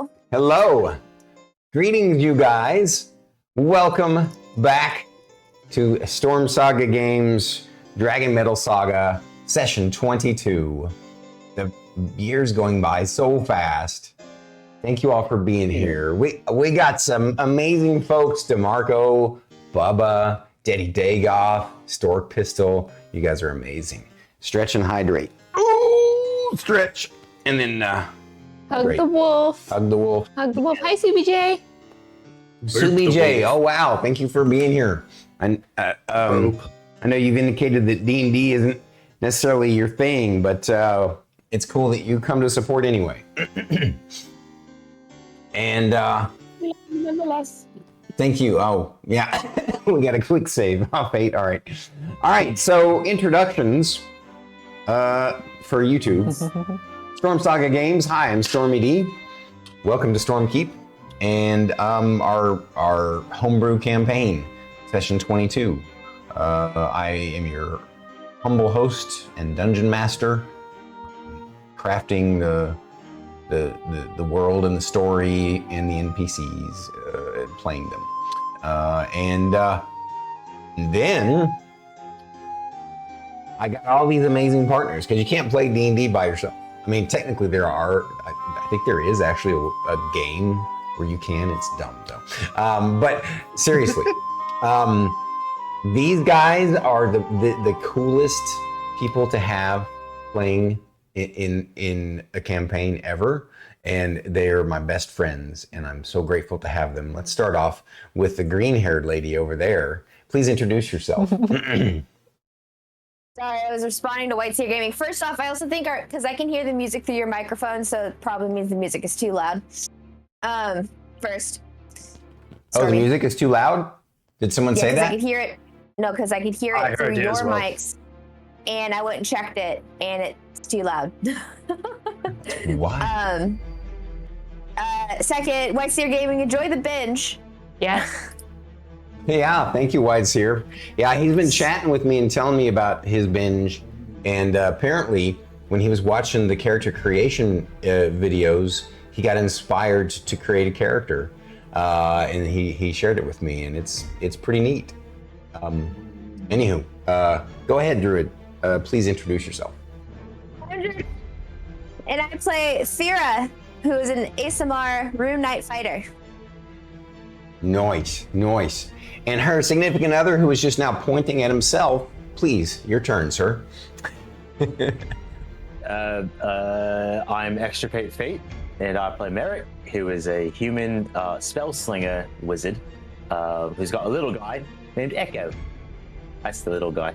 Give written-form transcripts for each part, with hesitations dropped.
Hello. Hello. Greetings, you guys. Welcome back to Storm Saga Games, DragonMetal Saga, Session 22. The year's going by so fast. Thank you all for being here. We got some amazing folks, DeMarco, Bubba, Daddy Dagoff, Stork Pistol. You guys are amazing. Stretch and hydrate. Oh, stretch. And then Hug great. the wolf. Hug the wolf. Hug the wolf. Hi, CBJ. CBJ, oh wow, thank you for being here. I know you've indicated that D&D isn't necessarily your thing, but it's cool that you come to support anyway. And Nonetheless. thank you. Oh, yeah, we got a quick save. Oh, fate, all right. All right, so introductions for YouTube. Storm Saga Games, hi, I'm StormyD. Welcome to Stormkeep. And our homebrew campaign, Session 22. I am your humble host and dungeon master, crafting the world and the story and the NPCs, playing them. And then I got all these amazing partners, because you can't play D&D by yourself. I mean, technically I think there is actually a game where you can. It's dumb though. But seriously, these guys are the coolest people to have playing in a campaign ever, and they're my best friends, and I'm so grateful to have them. Let's start off with the green-haired lady over there. Please introduce yourself. Sorry, I was responding to White Seer Gaming. First off, I also think because I can hear the music through your microphone, so it probably means the music is too loud. First. Oh, the music is too loud? Did someone say that? I could hear it. No, because I could hear it through your mics, and I went and checked it, and it's too loud. What? Second, White Seer Gaming, enjoy the binge. Yes. Yeah, thank you, Wide Seer. Yeah, he's been chatting with me and telling me about his binge, and apparently when he was watching the character creation videos, he got inspired to create a character, and he shared it with me, and it's pretty neat. Anywho, go ahead, Druid. Please introduce yourself. And I play Thyra, who is an ASMR Rune Knight fighter. Nice. And her significant other, who is just now pointing at himself. Please, your turn, sir. I'm extirpatefate, and I play Merrik, who is a human spell slinger wizard who's got a little guy named Echo. That's the little guy.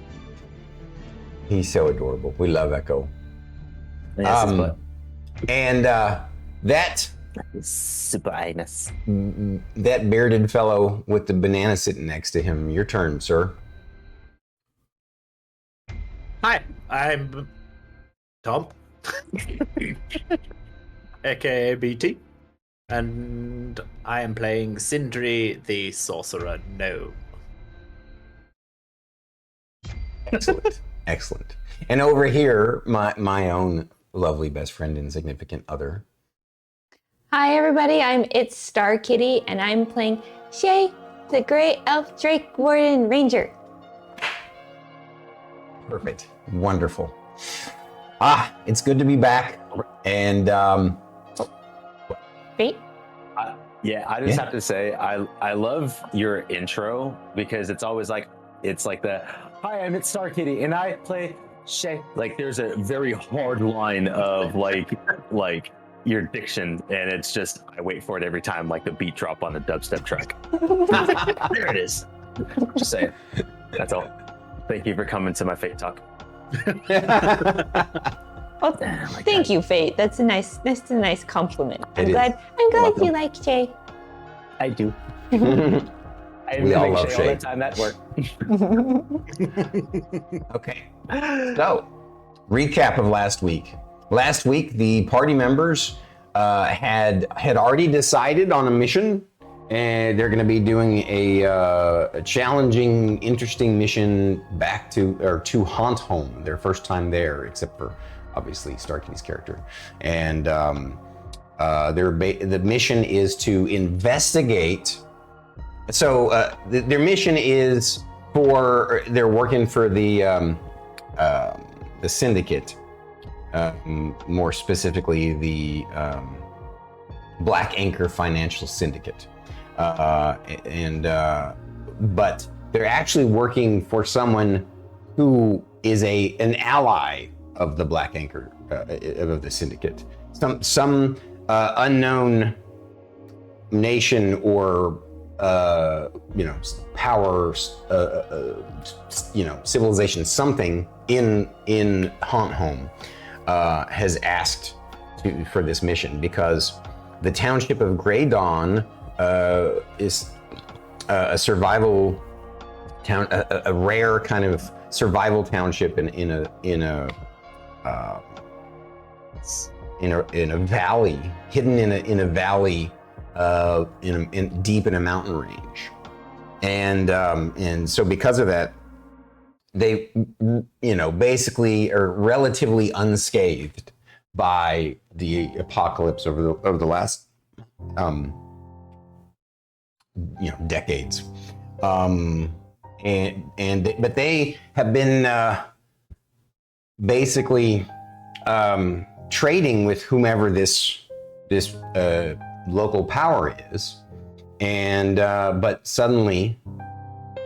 He's so adorable. We love Echo. Yes, and that super highness. That bearded fellow with the banana sitting next to him. Your turn, sir. Hi, I'm Tom, aka BT, and I am playing Sindri, the sorcerer gnome. Excellent. And over here, my own lovely best friend and significant other. Hi, everybody. I'm itsStarkitty, and I'm playing Shae, the Grey Elf Drake Warden Ranger. Perfect. Wonderful. It's good to be back. And Fate? I just have to say, I love your intro, because it's always like, it's like the, hi, I'm itsStarkitty, and I play Shae. Like, there's a very hard line of like your diction, and it's just, I wait for it every time, like the beat drop on the dubstep track. There it is. Just saying. That's all. Thank you for coming to my Fate talk. Well, thank you, Fate. That's a nice compliment. I'm glad you like Shae. I do. I We all love Shae all Shae. the time at work. Okay. So, recap of last week. Last week, the party members had already decided on a mission, and they're going to be doing a challenging, interesting mission back to Haunt Home, their first time there, except for obviously Starkitty's character. And the mission is to investigate. So their mission is they're working for the syndicate, more specifically the Black Anchor Financial Syndicate, but they're actually working for someone who is an ally of the Black Anchor of the syndicate. Some unknown nation or power, civilization, something in Haunt has asked for this mission because the township of Grey Dawn is a survival town, a rare kind of survival township in a valley, hidden in a valley, deep in a mountain range, and so because of that, they basically are relatively unscathed by the apocalypse over the last decades, but they have been basically trading with whomever this local power is, and but suddenly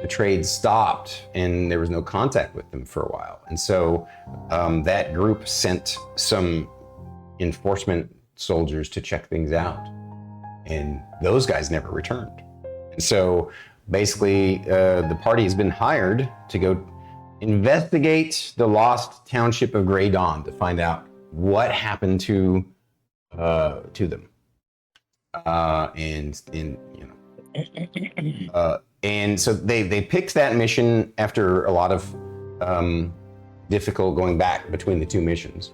the trade stopped and there was no contact with them for a while, and so that group sent some enforcement soldiers to check things out, and those guys never returned. And so basically the party has been hired to go investigate the lost township of Grey Dawn to find out what happened to them, and so they picked that mission after a lot of difficult going back between the two missions.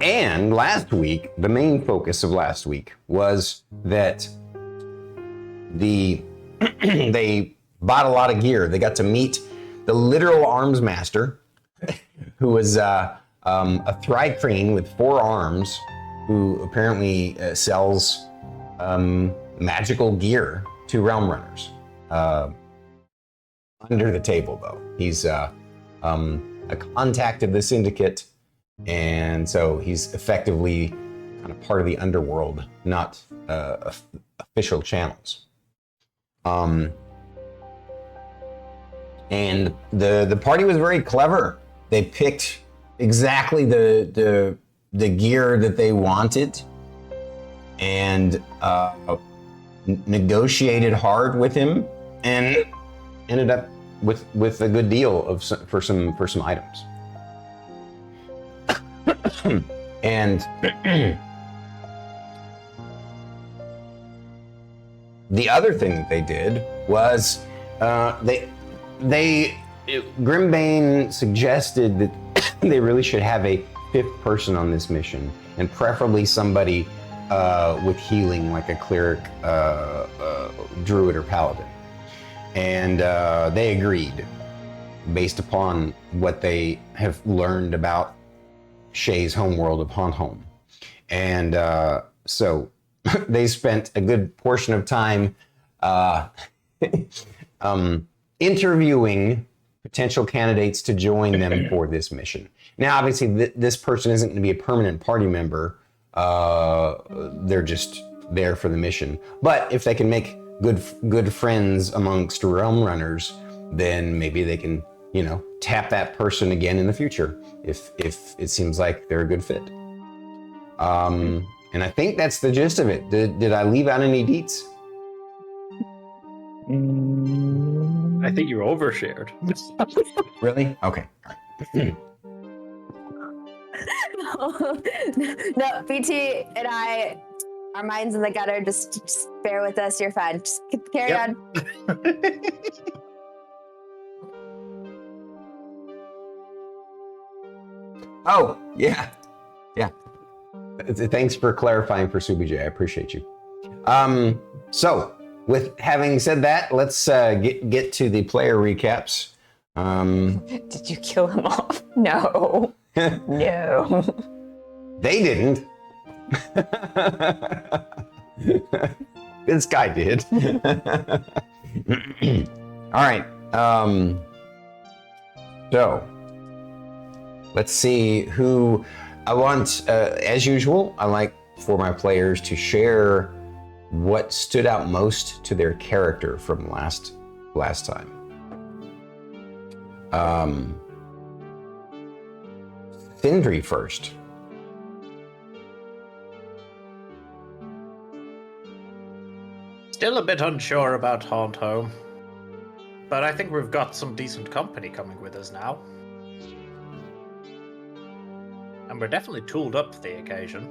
And last week, the main focus of last week was that they bought a lot of gear. They got to meet the literal arms master, who was a Thrycreen with 4 arms, who apparently sells magical gear to realm runners. Under the table, though. He's a contact of the syndicate, and so he's effectively kind of part of the underworld, not official channels. And the party was very clever. They picked exactly the gear that they wanted, and negotiated hard with him, and ended up with a good deal for some items. And the other thing that they did was Grimbane suggested that they really should have a 5th person on this mission, and preferably somebody with healing, like a cleric, druid, or paladin. And they agreed, based upon what they have learned about Shae's homeworld of Haunt. And so they spent a good portion of time interviewing potential candidates to join them for this mission. Now, obviously, this person isn't going to be a permanent party member. They're just there for the mission. But if they can make good friends amongst realm runners, then maybe they can, tap that person again in the future if it seems like they're a good fit. And I think that's the gist of it. Did I leave out any deets? I think you overshared. Really? Okay. All right. No, BT and I, our minds in the gutter. Just bear with us. You're fine. Just carry on. Oh, yeah. Thanks for clarifying for Subijay. I appreciate you. So, with having said that, let's get to the player recaps. Did you kill him off? No. No. They didn't. This guy did. All right. So let's see who I want. As usual, I like for my players to share what stood out most to their character from last time. Sindri first. Still a bit unsure about Haunt Home, but I think we've got some decent company coming with us now. And we're definitely tooled up for the occasion.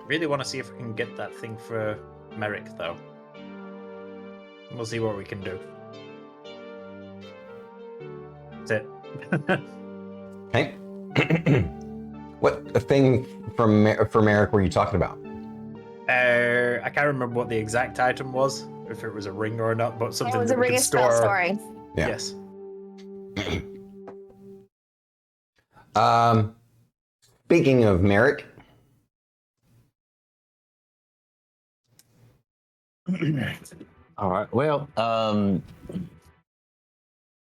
Really want to see if we can get that thing for Merrik, though. We'll see what we can do. That's it. Okay. What thing for Merrik were you talking about? I can't remember what the exact item was, if it was a ring or not, but something It was that a we ring could of spell store. storing. Yeah. Yes. Speaking of Merrik, All right. Well, I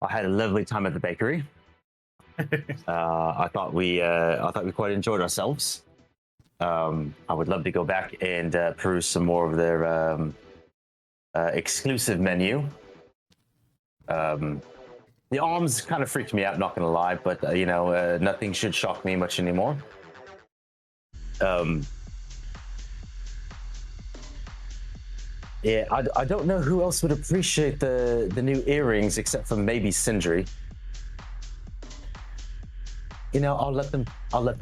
had a lovely time at the bakery. I thought we quite enjoyed ourselves. I would love to go back and peruse some more of their exclusive menu. The arms kind of freaked me out, not gonna lie, but nothing should shock me much anymore. Yeah, I don't know who else would appreciate the new earrings except for maybe Sindri. I'll let them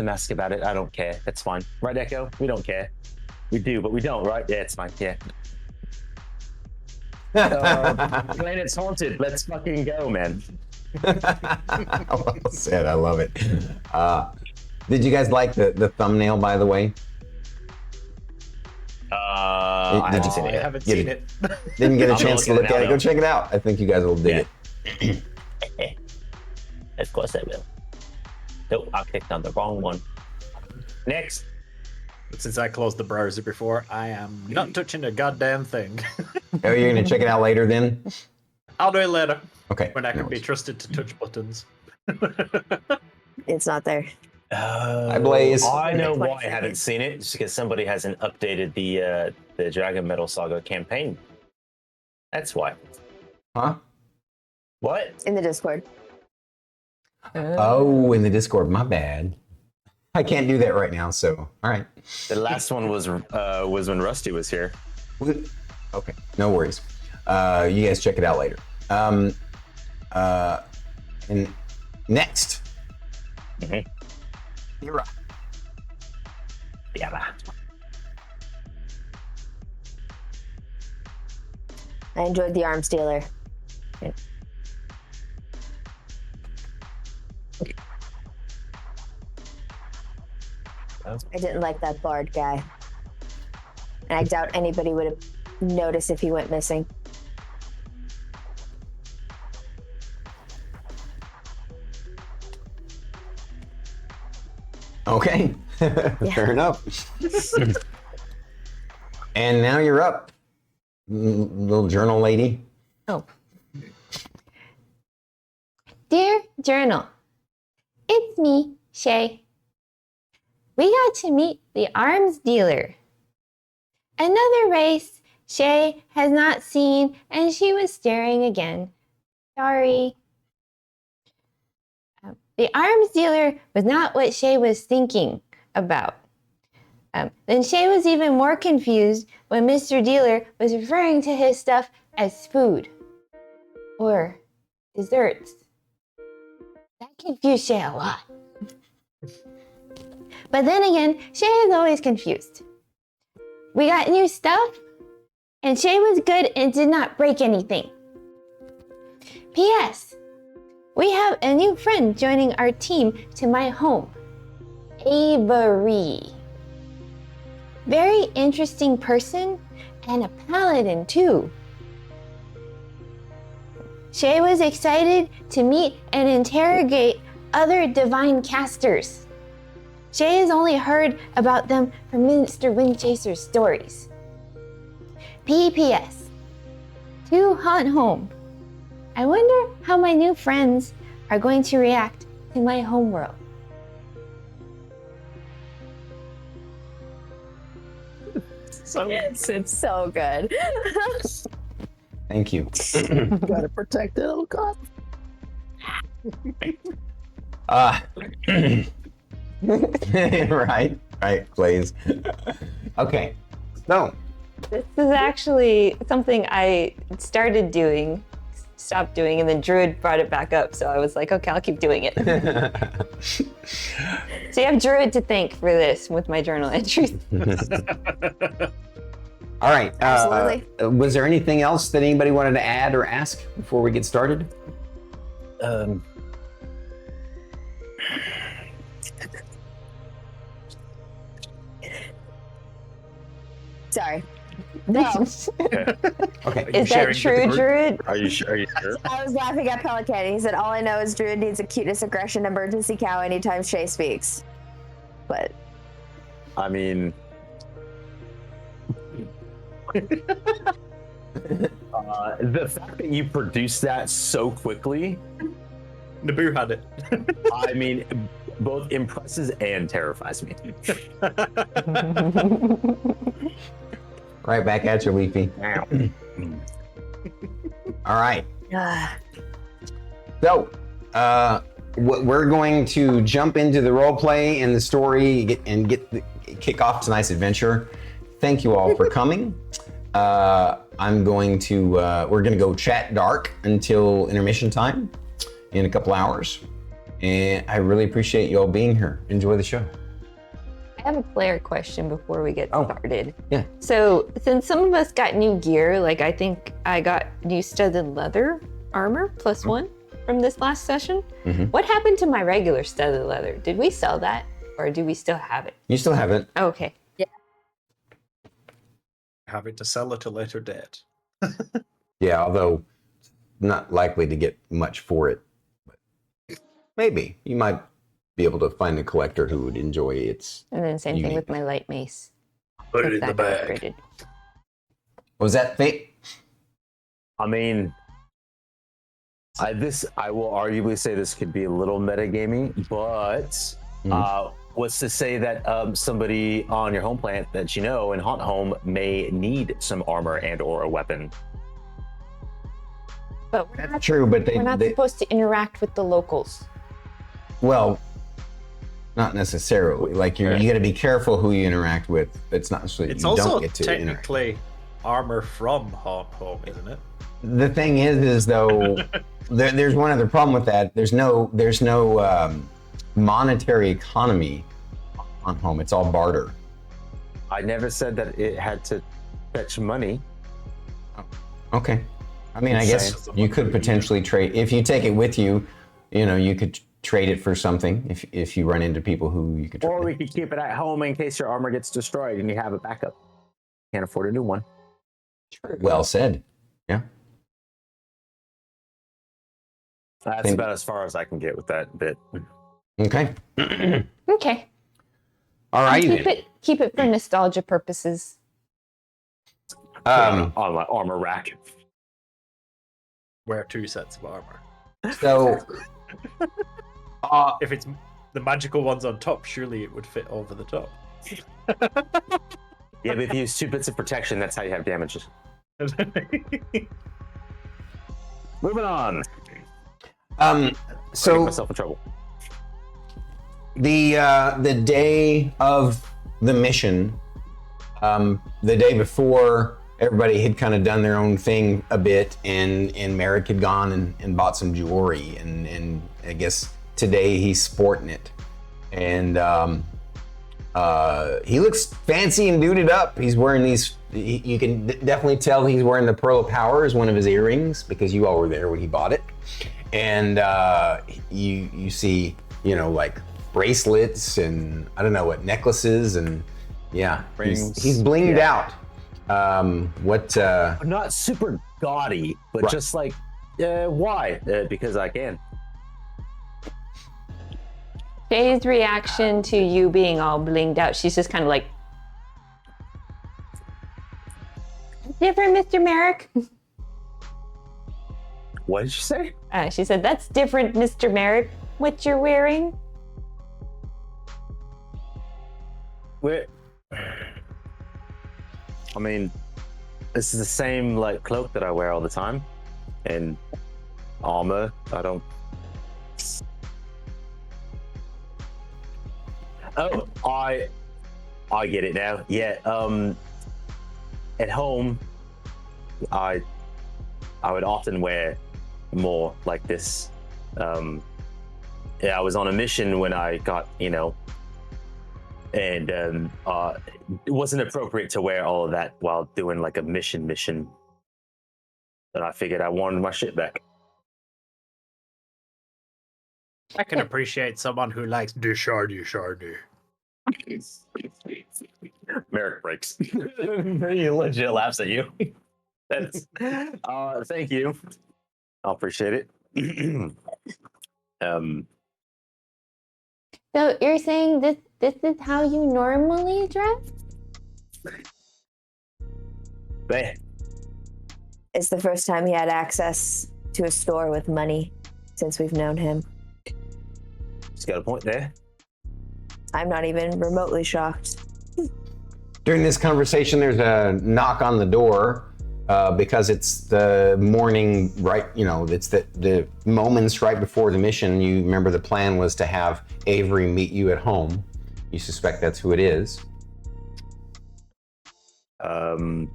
ask about it. I don't care. That's fine. Right, Echo? We don't care. We do, but we don't, right? Yeah, it's fine. Yeah. Planet's haunted. Let's fucking go, man. well said. I love it. Did you guys like the thumbnail, by the way? I haven't seen it. I haven't seen it. Didn't get a I'm chance to looking look at it at it. now, Go though. check it out. I think you guys will dig it. Of course I will. Nope, I clicked on the wrong one. Next. Since I closed the browser before, I am not touching a goddamn thing. Oh, you're gonna check it out later then? I'll do it later. Okay. When I no can be worries. trusted to touch buttons. It's not there. Hi, Blaze. I know why I 20 haven't seen it. It's because somebody hasn't updated the DragonMetal Saga campaign. That's why. Huh? What? In the Discord. Oh, in the Discord. My bad. I can't do that right now. So, all right. The last one was when Rusty was here. Okay. No worries. You guys check it out later. And next. Mhm. Thyra. Yeah. I enjoyed the arms dealer. I didn't like that bard guy. And I doubt anybody would have noticed if he went missing. Okay. Fair enough. And now you're up, little journal lady. Oh. Dear Journal, it's me, Shae. We got to meet the arms dealer. Another race Shae has not seen, and she was staring again. Sorry. The arms dealer was not what Shae was thinking about. Then Shae was even more confused when Mr. Dealer was referring to his stuff as food or desserts. That confused Shae a lot. But then again, Shae is always confused. We got new stuff, and Shae was good and did not break anything. P.S. We have a new friend joining our team to my home, Avery. Very interesting person and a paladin too. Shae was excited to meet and interrogate other divine casters. Shae has only heard about them from Mr. Windchaser's stories. P.P.S. To Haunt Home. I wonder how my new friends are going to react to my homeworld. It's so good. Thank you. Gotta protect it. Oh God. Right, please. Okay, so This is actually something I started doing, stopped doing, and then Druid brought it back up. So I was like, okay, I'll keep doing it. So you have Druid to thank for this with my journal entries. all right. Absolutely. Was there anything else that anybody wanted to add or ask before we get started? Sorry. No. Okay. Is that true, Druid? Are you sure? I was laughing at Pelican. He said, all I know is Druid needs a cuteness aggression emergency cow anytime Shae speaks. But I mean, the fact that you produced that so quickly, Naboo had it. I mean, both impresses and terrifies me. Right back at you, Leafy. All right. So, we're going to jump into the role play and the story kick off tonight's adventure. Thank you all for coming. We're going to go chat dark until intermission time in a couple hours. And I really appreciate you all being here. Enjoy the show. I have a player question before we get started. Yeah. So since some of us got new gear, like I think I got new studded leather armor +1 from this last session. What happened to my regular studded leather? Did we sell that or do we still have it? You still have it. Okay. Having to sell at a later date. Yeah, although not likely to get much for it. But maybe you might be able to find a collector who would enjoy its. And then same thing unique. with my light mace. Put it if in the that got bag. upgraded. Was that Fate? I mean, I will arguably say this could be a little metagaming, but what's to say that somebody on your home planet that you know in Haunt Home may need some armor and or a weapon? But we're That's not, true, but we're not they supposed to interact with the locals. well, not necessarily. Like you got to be careful who you interact with. It's not necessarily It's you also don't get to interact. technically armor from Haunt Home, isn't it? The thing is though, there's one other problem with that. There's no monetary economy on home. It's all barter. I never said that it had to fetch money. Okay. I mean, I guess you could potentially trade if you take it with you. You know, you could trade it for something if you run into people who you could trade. Or we could keep it at home in case your armor gets destroyed and you have a backup. Can't afford a new one. Well said. Yeah. That's about as far as I can get with that bit. Okay. Okay. All right. Keep it for nostalgia purposes. On my armor rack. Wear 2 sets of armor. So, If it's the magical ones on top, surely it would fit over the top. Yeah, but if you use 2 bits of protection, that's how you have damages. Moving on. so Get myself in trouble. the day of the mission, the day before, everybody had kind of done their own thing a bit, and Merrik had gone and bought some jewelry, and I guess today he's sporting it, and he looks fancy and duded up. He's wearing these. You can definitely tell he's wearing the Pearl of Power as one of his earrings because you all were there when he bought it, and you see like bracelets and I don't know what necklaces and yeah, he's blinged out. Not super gaudy, but Right. just like, why? Because I can. Shay's reaction to you being all blinged out, she's just kind of like, different, Mr. Merrik. What did you say? She said, that's different, Mr. Merrik, what you're wearing. Where? I mean, this is the same like cloak that I wear all the time, and armor. I don't. Oh, I get it now. Yeah. At home, I would often wear more like this. Yeah, I was on a mission when I got, and it wasn't appropriate to wear all of that while doing like a mission. But I figured I wanted my shit back. I can appreciate someone who likes du shardy. Merrik breaks. He legit laughs at you. That's thank you. I appreciate it. So you're saying this is how you normally dress? Man, It's the first time he had access to a store with money since we've known him. just got a point there. I'm not even remotely shocked. During this conversation, there's a knock on the door because it's the morning, right? It's the moments right before the mission. You remember the plan was to have Avery meet you at home. You suspect that's who it is. I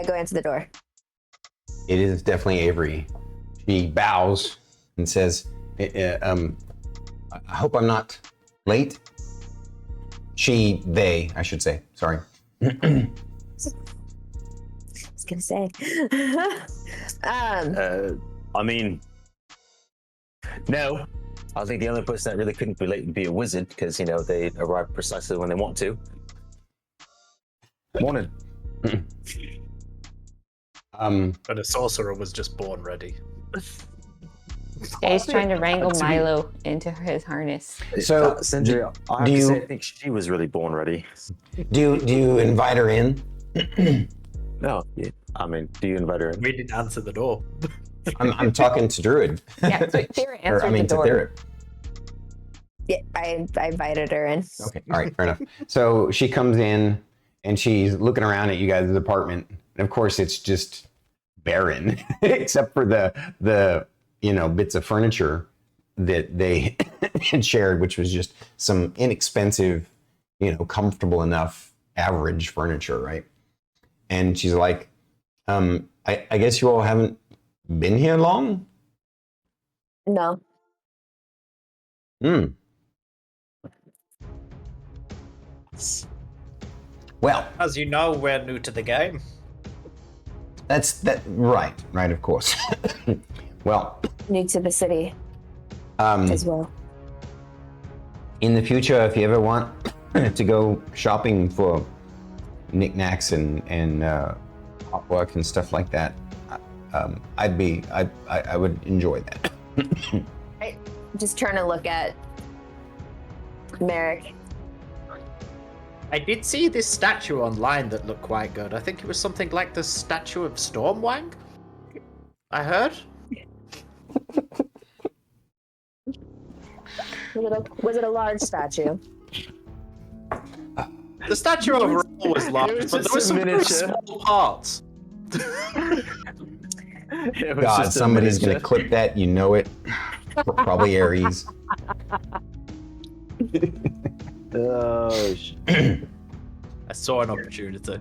go into the door. It is definitely Avery. She bows and says, I hope I'm not late. They, I should say, sorry. I was gonna say. I mean, no. I think the only person that really couldn't be late would be a wizard because, they arrive precisely when they want to. Morning. But a sorcerer was just born ready. Shay's trying to wrangle Milo into his harness. So, Sindri, I have to say, I think she was really born ready. do you invite her in? No, yeah. I mean, do you invite her in? We didn't answer the door. I'm talking to Druid. Yeah, so Thyra answered the to door. Thyra. Yeah, I invited her in. Okay, all right, fair enough. So she comes in and she's looking around at you guys' apartment, and of course it's just barren, except for the bits of furniture that they had shared, which was just some inexpensive, comfortable enough average furniture, right? And she's like, I guess you all haven't been here long? No. Well, As you know, we're new to the game. right, of course. Well, New to the city as well. in the future, if you ever want to go shopping for knickknacks and artwork and stuff like that, I would enjoy that. I just turn and look at Merrik. I did see this statue online that looked quite good. I think it was something like the statue of Stormwang. I heard. Was it a large statue? The statue overall was large, was but there just was a some very miniature. small parts. It was God, just a somebody's gonna miniature. clip that. You know it. Probably Aries. Oh, I saw an opportunity.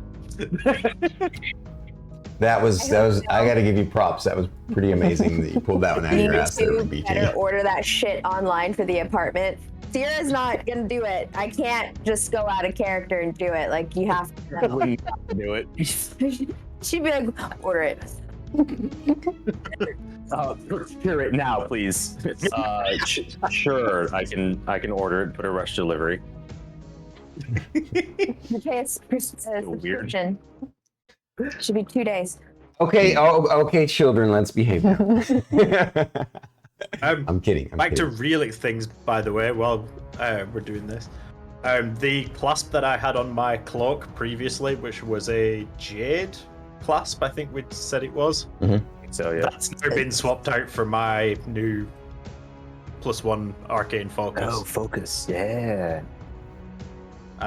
That was. I got to give you props. That was pretty amazing that you pulled that one out of You your need ass there, to BT. better order that shit online for the apartment. Sierra's not gonna do it. I can't just go out of character and do it. Like, you have to. wouldn't do it. She'd be like, order it. Hear it now, please. Sure, I can order it. Put a rush delivery. You pay a subscription. Should be 2 days. Okay. Oh, okay, children. Let's behave now. I'm kidding. Back to reeling things, by the way, while we're doing this. The clasp that I had on my cloak previously, which was a jade clasp, I think we said it was. Mm-hmm. So yeah, That's now been swapped out for my new +1 arcane focus. Oh, focus. Yeah.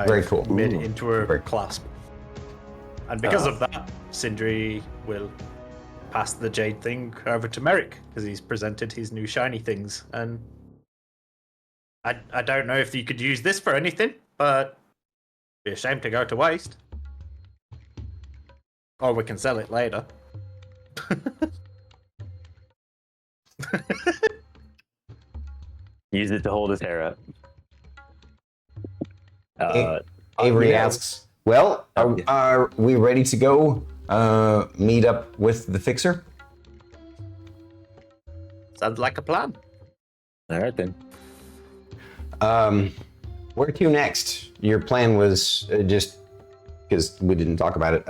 Very cool. Made it Ooh, into a very- clasp. And because of that, Sindri will pass the jade thing over to Merrik because he's presented his new shiny things. And I don't know if you could use this for anything, but it'd be a shame to go to waste. Or we can sell it later. Use it to hold his hair up. Avery you know- asks, well, are we ready to go meet up with the fixer? Sounds like a plan. All right then. Where to next? Your plan was just because we didn't talk about it.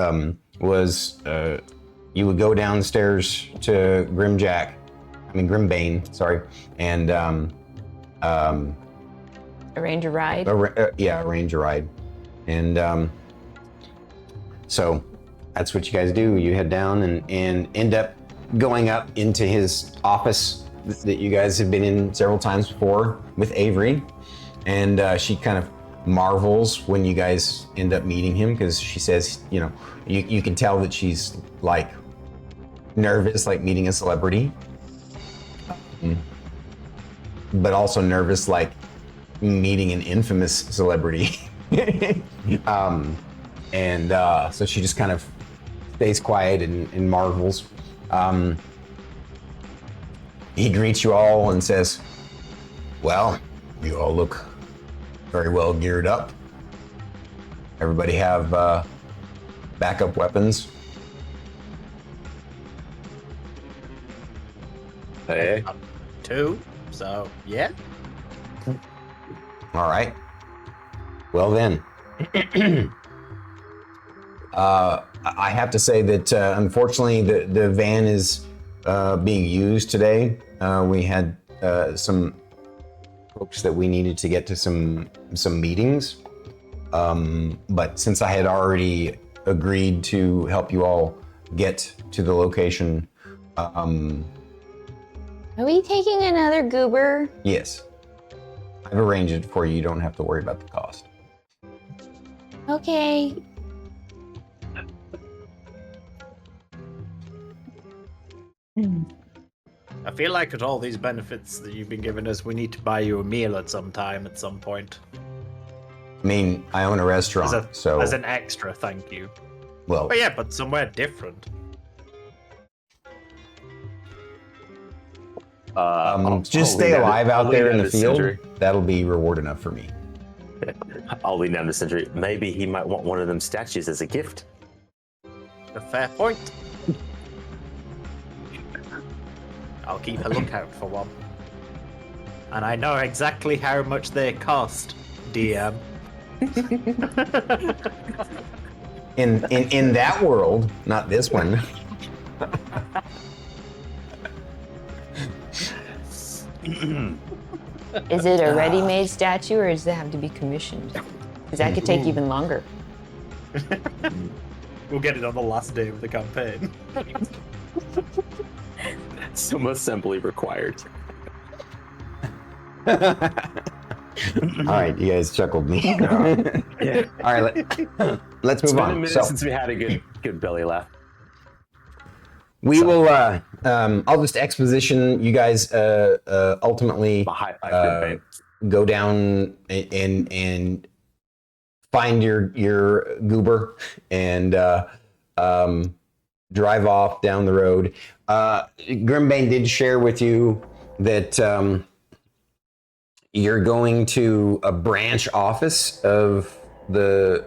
Was you would go downstairs to Grimbane, sorry, and Arrange a ride. arrange a ride, and so that's what you guys do. You head down and end up going up into his office that you guys have been in several times before with Avery. And she kind of marvels when you guys end up meeting him because she says, you can tell that she's like nervous, like meeting a celebrity, but also nervous, like meeting an infamous celebrity. So she just kind of stays quiet and marvels. He greets you all and says, well, you all look very well geared up. Everybody have backup weapons. Hey. 2, so yeah. All right. Well then, I have to say that unfortunately the van is being used today. We had some folks that we needed to get to some meetings, but since I had already agreed to help you all get to the location, Are we taking another goober? yes, I've arranged it for you. You don't have to worry about the cost. Okay. I feel like with all these benefits that you've been giving us, we need to buy you a meal at some point. I mean, I own a restaurant, As an extra, thank you. well, But yeah, but somewhere different. just stay alive out there in the field. That'll be reward enough for me. I'll lean down to Sindri. Maybe he might want one of them statues as a gift. A fair point. I'll keep a lookout for one. And I know exactly how much they cost, DM. In that world, not this one. Is it a ready-made statue or does it have to be commissioned? Because that could take even longer. We'll get it on the last day of the campaign. Some assembly required. All right, you guys chuckled me. Yeah. All right, let's It's move been a on. minute So since we had a good belly laugh. we will. I'll just exposition. You guys ultimately My high five go down and find your goober and drive off down the road. Grimbane did share with you that you're going to a branch office of the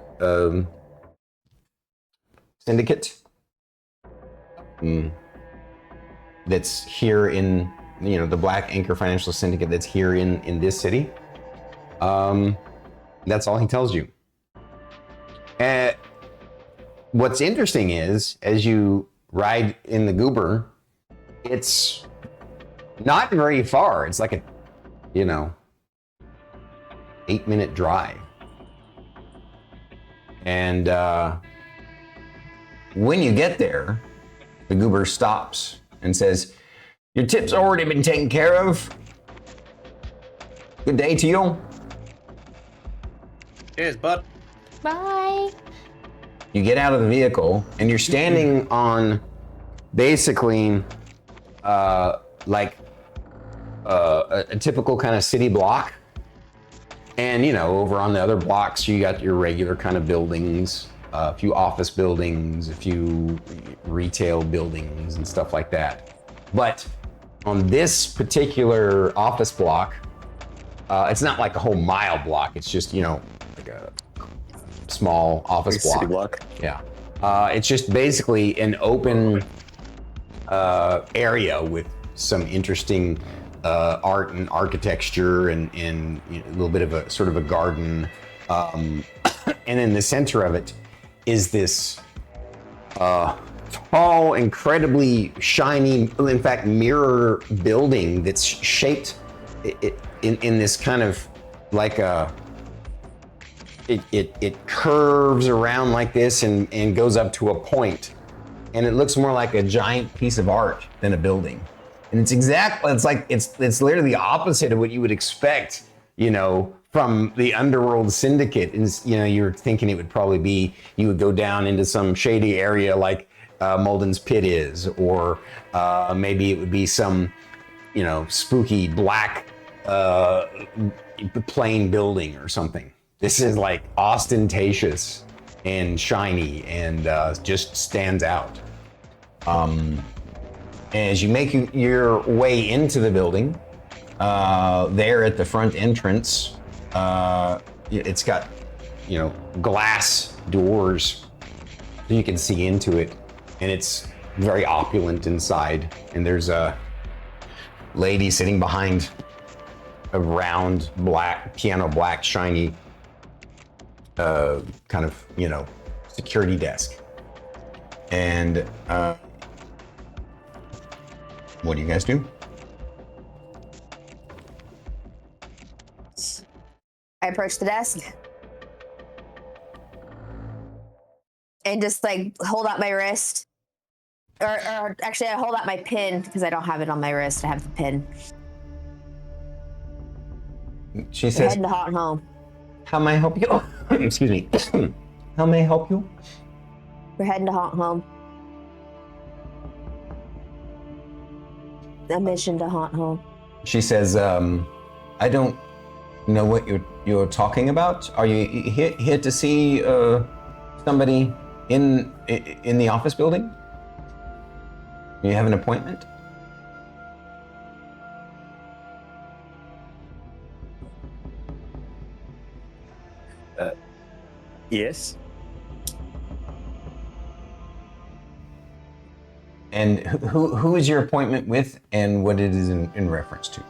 syndicate. That's here in, the Black Anchor Financial Syndicate that's here in this city. That's all he tells you. What's interesting is, as you ride in the goober, it's Not very far. It's like a, 8-minute drive. And when you get there, the goober stops and says, "Your tip's already been taken care of. Good day to you." Cheers, bud. Bye. You get out of the vehicle and you're standing on basically like a typical kind of city block. And over on the other blocks, you got your regular kind of buildings, a few office buildings, a few retail buildings and stuff like that. But on this particular office block, it's not like a whole mile block. It's just, like a small office block. City block. Yeah. It's just basically an open area with some interesting art and architecture and a little bit of a sort of a garden. And in the center of it is this tall, incredibly shiny, in fact, mirror building that's shaped in this kind of like a, it curves around like this and goes up to a point. And it looks more like a giant piece of art than a building. And it's literally the opposite of what you would expect, from the Underworld Syndicate. And, you're thinking it would probably be, you would go down into some shady area like Molden's Pit is, or maybe it would be some, spooky black plain building or something. This is like ostentatious and shiny and just stands out. As you make your way into the building, there at the front entrance, it's got, glass doors so you can see into it, and it's very opulent inside. And there's a lady sitting behind a round piano black shiny kind of, security desk. And what do you guys do? I approach the desk and just like hold out my wrist. Or actually, I hold out my pin because I don't have it on my wrist. I have the pin. She We're says, heading to Hot Home. "How may I help you?" Excuse me. "How may I help you?" We're heading to Haunt Home. A mission to Haunt Home. She says, "I don't know what you're talking about. Are you here to see somebody in the office building? You have an appointment?" Yes. And who is your appointment with, and what it is in reference to?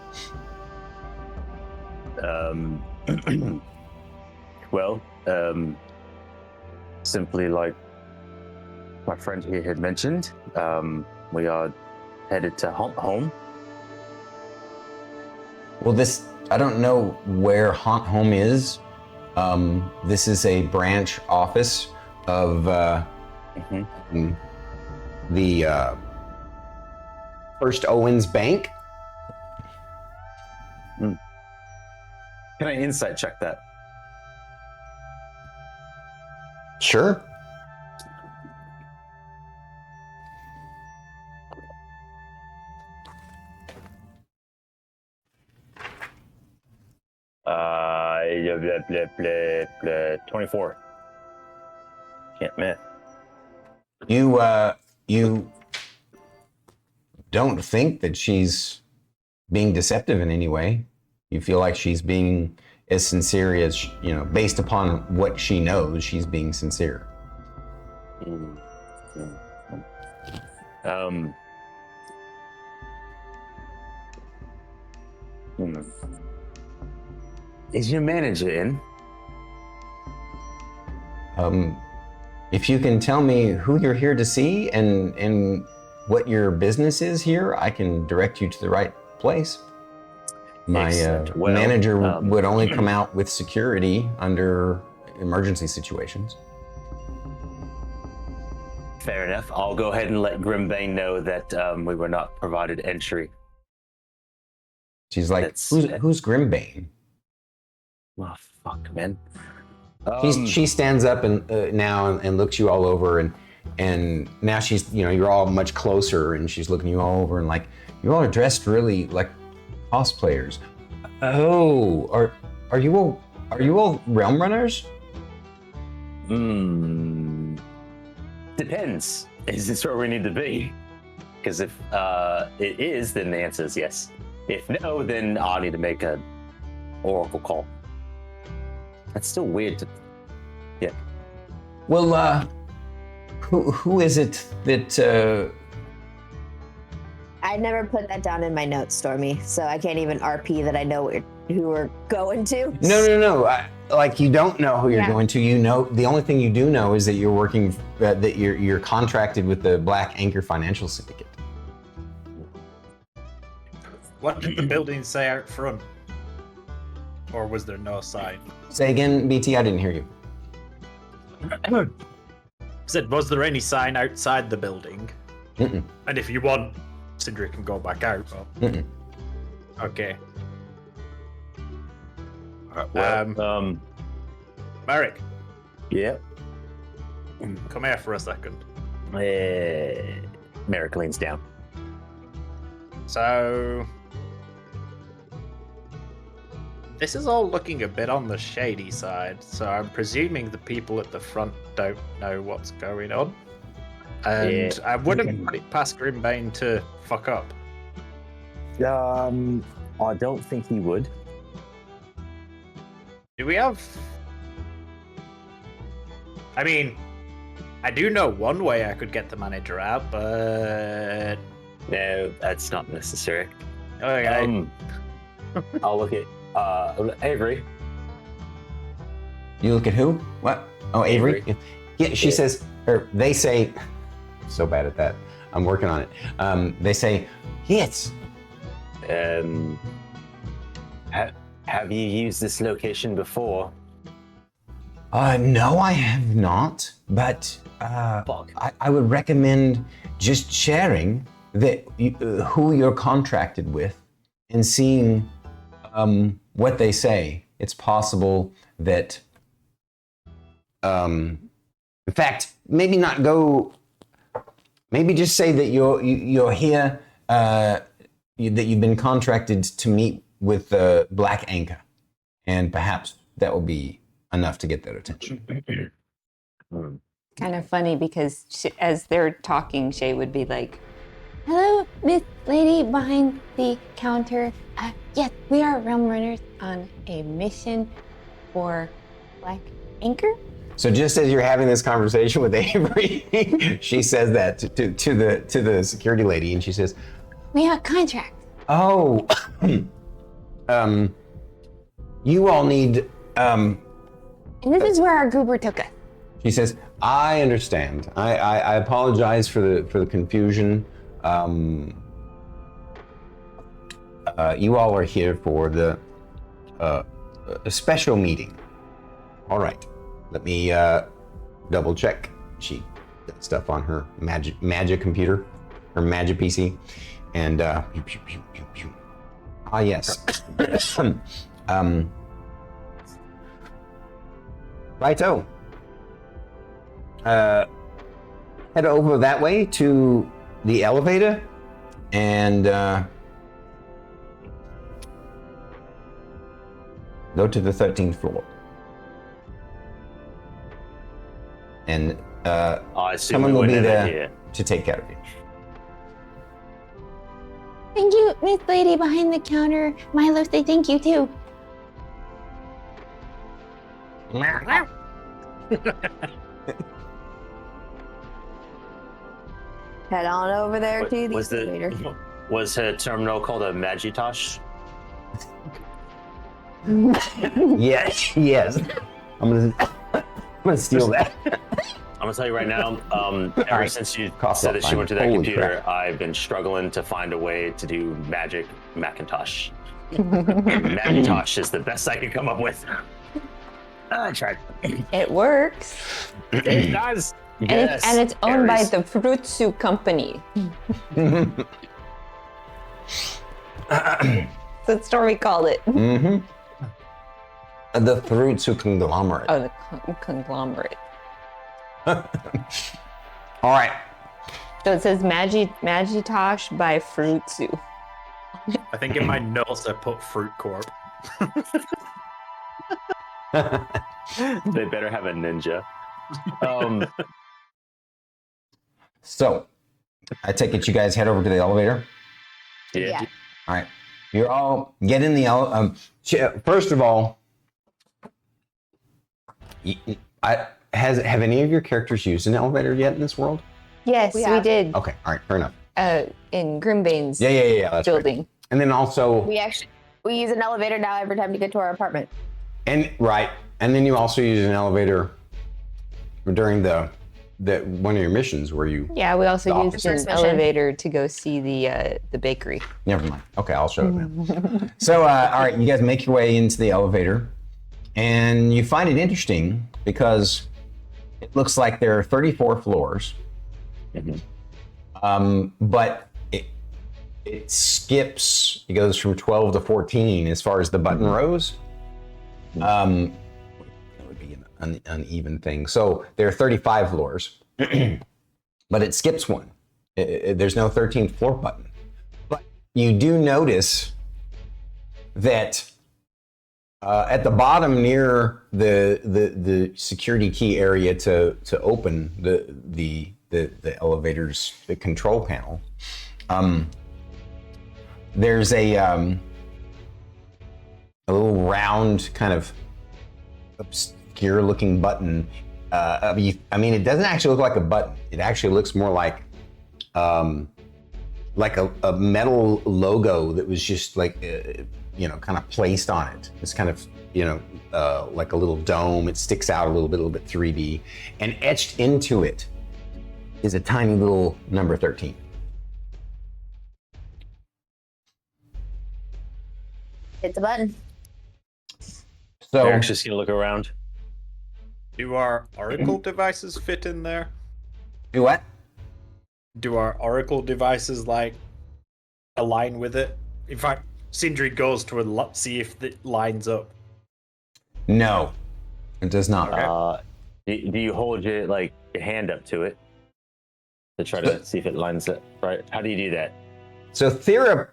Well, simply like my friend here had mentioned, we are headed to Haunt Home. Well, I don't know where Haunt Home is. This is a branch office of the First Owens Bank. Can I insight check that? Sure. Blah, blah, blah, blah, 24. Can't miss. You don't think that she's being deceptive in any way. You feel like she's being as sincere as, based upon what she knows, she's being sincere. Is your manager in? If you can tell me who you're here to see and what your business is here, I can direct you to the right place. My Excellent. Well, manager would only come out with security under emergency situations. Fair enough. I'll go ahead and let Grimbane know that we were not provided entry. She's like, who's Grimbane? Oh, fuck, man. She stands up and now and looks you all over and now she's, you're all much closer and she's looking you all over and like, you all are dressed really like cosplayers. Oh, are you all realm runners? Depends. Is this where we need to be? Because if it is, then the answer is yes. If no, then I'll need to make an oracle call. That's still weird to... Yeah. Well, who is it that... I never put that down in my notes, Stormy, so I can't even RP that I know who we're going to. No. Like you don't know who you're going to. You know, the only thing you do know is that you're working, that you're contracted with the Black Anchor Financial Syndicate. What did the building say out front? Or was there no sign? Say again, BT, I didn't hear you. I said, was there any sign outside the building? Mm-mm. And if you want, Sindri can go back out. Mm-mm. Okay. Well, Merrik, yeah. come here for a second. Merrik leans down. So, this is all looking a bit on the shady side, so I'm presuming the people at the front don't know what's going on. And I wouldn't put it past Grimbane to fuck up. I don't think he would. Do we have... I mean, I do know one way I could get the manager out, but... No, that's not necessary. Okay. I'll look at Avery. You look at who? What? Oh, Avery? Yeah, she says, or they say, so bad at that. I'm working on it. They say, yes. Have you used this location before? No, I have not, but I would recommend just sharing that who you're contracted with and seeing what they say. It's possible that, in fact, maybe not go. Maybe just say that you're here, that you've been contracted to meet with the Black Anchor, and perhaps that will be enough to get their attention. Kind of funny because as they're talking, Shae would be like, "Hello, Miss Lady behind the counter. Yes, we are realm runners on a mission for Black Anchor." So just as you're having this conversation with Avery, she says that to the security lady, and she says, "We have a contract." "Oh, you all need." And this is where our goober took us. She says, "I understand. I apologize for the confusion. You all are here for the a special meeting. All right. Let me double check." She does stuff on her magic computer, her magic PC, and pew, pew, pew, pew, pew. Ah, yes. Righto. Head over that way to the elevator and go to the 13th floor. And someone will be there to take care of you. Thank you, Miss Lady behind the counter. Milo, say thank you too. Head on over there to the elevator. Was her terminal called a Magitosh? Yes. I'm gonna steal that. I'm gonna tell you right now. Ever right. since you Cough said up that she time. went to that Holy computer, crap. I've been struggling to find a way to do magic Macintosh. Macintosh is the best I can come up with. I tried. It works. It does. And, Yes. it's owned by Aries. the Fruitsu company. That's what Stormy called it. The Fruitsu conglomerate. Oh, the conglomerate. All right. So it says Magitosh by Fruitsu. I think in my notes I put Fruit Corp. They better have a ninja. So, I take it you guys head over to the elevator. Yeah. All right. You all get in the elevator. First of all, have any of your characters used an elevator yet in this world? Yes, we did. Okay. All right. Fair enough. In Grimbane's Yeah. That's building. right. And then also, We use an elevator now every time to get to our apartment. and then you also use an elevator during the one of your missions where you. Yeah, we also The used officer's an mission. elevator to go see the bakery. Never mind. Okay, I'll show it now. So, all right, you guys make your way into the elevator, and you find it interesting because it looks like there are 34 floors, but it skips. It goes from 12 to 14 as far as the button rows. That would be an uneven thing. So there are 35 floors, but it skips one. There's no 13th floor button. But you do notice that at the bottom near the security key area to open the elevator's the control panel, there's a little round kind of obscure looking button. I mean, it doesn't actually look like a button. It actually looks more like a metal logo that was just like, kind of placed on it. It's kind of, like a little dome. It sticks out a little bit 3D. And etched into it is a tiny little number 13. Hit the button. So, Eric's just gonna look around. Do our Oracle devices fit in there? do what? Do our Oracle devices align with it? In fact, Sindri goes to see if it lines up. No, it does not. Okay. Do you hold your hand up to it to try to see if it lines up right? How do you do that? So Thyra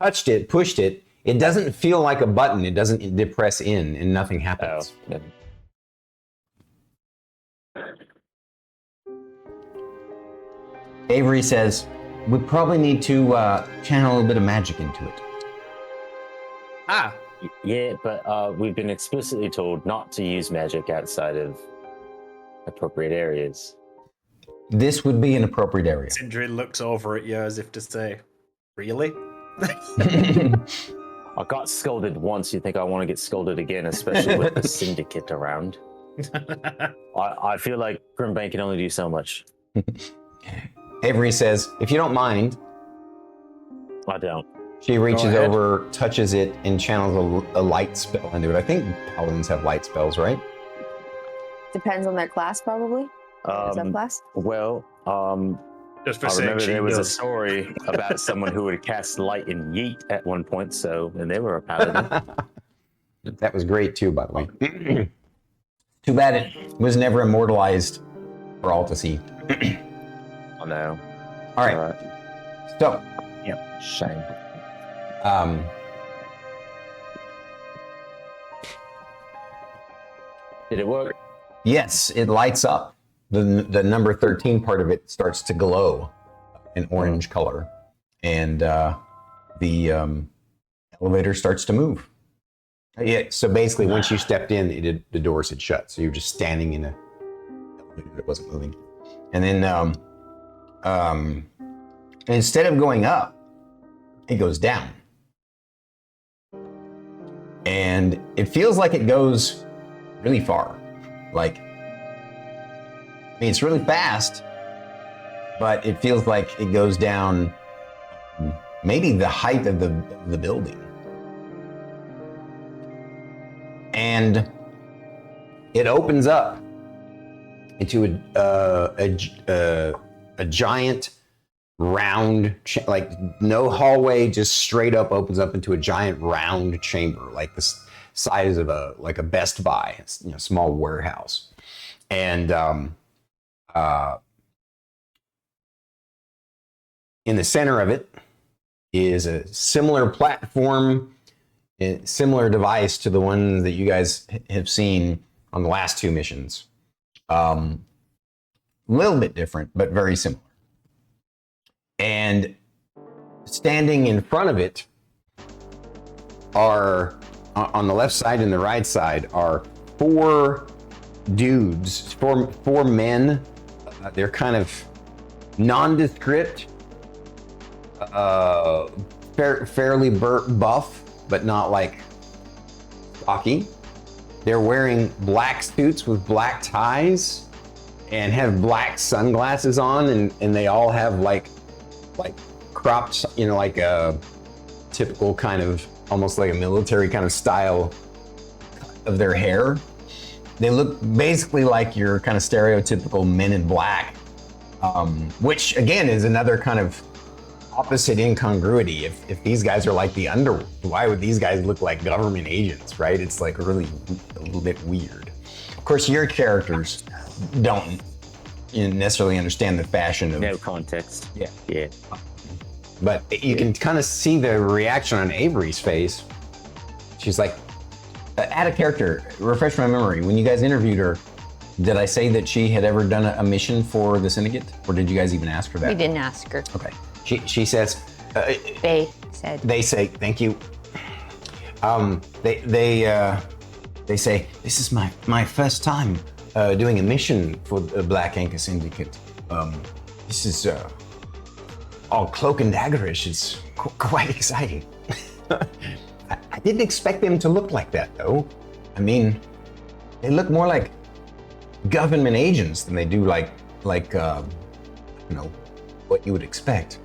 touched it, pushed it. It doesn't feel like a button. It doesn't depress in, and nothing happens. Oh. Avery says, we probably need to channel a little bit of magic into it. Ah, Yeah, but we've been explicitly told not to use magic outside of appropriate areas. This would be an appropriate area. Sindri looks over at you as if to say, really? I got scolded once. You think I want to get scolded again, especially with the syndicate around? I feel like Grimbank can only do so much. Avery says, if you don't mind, I don't. she reaches ahead. over, touches it, and channels a light spell into it. I think paladins have light spells, right? Depends on their class, probably. Subclass. Well, Just for I saying remember she there was a does. story about someone who would cast light and yeet at one point, and they were a paladin. That was great too, by the way. Too bad it was never immortalized for all to see. Oh no. All right. Alright. So, Yep. Shame. Did it work? yes, it lights up. The number 13 part of it starts to glow an orange color, and the elevator starts to move. Yeah, so basically, once you stepped in, the doors had shut. So you're just standing in a elevator that wasn't moving. And then instead of going up, it goes down. And it feels like it goes really far. Like I mean, it's really fast, but it feels like it goes down maybe the height of the building. And it opens up into a giant round, like no hallway, just straight up opens up into a giant round chamber, like the size of a Best Buy, small warehouse. And in the center of it is a similar platform, a similar device to the one that you guys have seen on the last two missions. A little bit different, but very similar. And standing in front of it are, on the left side and the right side, are four dudes, four men. They're kind of nondescript, fairly buff, but not like stocky. They're wearing black suits with black ties and have black sunglasses on, and they all have like cropped, like a typical kind of, almost like a military kind of style of their hair. They look basically like your kind of stereotypical Men in Black, which again is another kind of opposite incongruity. If these guys are like the underworld, why would these guys look like government agents, right? It's like really a little bit weird. Of course, your characters don't necessarily understand the fashion of... No context. Yeah. But you can kind of see the reaction on Avery's face. She's like, add a character, refresh my memory. When you guys interviewed her, did I say that she had ever done a mission for the Syndicate? Or did you guys even ask her that? We didn't ask her. Okay. She says... They said. They say, thank you. They say, this is my first time doing a mission for the Black Anchor Syndicate. This is all cloak and daggerish. It's quite exciting. I didn't expect them to look like that, though. I mean, they look more like government agents than they do like what you would expect.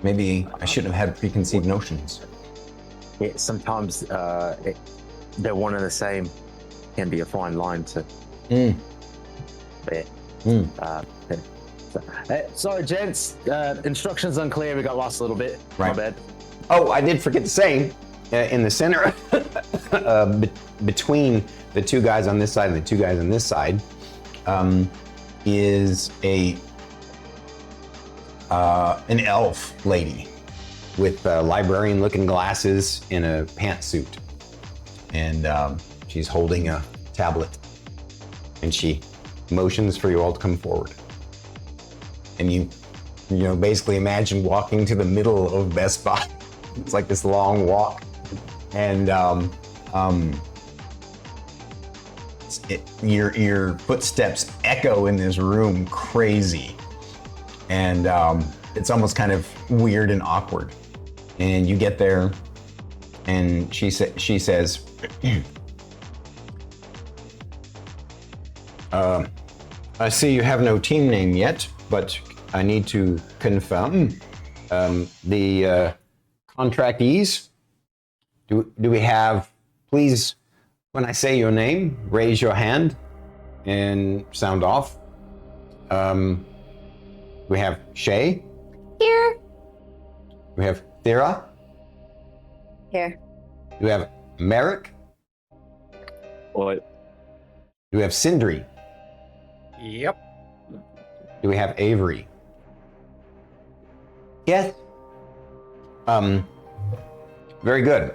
Maybe I shouldn't have had preconceived notions. Yeah, sometimes they're one and the same. Can be a fine line to. Sorry, gents. Instructions unclear. We got lost a little bit. Right. My bad. Oh, I did forget to say, in the center, between the two guys on this side and the two guys on this side, is an elf lady with librarian-looking glasses in a pantsuit, and she's holding a tablet, and she motions for you all to come forward. And you basically imagine walking to the middle of Best Buy. It's like this long walk, and your footsteps echo in this room crazy, and it's almost kind of weird and awkward. And you get there, and she says, I see you have no team name yet, but I need to confirm the contractees. Do we have, please, when I say your name, raise your hand and sound off. We have Shae. Here. We have Thyra. Here. We have Merrik. What? We have Sindri. Yep. Do we have Avery? Yes. Very good.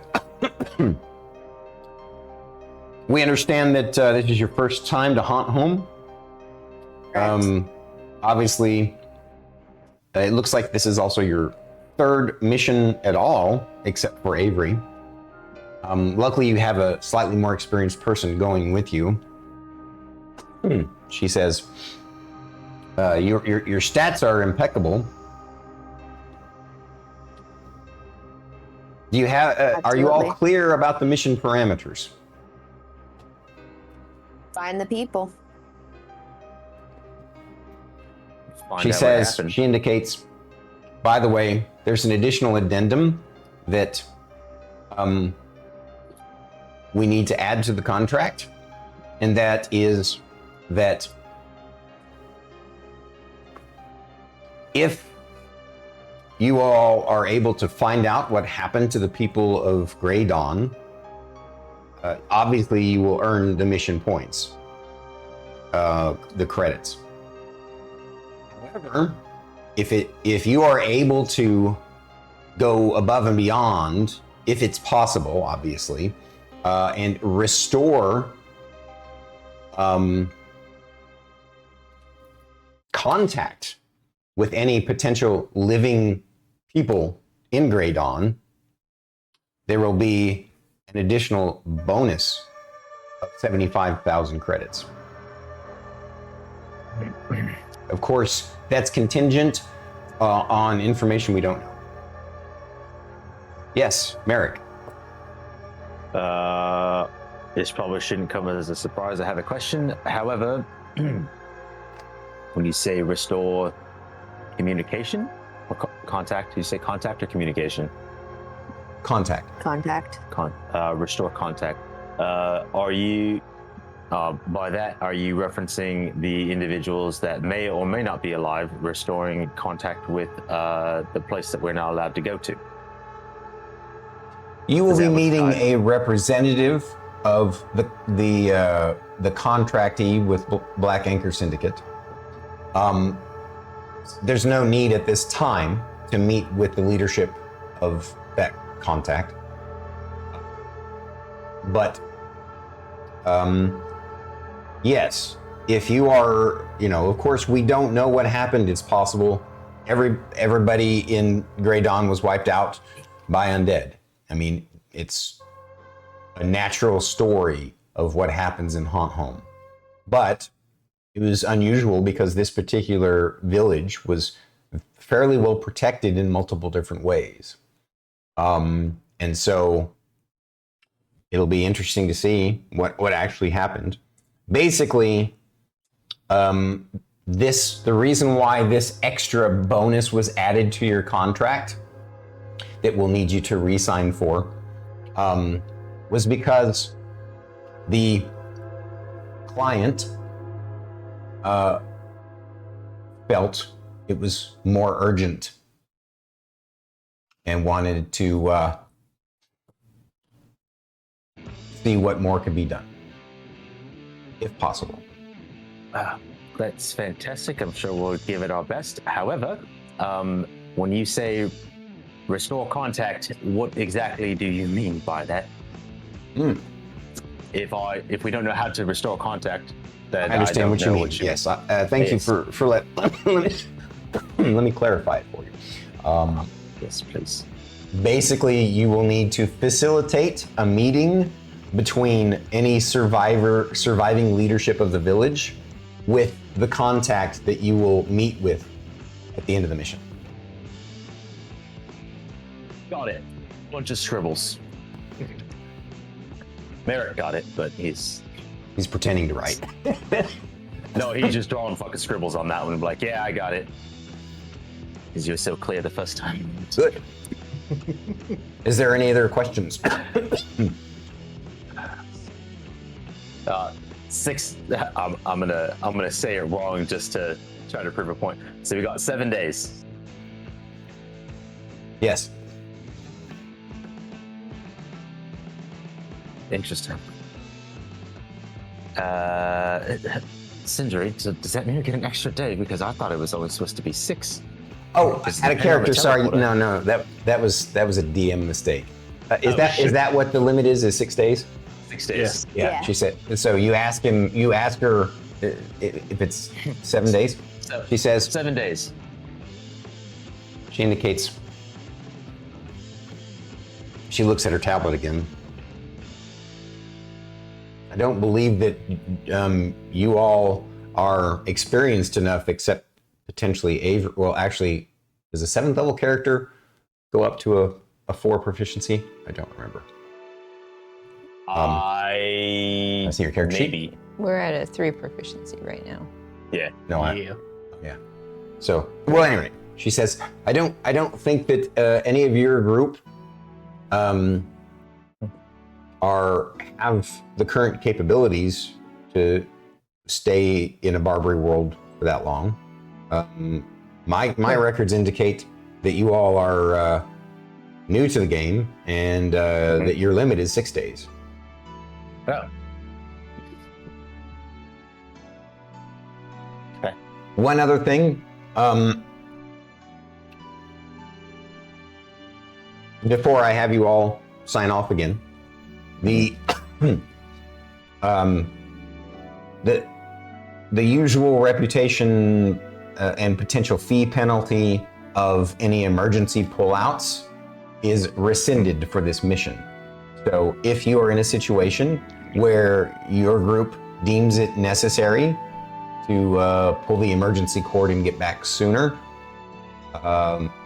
We understand that this is your first time to haunt home. Obviously, it looks like this is also your third mission at all, except for Avery. Luckily, you have a slightly more experienced person going with you. She says, your stats are impeccable. Do you have? Are you all Absolutely. clear about the mission parameters? Find the people. find She out what says, happened. she indicates, by the way, there's an additional addendum that we need to add to the contract, and that is that if you all are able to find out what happened to the people of Grey Dawn, obviously you will earn the mission points, the credits. However, if you are able to go above and beyond, if it's possible, obviously, and restore contact with any potential living people in Grey Dawn, there will be an additional bonus of 75,000 credits. Of course, that's contingent on information we don't know. Yes, Merrik. This probably shouldn't come as a surprise. I have a question. However, when you say restore communication or contact, do you say contact or communication? Contact. Contact. Restore contact. Are you, by that, are you referencing the individuals that may or may not be alive, restoring contact with the place that we're not allowed to go to? You will Is be that what meeting I- a representative of the contractee with Black Anchor Syndicate. There's no need at this time to meet with the leadership of that contact. But yes, if you are, of course we don't know what happened. It's possible everybody in Grey Dawn was wiped out by undead. I mean, it's a natural story of what happens in Haunt Home. But it was unusual because this particular village was fairly well protected in multiple different ways. And so it'll be interesting to see what actually happened. Basically, the reason why this extra bonus was added to your contract that we'll need you to re-sign for was because the client felt it was more urgent and wanted to see what more could be done, if possible. That's fantastic. I'm sure we'll give it our best. However, when you say restore contact, what exactly do you mean by that? If we don't know how to restore contact, then I understand what you mean. mean. Yes, thank you for let me clarify it for you. Yes, please. Basically, you will need to facilitate a meeting between any surviving leadership of the village with the contact that you will meet with at the end of the mission. Got it. Bunch of scribbles. Merrick got it, but he's pretending to write. no, he's just drawing fucking scribbles on that one and be like, yeah, I got it. Because you were so clear the first time. Good. Is there any other questions? 6. I'm gonna say it wrong just to try to prove a point. So we got 7 days. Yes. Interesting. Sindri, so does that mean you get an extra day? Because I thought it was only supposed to be 6. Oh, Just out of depend on character. the Sorry, teleporter. no, that was a DM mistake. Is shit. that what the limit is? 6 days? 6 days. Yeah. She said. So you ask her if it's 7 days. So, She says. 7 days. She indicates. She looks at her tablet again. I don't believe that you all are experienced enough, except potentially Avery. Well, actually, does a 7th level character go up to a 4 proficiency? I don't remember. I see your character sheet. Maybe. We're at a 3 proficiency right now. Yeah. No, Yeah. yeah. So, well, anyway, she says, I don't think that any of your group have the current capabilities to stay in a Barbary world for that long. My records indicate that you all are new to the game and that your limit is 6 days. Oh. Okay. One other thing, before I have you all sign off again, the usual reputation and potential fee penalty of any emergency pullouts is rescinded for this mission. So if you are in a situation where your group deems it necessary to pull the emergency cord and get back sooner,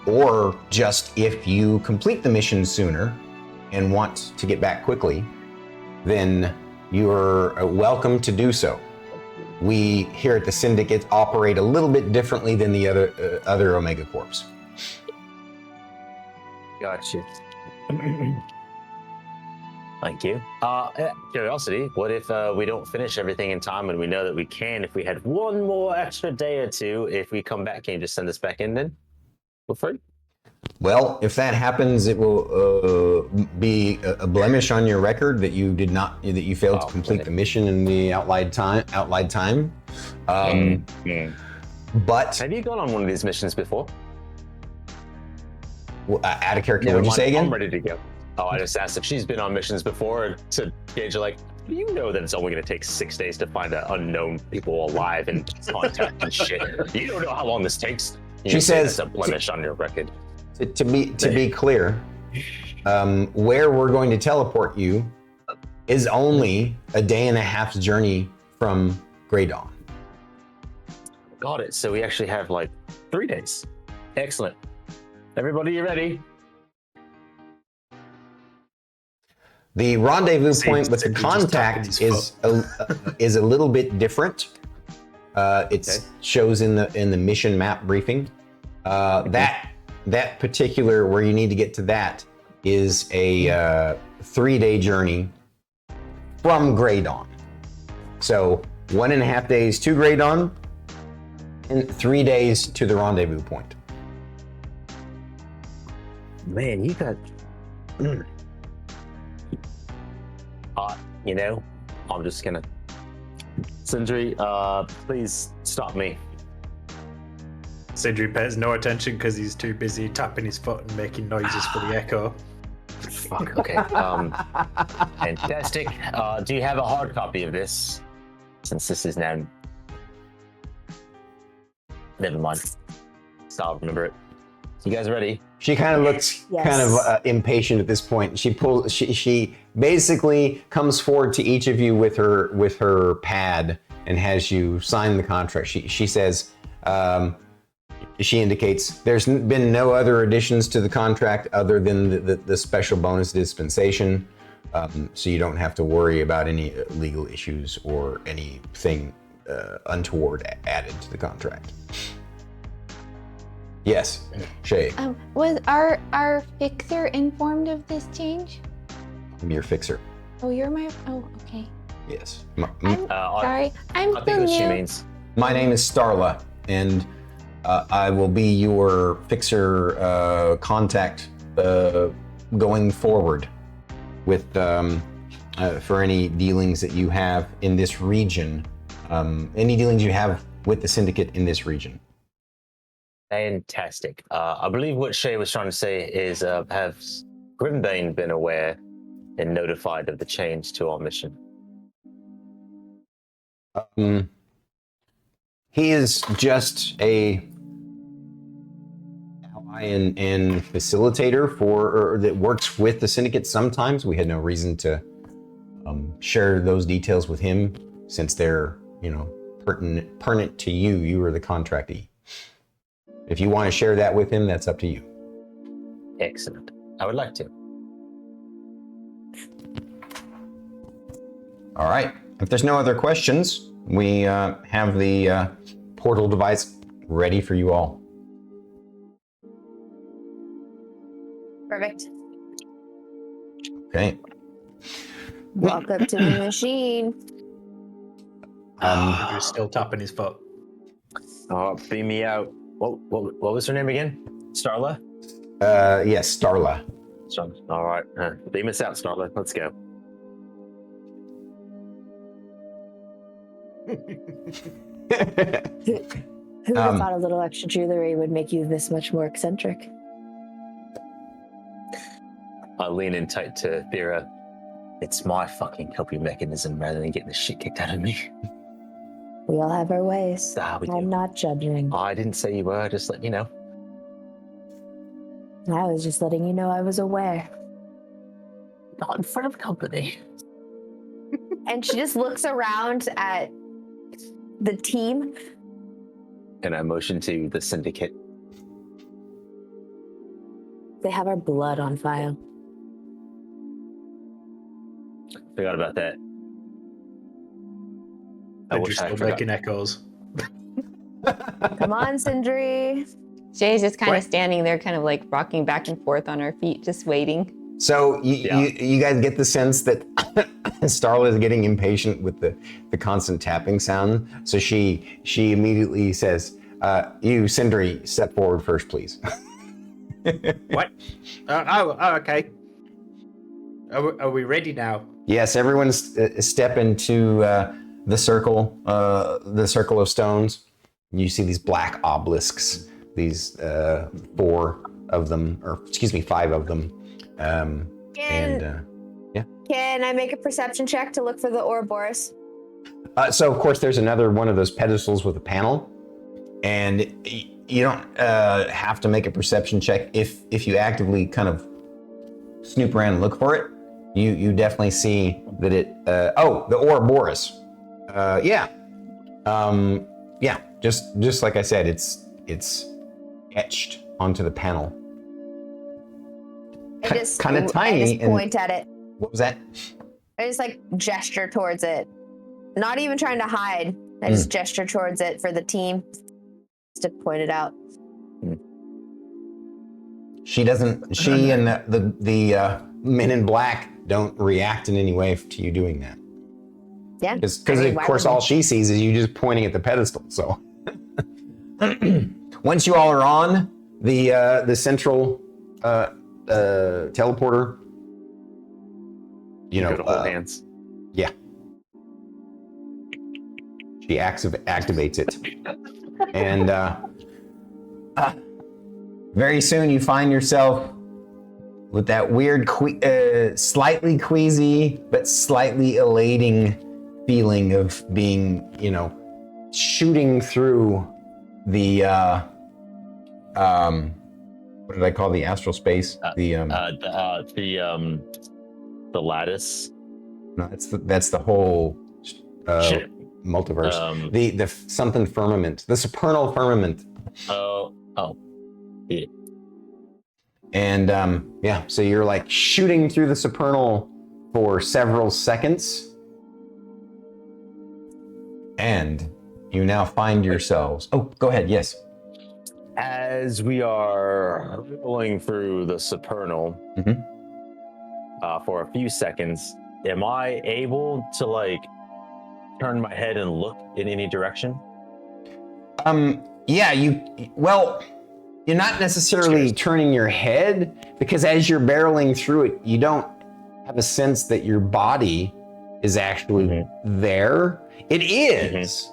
or just if you complete the mission sooner and want to get back quickly, then you're welcome to do so. We here at the Syndicate operate a little bit differently than the other Omega Corps. Gotcha. Thank you. Curiosity, what if we don't finish everything in time and we know that we can? If we had one more extra day or two, if we come back, can you just send us back in then? For free? Well, if that happens, it will be a blemish on your record that you failed to complete the mission in the outlined time. But have you gone on one of these missions before? Out of character, what'd you say again? I'm ready to go. Oh, I just asked if she's been on missions before to gauge, like, you know that it's only going to take 6 days to find unknown people alive and contact and shit. You don't know how long this takes. She says it's a blemish on your record. To be clear, where we're going to teleport you is only a day and a half's journey from Grey Dawn. Got it. So we actually have like 3 days. Excellent. Everybody, you ready? The rendezvous point with the contact is a little bit different. It shows in the mission map briefing. That particular where you need to get to that is a 3-day journey from Grey Dawn. So 1.5 days to Grey Dawn and 3 days to the rendezvous point. Man, you got. You know, I'm just gonna. Sindri, please stop me. Sindri pays no attention because he's too busy tapping his foot and making noises for the echo. Fuck, okay. Fantastic. Do you have a hard copy of this? Since this is now... Never mind. I'll remember it. You guys ready? She kind of looks impatient at this point. She basically comes forward to each of you with her pad and has you sign the contract. She says, she indicates there's been no other additions to the contract other than the special bonus dispensation, so you don't have to worry about any legal issues or anything untoward added to the contract. Yes, Shae. Was our fixer informed of this change? I'm your fixer. Oh, you're my. Oh, okay. Yes. I'm sorry. I'm I still think what she new. means. My name is Starla, and I will be your fixer contact going forward with for any dealings that you have in this region, any dealings you have with the Syndicate in this region. Fantastic. I believe what Shae was trying to say is, have Grimbane been aware and notified of the change to our mission? He is just a ally and facilitator or that works with the Syndicate sometimes. We had no reason to share those details with him since they're, pertinent to you. You are the contractee. If you want to share that with him, that's up to you. Excellent. I would like to. All right. If there's no other questions, we have the portal device ready for you all. Perfect. Okay. Walk up to the machine. Sindri's still tapping his foot. Oh, beam me out. What was her name again? Starla? Yes, Starla. All right. Beam us out, Starla. Let's go. Who would have thought a little extra jewelry would make you this much more eccentric? I lean in tight to Thyra. It's my fucking coping mechanism rather than getting the shit kicked out of me. We all have our ways. We do. I'm not judging. I didn't say you were, just let you know. I was just letting you know I was aware. Not in front of company. And she just looks around at the team. And I motion to the syndicate. They have our blood on file. Forgot about that. Sindri's still making echoes. Come on, Sindri. Shay's just kind What? of standing there, kind of like rocking back and forth on her feet, just waiting. So you guys get the sense that Starla is getting impatient with the constant tapping sound. So she immediately says, "You, Sindri, step forward first, please." What? Okay. Are we ready now? Yes, everyone step into the circle of stones. You see these black obelisks, these 4 of them, or excuse me, 5 of them. Can I make a perception check to look for the Ouroboros? So of course there's another one of those pedestals with a panel, and you don't have to make a perception check if you actively kind of snoop around and look for it. You definitely see that it. The Ouroboros. Just like I said, it's etched onto the panel. I just kind of tiny. I just point at it. What was that? I just like gesture towards it. Not even trying to hide. I just gesture towards it for the team to point it out. She doesn't. She and the men in black don't react in any way to you doing that. Yeah. Because of course all she sees is you just pointing at the pedestal. So once you all are on the central teleporter, Go to hold hands. Yeah. She activates it. And very soon you find yourself with that weird, slightly queasy, but slightly elating feeling of being, shooting through the, what did I call the astral space? The lattice. No, that's the whole multiverse. The something firmament, the supernal firmament. Yeah. And so you're like shooting through the supernal for several seconds, and you now find yourselves. Oh, go ahead. Yes. As we are rolling through the supernal for a few seconds, am I able to turn my head and look in any direction? You're not necessarily turning your head, because as you're barreling through it, you don't have a sense that your body is actually there. It is,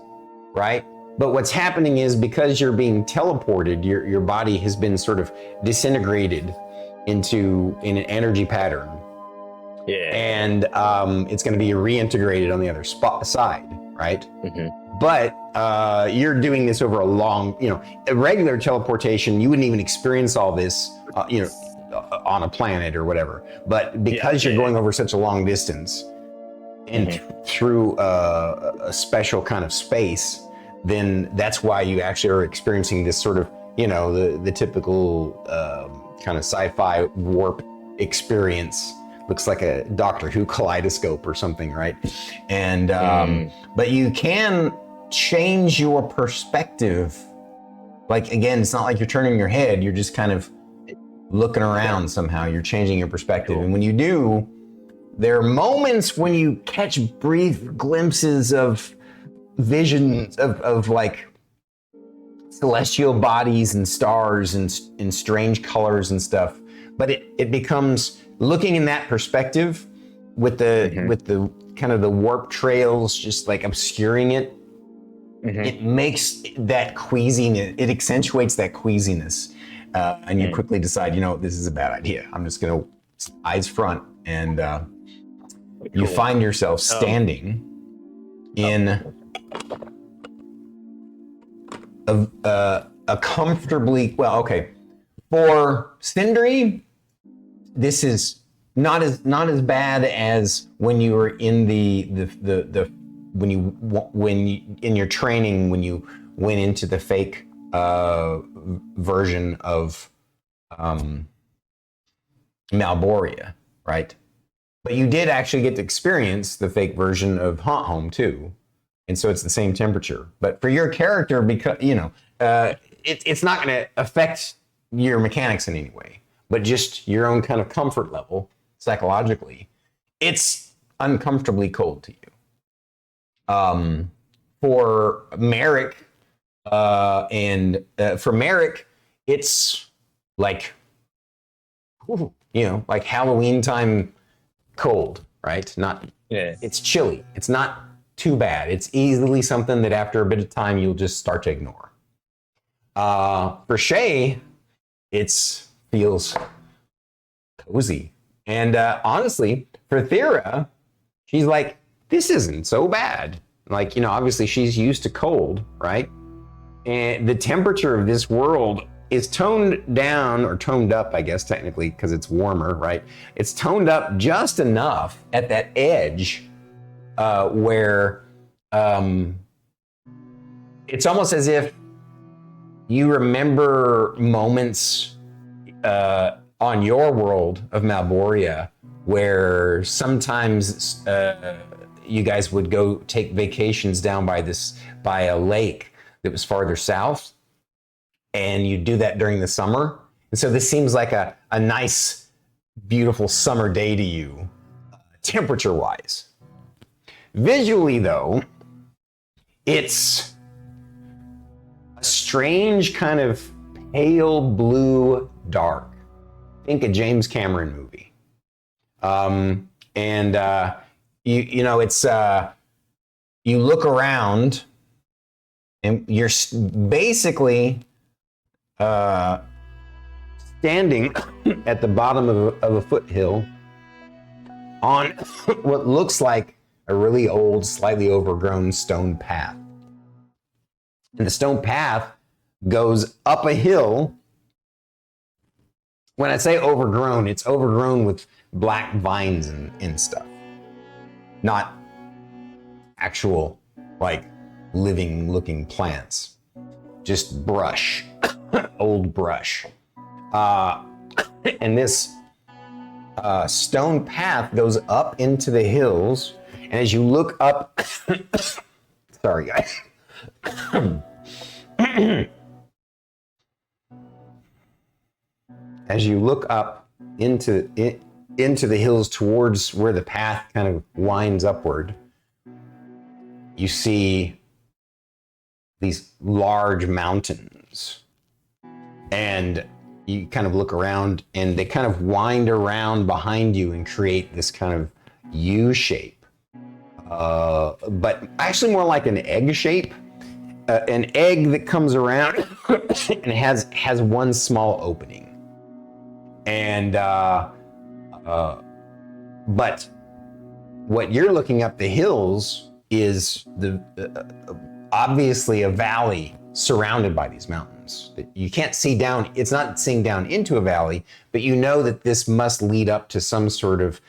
right? But what's happening is, because you're being teleported, your body has been sort of disintegrated in an energy pattern. Yeah. And it's going to be reintegrated on the other side, right? But you're doing this over a long, a regular teleportation, you wouldn't even experience all this, on a planet or whatever. But because you're going over such a long distance and through a special kind of space, then that's why you actually are experiencing this sort of, the typical kind of sci-fi warp experience. Looks like a Doctor Who kaleidoscope or something, right? And but you can change your perspective Like, again, it's not like you're turning your head, you're just kind of looking around somehow. You're changing your perspective. Cool. And when you do, there are moments when you catch brief glimpses of visions of like celestial bodies and stars and in strange colors and stuff. But it becomes, looking in that perspective with the kind of the warp trails just like obscuring it, it makes that queasiness, it accentuates that queasiness. And you quickly decide, you know, this is a bad idea. I'm just gonna eyes front, and you find yourself standing in a comfortably, well, okay, for Sindri, this is not as bad as when you were in when you in your training, when you went into the fake version of Malboria, right? But you did actually get to experience the fake version of Haunt Home too, and so it's the same temperature. But for your character, because you know, it's not going to affect your mechanics in any way, but just your own kind of comfort level psychologically, it's uncomfortably cold to you. For Merrik, for Merrik, it's like, you know, like Halloween time cold, right? It's chilly. It's not too bad. It's easily something that after a bit of time you'll just start to ignore. For Shae, it feels cozy. And honestly, for Thyra, she's like, this isn't so bad. Like, you know, obviously she's used to cold, right? And the temperature of this world is toned down, or toned up, I guess, technically, because it's warmer, right? It's toned up just enough at that edge where it's almost as if you remember moments on your world of Malboria where sometimes you guys would go take vacations down by a lake that was farther south, and you do that during the summer. And so this seems like a nice, beautiful summer day to you, temperature-wise. Visually, though, it's a strange kind of pale blue dark. Think a James Cameron movie. You know, it's you look around and you're basically standing at the bottom of a foothill on what looks like a really old, slightly overgrown stone path. And the stone path goes up a hill. When I say overgrown, it's overgrown with black vines and stuff. Not actual, like, living looking plants. Just brush, old brush. And this stone path goes up into the hills. And as you look up, sorry guys. As you look up into the hills towards where the path kind of winds upward, you see these large mountains. And you kind of look around and they kind of wind around behind you and create this kind of U shape. But actually more like an egg shape. An egg that comes around and has one small opening. And but what you're looking up the hills is obviously a valley surrounded by these mountains. You can't see down, it's not seeing down into a valley, but you know that this must lead up to some sort of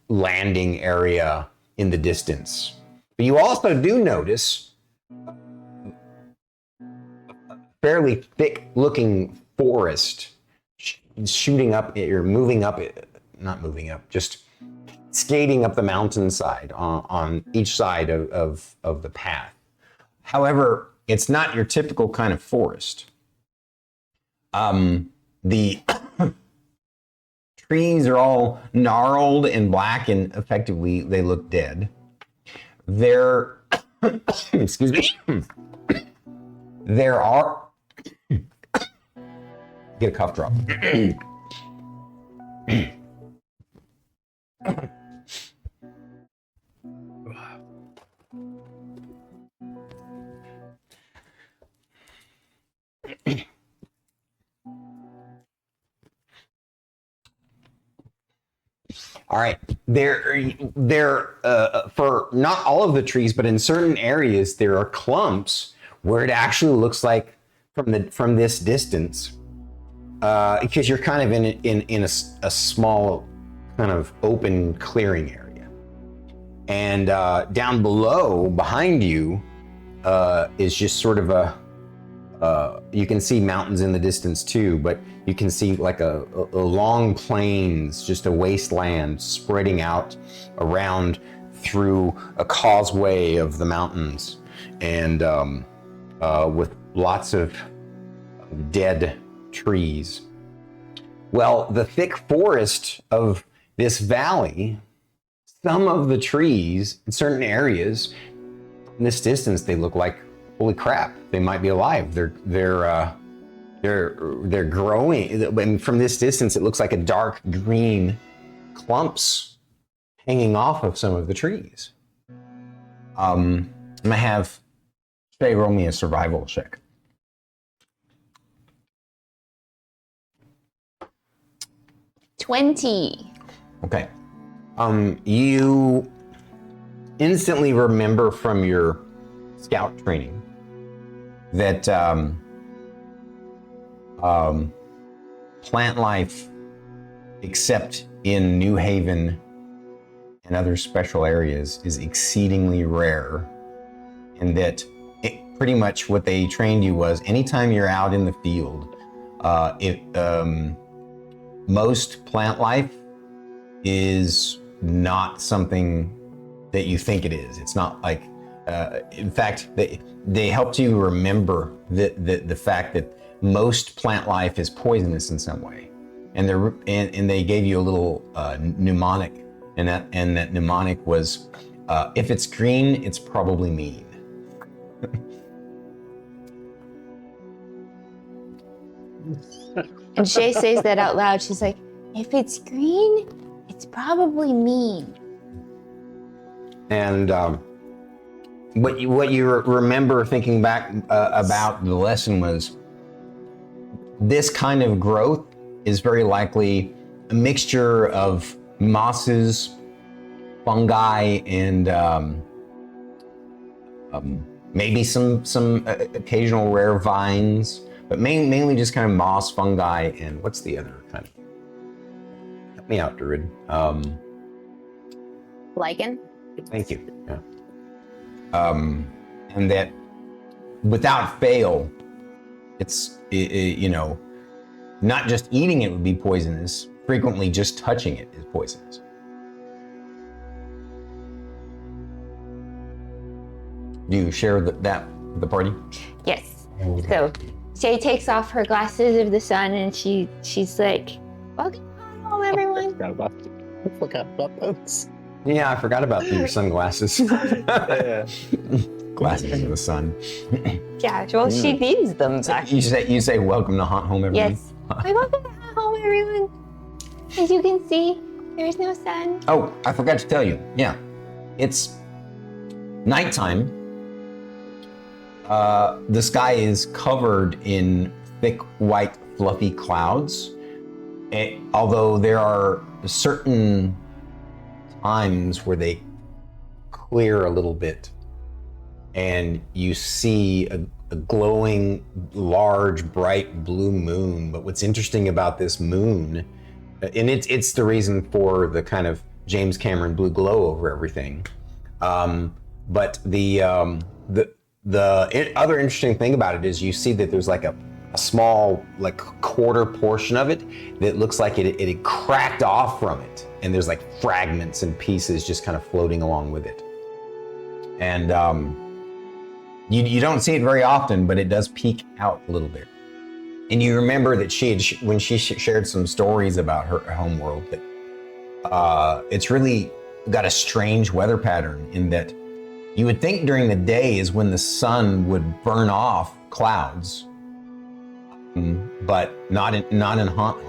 landing area in the distance. But you also do notice a fairly thick looking forest shooting up, or moving up, not moving up, just skating up the mountainside on each side of the path. However, it's not your typical kind of forest. The trees are all gnarled and black, and effectively they look dead. There, excuse me. There are. Get a cough drop. All right, there for not all of the trees, but in certain areas, there are clumps where it actually looks like from this distance, because you're kind of in a small kind of open clearing area, and down below, behind you, is just sort of you can see mountains in the distance too, but you can see like a long plains, just a wasteland spreading out around through a causeway of the mountains, and with lots of dead trees. Well, the thick forest of this valley, some of the trees in certain areas in this distance, they look like, holy crap, they might be alive. They're growing. And from this distance, it looks like a dark green clumps hanging off of some of the trees. I'm gonna have Shae roll me a survival check. $20. Okay. You instantly remember from your scout training that plant life, except in New Haven and other special areas, is exceedingly rare, and that pretty much what they trained you was anytime you're out in the field, most plant life is not something that you think it is. It's not like, in fact, they helped you remember the fact that most plant life is poisonous in some way, and they gave you a little mnemonic, and that mnemonic was, if it's green, it's probably mean. And Shae says that out loud. She's like, if it's green, it's probably mean. And what you remember thinking back about the lesson was, this kind of growth is very likely a mixture of mosses, fungi, and maybe some occasional rare vines, but mainly just kind of moss, fungi, and what's the other kind of? Help me out, Druid. Lichen. Thank you. Yeah. And that without fail, it's not just eating it would be poisonous. Frequently, just touching it is poisonous. Do you share that with the party? Yes. So Shae takes off her glasses of the sun, and she's like, welcome home, everyone. I forgot about those. Yeah, I forgot about your sunglasses. Yeah. Glasses of the sun. Yeah, well, she needs them. You say welcome to home, everyone. Yes. Welcome home, everyone. As you can see, there's no sun. Oh, I forgot to tell you. Yeah, it's nighttime. The sky is covered in thick, white, fluffy clouds. Although there are certain times where they clear a little bit, and you see a glowing, large, bright blue moon. But what's interesting about this moon, and it's the reason for the kind of James Cameron blue glow over everything. But the other interesting thing about it is you see that there's like a small, like, quarter portion of it that looks like it had cracked off from it, and there's like fragments and pieces just kind of floating along with it. And you don't see it very often, but it does peek out a little bit. And you remember that when she shared some stories about her home world, that it's really got a strange weather pattern in that you would think during the day is when the sun would burn off clouds, but not in Haunt Home.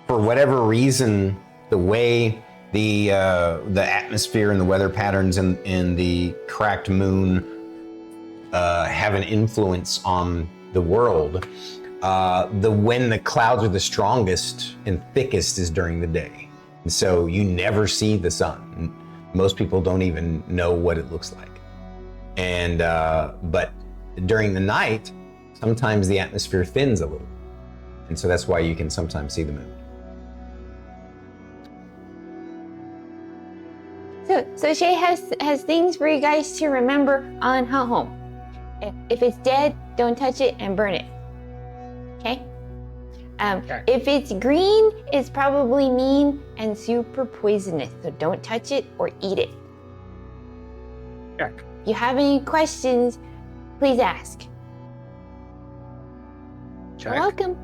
For whatever reason, the way the atmosphere and the weather patterns and the cracked moon have an influence on the world. When the clouds are the strongest and thickest is during the day. And so you never see the sun. Most people don't even know what it looks like. And but during the night, sometimes the atmosphere thins a little. And so that's why you can sometimes see the moon. So Shae has things for you guys to remember on Haunt Home. If it's dead, don't touch it and burn it. Okay? If it's green, it's probably mean and super poisonous. So don't touch it or eat it. Check. If you have any questions, please ask. Check. You're welcome.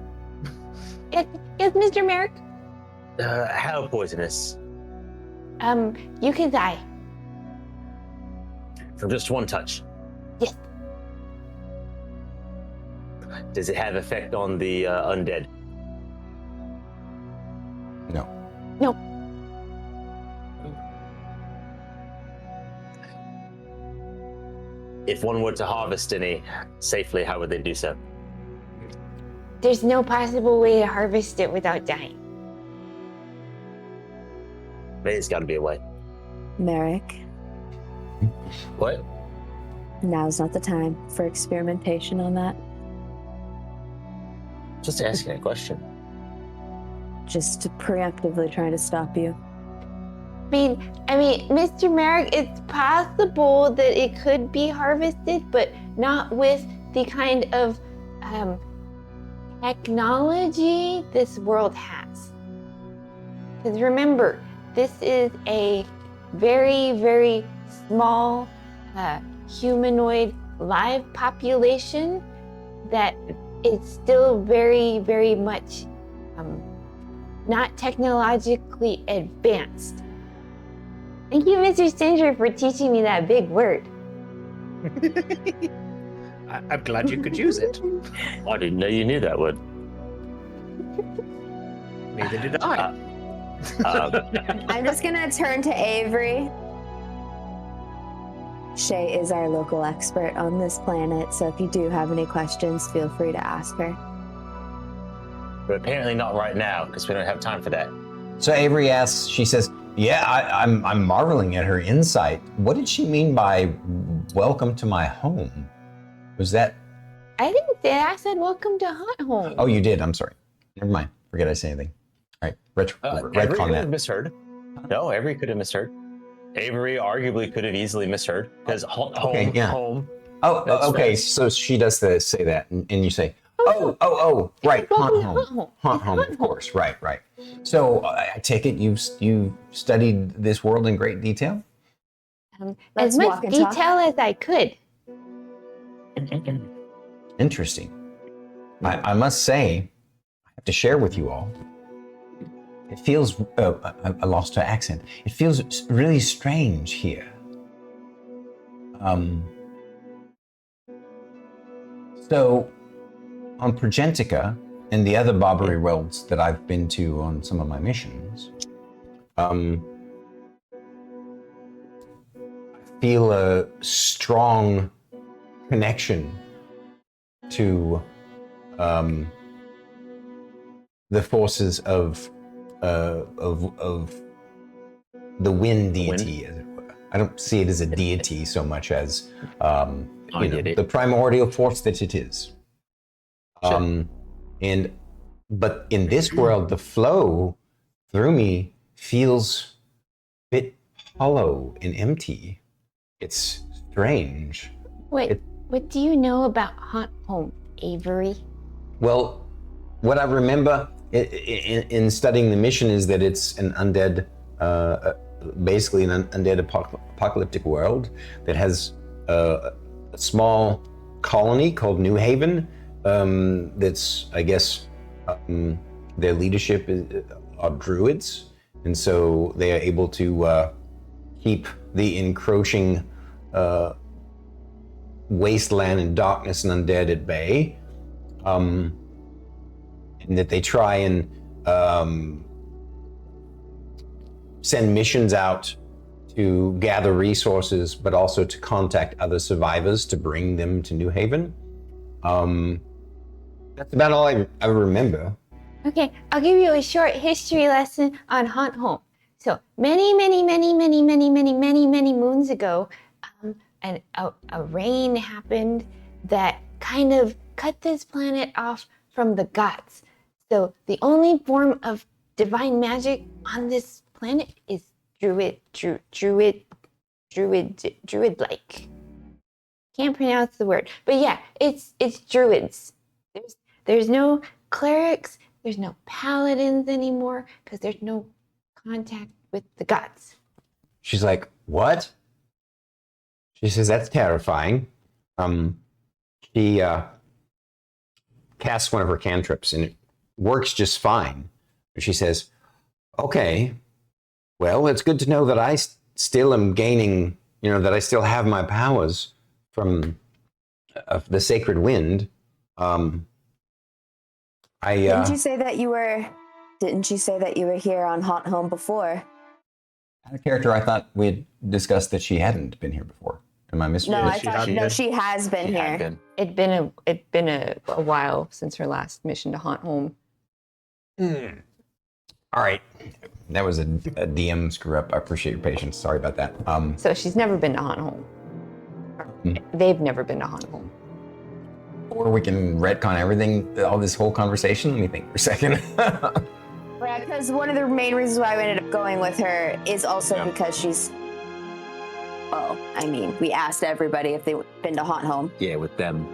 Yes, Mr. Merrik? How poisonous? You can die. From just one touch? Yes. Does it have effect on the undead? No. No. If one were to harvest any safely, how would they do so? There's no possible way to harvest it without dying. There's got to be a way. Merrik, What? now's not the time for experimentation on that. Just asking a question. Just preemptively trying to stop you. I mean, Mr. Merrik, it's possible that it could be harvested, but not with the kind of technology this world has. Because remember, this is a very, very small humanoid live population that is still very, very much not technologically advanced. Thank you, Mr. Sindri, for teaching me that big word. I'm glad you could use it. I didn't know you knew that word. Neither did I. I'm just gonna turn to Avery. Shae is our local expert on this planet, so if you do have any questions, feel free to ask her. But apparently not right now, because we don't have time for that. So Avery asks, she says, yeah, I'm marveling at her insight. What did she mean by welcome to my home? Was that? I didn't say that. I said welcome to Haunt Home. Oh, you did. I'm sorry. Never mind. Forget I said anything. All right. Avery Retcon could have that. misheard. No, Avery could have misheard. Avery arguably could have easily misheard, because home. Oh, okay. So she does say that, and you say, oh, right, Haunt Home, of course, right. So I take it you've studied this world in great detail? As much detail as I could. Interesting. I must say, I have to share with you all. It feels, I lost her accent. It feels really strange here. So, on Progentica and the other Barbary worlds that I've been to on some of my missions, I feel a strong connection to the forces of the wind deity, as it were. I don't see it as a deity so much as the primordial force that it is. Sure. But in this world, the flow through me feels a bit hollow and empty. It's strange. Wait, what do you know about Haunt Home, Avery? Well, what I remember in studying the mission is that it's an undead, basically an undead apocalyptic world that has a small colony called New Haven. That's, I guess, their leadership are druids, and so they are able to keep the encroaching wasteland and darkness and undead at bay. And that they try and send missions out to gather resources, but also to contact other survivors to bring them to New Haven. That's about all I remember. Okay, I'll give you a short history lesson on Haunt Home. So many moons ago, a rain happened that kind of cut this planet off from the gods. So the only form of divine magic on this planet is druid-like. Can't pronounce the word, but yeah, it's druids. There's no clerics, there's no paladins anymore because there's no contact with the gods. She's like, what? She says, that's terrifying. She casts one of her cantrips and it works just fine. She says, okay, well, it's good to know that I still am gaining, that I still have my powers from the sacred wind. Didn't you say that you were here on Haunt Home before? Out of character, I thought we had discussed that she hadn't been here before. Am I missing? No, she has been She here. had been. It'd been a while since her last mission to Haunt Home. All right. That was a DM screw up. I appreciate your patience. Sorry about that. So she's never been to Haunt Home. They've never been to Haunt Home. Or we can retcon everything, all this whole conversation. Let me think for a second. Yeah, because one of the main reasons why we ended up going with her is also because she's. Well, I mean, we asked everybody if they'd been to Haunt Home. Yeah, with them,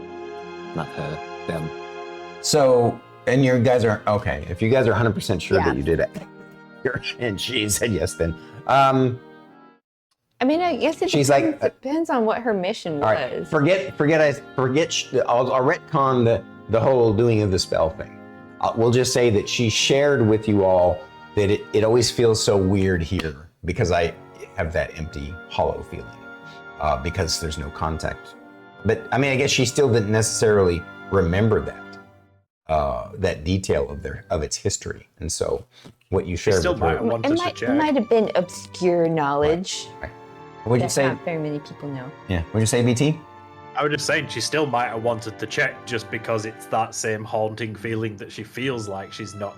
not her. Them. So, and you guys are okay. If you guys are 100% sure Yeah. that you did it, and she said yes, then. I mean, I guess it She's depends, like, depends on what her mission all right, was. forget. I'll retcon the whole doing of the spell thing. We'll just say that she shared with you all that it always feels so weird here because I have that empty, hollow feeling because there's no contact. But I mean, I guess she still didn't necessarily remember that detail of its history, and so what you shared still with might her. have wanted to check. It might have been obscure knowledge Right. What'd you that say? not very many people know. Yeah. What'd you say, BT? I was just saying she still might have wanted to check just because it's that same haunting feeling that she feels like she's not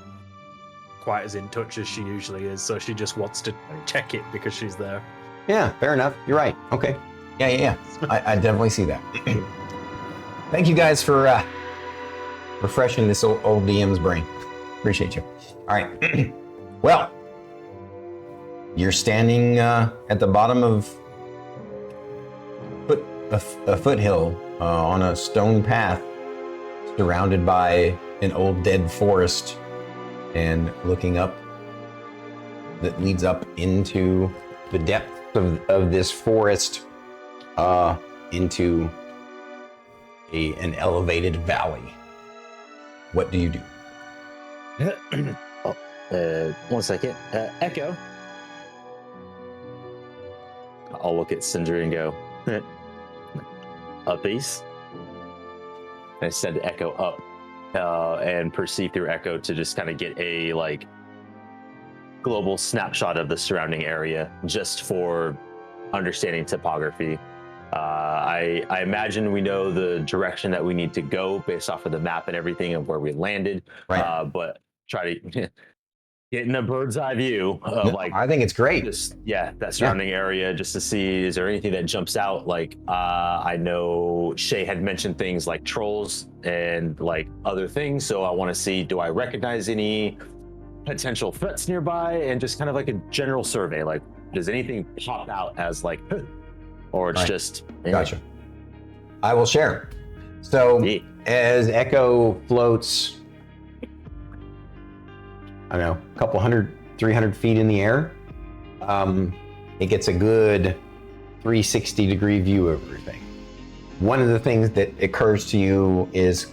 quite as in touch as she usually is. So she just wants to check it because she's there. Yeah, fair enough. You're right. Okay. Yeah. I definitely see that. Thank you guys for refreshing this old DM's brain. Appreciate you. All right. Well, you're standing at the bottom of a foothill on a stone path surrounded by an old dead forest and looking up that leads up into the depths of this forest into an elevated valley. What do you do? 1 second. Echo. I'll look at Sindri and go, up these. I send Echo up and perceive through Echo to just kind of get a global snapshot of the surrounding area just for understanding topography. I imagine we know the direction that we need to go based off of the map and everything of where we landed. Right. But try to get in a bird's eye view of I think it's great. that surrounding area just to see, is there anything that jumps out? I know Shae had mentioned things like trolls and other things, so I want to see, do I recognize any potential threats nearby, and just kind of a general survey, does anything pop out as or it's Right. just Gotcha. I will share. So as Echo floats, I don't know, a couple 300 feet in the air, it gets a good 360 degree view of everything. one of the things that occurs to you is,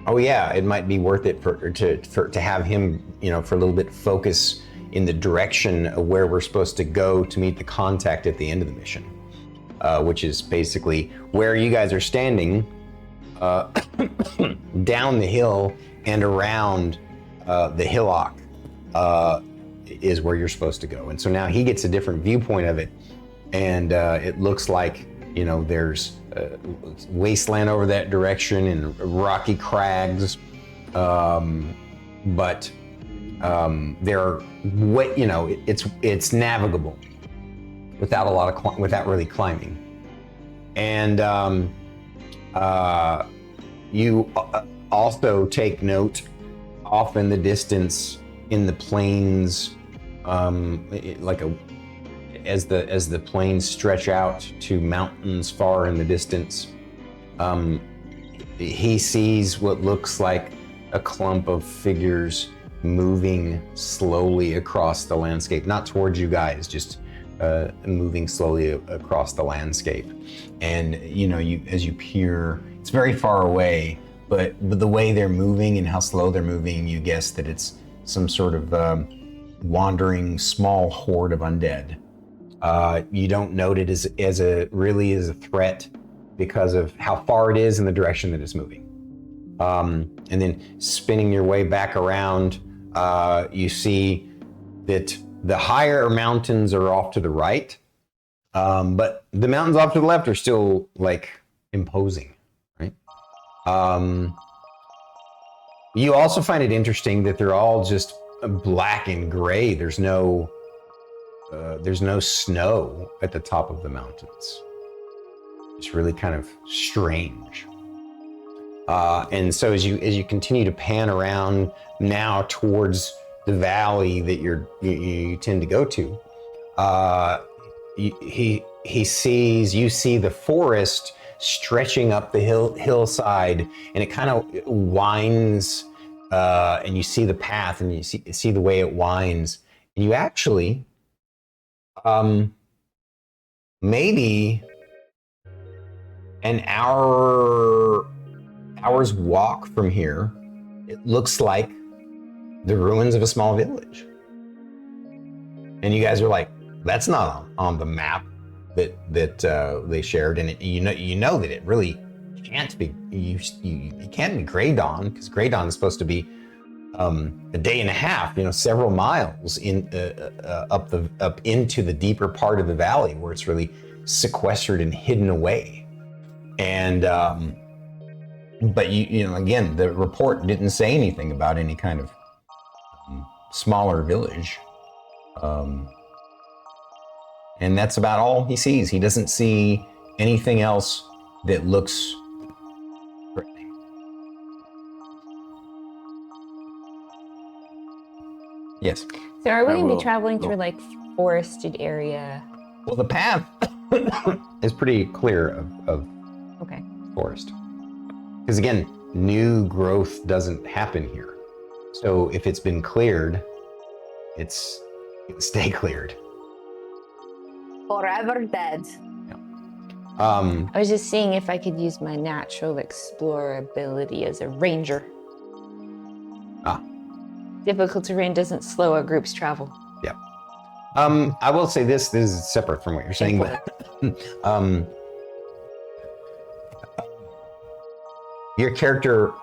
oh yeah, it might be worth it to have him, for a little bit focus in the direction of where we're supposed to go to meet the contact at the end of the mission, which is basically where you guys are standing, down the hill and around the hillock is where you're supposed to go. And so now he gets a different viewpoint of it, and it looks like there's wasteland over that direction and rocky crags, but they're it's navigable without really climbing. And you also take note off in the distance in the plains, as the plains stretch out to mountains far in the distance, he sees what looks like a clump of figures moving slowly across the landscape, not towards you guys, just moving slowly across the landscape. And as you peer, it's very far away, but the way they're moving and how slow they're moving, you guess that it's some sort of wandering small horde of undead. You don't note it as a threat because of how far it is in the direction that it's moving. And then spinning your way back around, you see that the higher mountains are off to the right, but the mountains off to the left are still imposing, right? You also find it interesting that they're all just black and gray. There's no snow at the top of the mountains. It's really kind of strange. And so as you continue to pan around now towards the valley that you tend to go to, you see the forest stretching up the hillside, and it kind of winds, and you see the path, and you see the way it winds, and you actually maybe an hour's walk from here, it looks like the ruins of a small village. And you guys are like, that's not on the map that they shared, and you know that it really can't be. It can't be Grey Dawn, because Grey Dawn is supposed to be a day and a half, several miles up into the deeper part of the valley where it's really sequestered and hidden away. And but again, the report didn't say anything about any kind of smaller village. And that's about all he sees. He doesn't see anything else that looks threatening. Yes. So are we going to be traveling through forested area? Well, the path is pretty clear of Okay. forest. Because again, new growth doesn't happen here. So if it's been cleared, it stay cleared. Forever dead. I was just seeing if I could use my natural explorer ability as a ranger. Difficult terrain doesn't slow a group's travel. Yeah. I will say this is separate from what you're saying, but your character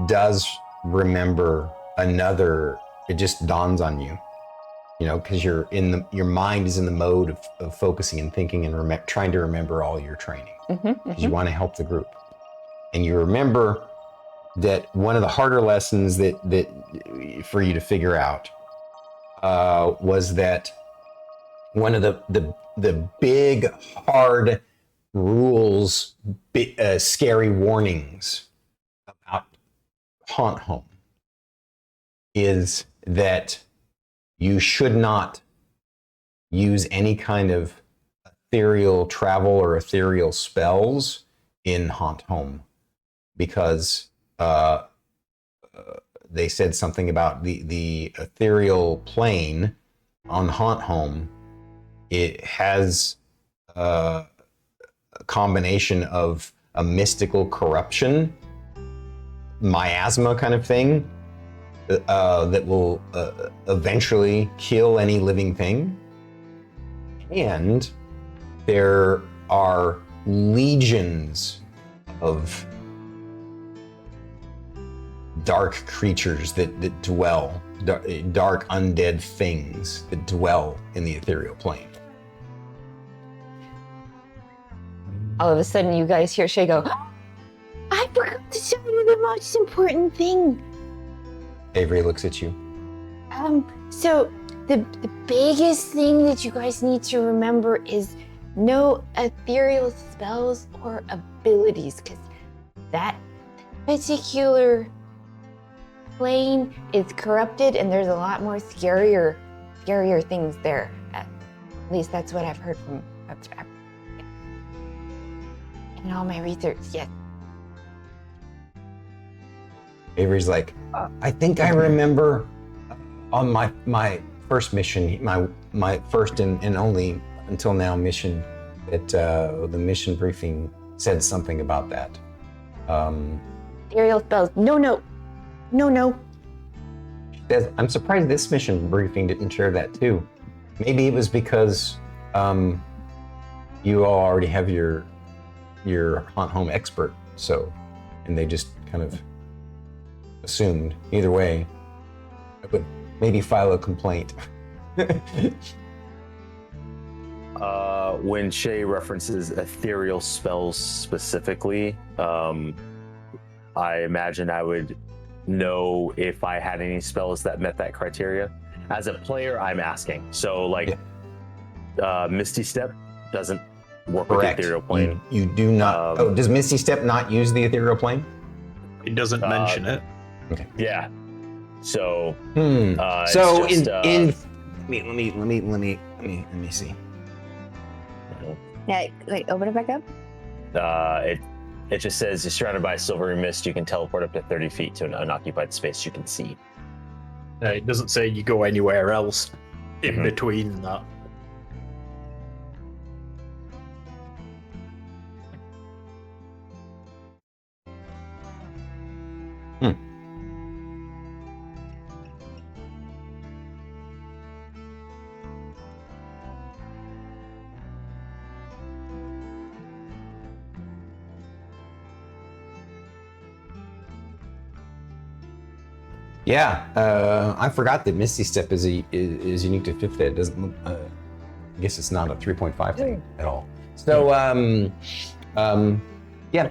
does remember another. It just dawns on you, because your mind is in the mode of focusing and thinking and trying to remember all your training. Because you want to help the group, and you remember that one of the harder lessons that for you to figure out was that one of the big hard rules, scary warnings about Haunt Home is that you should not use any kind of ethereal travel or ethereal spells in Haunt Home, because they said something about the ethereal plane on Haunt Home. It has combination of a mystical corruption, miasma kind of thing, that will eventually kill any living thing. And there are legions of dark creatures that dwell, dark undead things that dwell in the ethereal plane. All of a sudden, you guys hear Shae go, I forgot to tell you the most important thing. Avery looks at you. So the biggest thing that you guys need to remember is no ethereal spells or abilities, because that particular plane is corrupted and there's a lot more scarier things there. At least that's what I've heard from in all my research, yes. Avery's like, I think I remember on my first mission, my first and only until now mission, that the mission briefing said something about that. Ethereal spells, no. I'm surprised this mission briefing didn't share that too. Maybe it was because you all already have your Haunt Home expert, and they just kind of assumed. Either way, I would maybe file a complaint. When Shae references ethereal spells specifically, I imagine I would know if I had any spells that met that criteria. As a player, I'm asking. So, Misty Step doesn't work with the ethereal plane. You do not. Does Misty Step not use the ethereal plane? It doesn't mention it. Okay. Yeah. So. So it's just, let me see. Yeah, wait, open it back up. It just says you're surrounded by a silvery mist. You can teleport up to 30 feet to an unoccupied space you can see. It doesn't say you go anywhere else in between that. Yeah, I forgot that Misty Step is unique to 5th ed. It doesn't. I guess it's not a 3.5 thing at all. So, yeah.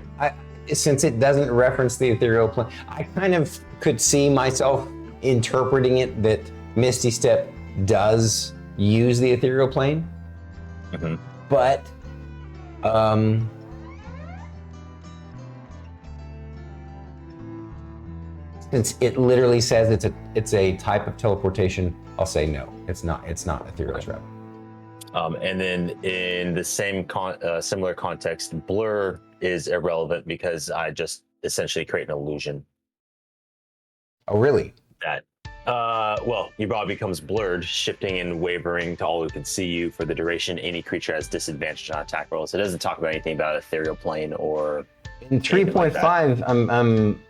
Since it doesn't reference the ethereal plane, I kind of could see myself interpreting it that Misty Step does use the ethereal plane, but since it literally says it's a type of teleportation, I'll say no. It's not ethereal travel. And then in the same similar context, blur is irrelevant because I just essentially create an illusion. Oh, really? That, your body becomes blurred, shifting and wavering to all who can see you for the duration. Any creature has disadvantage on attack rolls. It doesn't talk about anything about ethereal plane or. In 3.5, I'm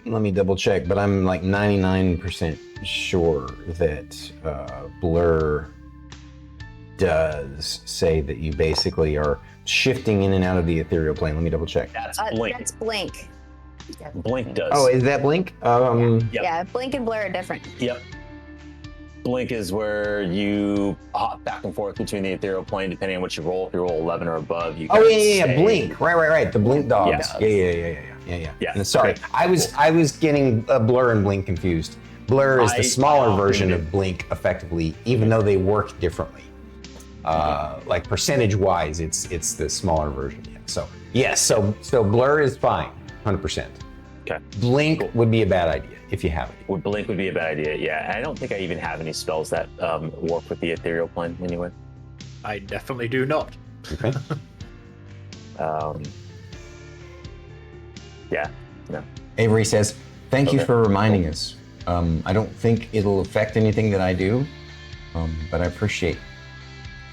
let me double check, but I'm like 99% sure that blur does say that you basically are shifting in and out of the ethereal plane. Let me double check. That's blink. That's blink. Blink does. Oh, is that blink? Yep. Yeah, blink and blur are different. Yep. Blink is where you hop back and forth between the ethereal plane, depending on what you roll. If you roll 11 or above, you. Oh yeah, blink. Right. The blink dogs. Yeah. And sorry, okay. I was getting blur and blink confused. Blur is the smaller version of blink, effectively, even though they work differently. Like percentage-wise, it's the smaller version. Yeah. So yes, so blur is fine, 100%. Okay. Blink would be a bad idea if you have it. Blink would be a bad idea. Yeah, I don't think I even have any spells that work with the ethereal plane anyway. I definitely do not. Okay. Yeah. No. Avery says, "Thank you for reminding us. I don't think it'll affect anything that I do, but I appreciate."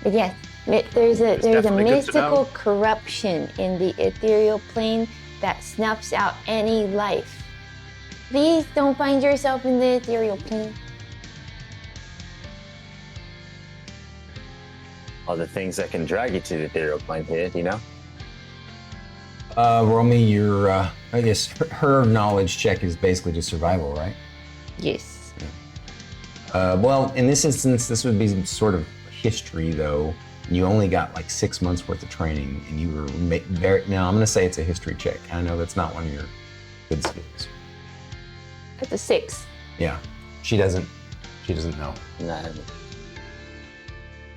But yes, There's a definitely good to know. mystical corruption in the ethereal plane that snuffs out any life. Please don't find yourself in the ethereal plane. All the things that can drag you to the ethereal plane here, do you know? Roll me your, I guess her knowledge check is basically just survival, right? Yes. Well, in this instance, this would be some sort of history, though. You only got like 6 months worth of training, and you were now I'm gonna say it's a history check. I know that's not one of your good skills. That's a 6. Yeah, she doesn't know. Nah.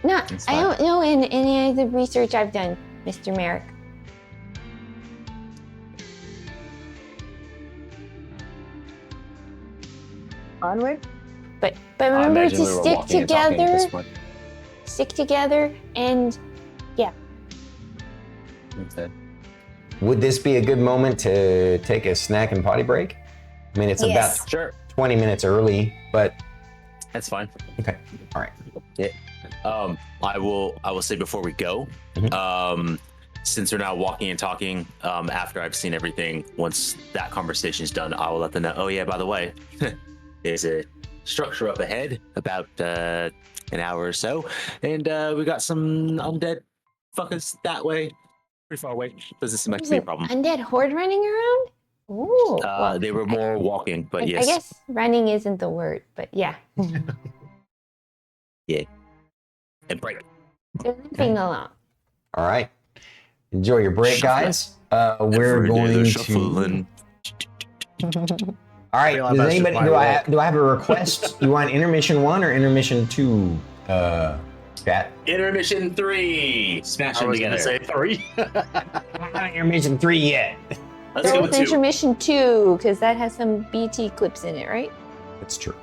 No, It's I fine. don't know in any of the research I've done, Mr. Merrik. Onward. But I remember imagine to we were stick walking and talking at this together. point. Stick together, and yeah. Okay. Would this be a good moment to take a snack and potty break? I mean, it's Yes. about Sure, 20 minutes early, but that's fine. okay. All right. I will say before we go, since we're now walking and talking, after I've seen everything, once that conversation is done, I will let them know. Oh yeah, by the way, there's a structure up ahead, about an hour or so, and we got some undead fuckers that way, pretty far away. Doesn't seem like to be a problem. Undead horde running around? Ooh. well, They were more walking, but I yes. guess running isn't the word, but yeah. Yeah. And break. They're limping along. All right. Enjoy your break, guys. We're going to. All right. feel like Does that's just anybody? my Do I have a request? You want intermission 1 or intermission 2? Chat. Intermission 3. Smash I them was going together. to say 3. Not intermission 3 yet. Let's Go go with with 2. intermission 2, because that has some BT clips in it, right? That's true.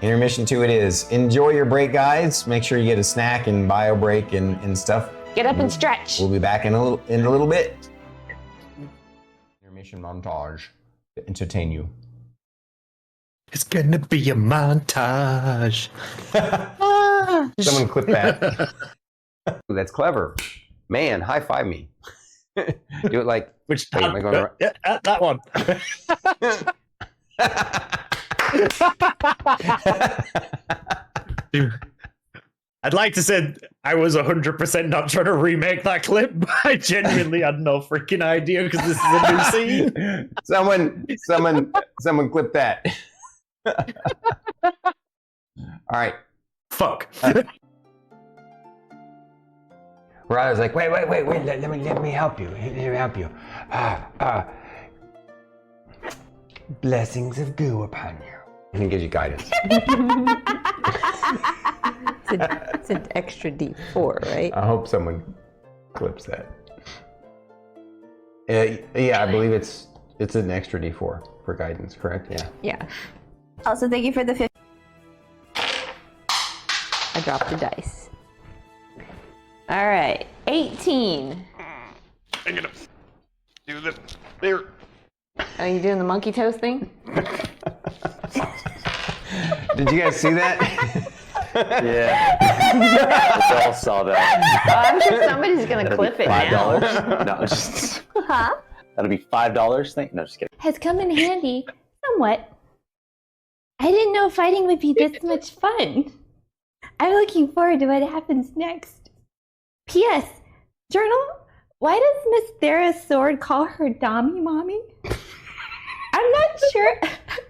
Intermission 2 it is. Enjoy your break, guys. Make sure you get a snack and bio break and stuff. Get up and stretch. We'll be back in a little bit. Intermission montage to entertain you. It's going to be a montage. Someone clip that. Ooh, that's clever. Man, high five me. Do it like. Which Wait, am I going yeah, that one. Dude, I'd like to say I was 100% not trying to remake that clip, but I genuinely had no freaking idea because this is a new scene. Someone clip that. All right. Fuck. Where I was like, wait, let me help you. Let me help you. Blessings of goo upon you. And he gives you guidance. It's an extra D4, right? I hope someone clips that. Yeah, I believe it's an extra D4 for guidance, correct? Yeah. Yeah. Also, thank you for the 50. I dropped the dice. All right, 18. I'm gonna do the there. Are you doing the monkey toast thing? Did you guys see that? Yeah. We all saw that. I'm sure somebody's gonna clip it now. $5? No, just. Huh? That'll be $5 thing? No, just kidding. Has come in handy somewhat. I didn't know fighting would be this much fun. I'm looking forward to what happens next. P.S. Journal, why does Miss Thyra's sword call her Dommy Mommy? I'm not sure.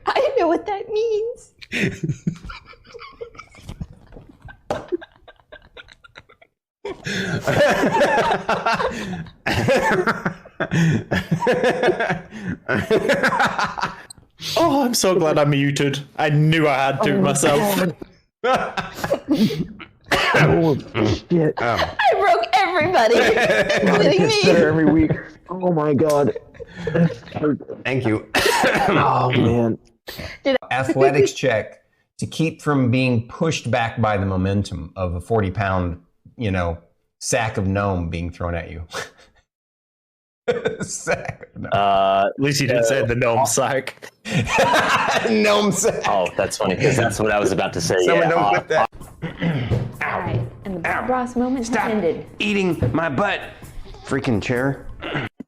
I know what that means. Oh, I'm so glad I muted. I knew I had to myself. Oh, shit. I broke everybody, including me. Better every week. Oh my god. Thank you. Oh man. Athletics check to keep from being pushed back by the momentum of a 40-pound, sack of gnome being thrown at you. Sack of gnome. At least you didn't say the gnome sack. Gnome sack. Oh, that's funny because that's what I was about to say. Someone Yeah, don't clip that. Ow. Ow. Ross moment Stop has ended. eating my butt. Freaking chair.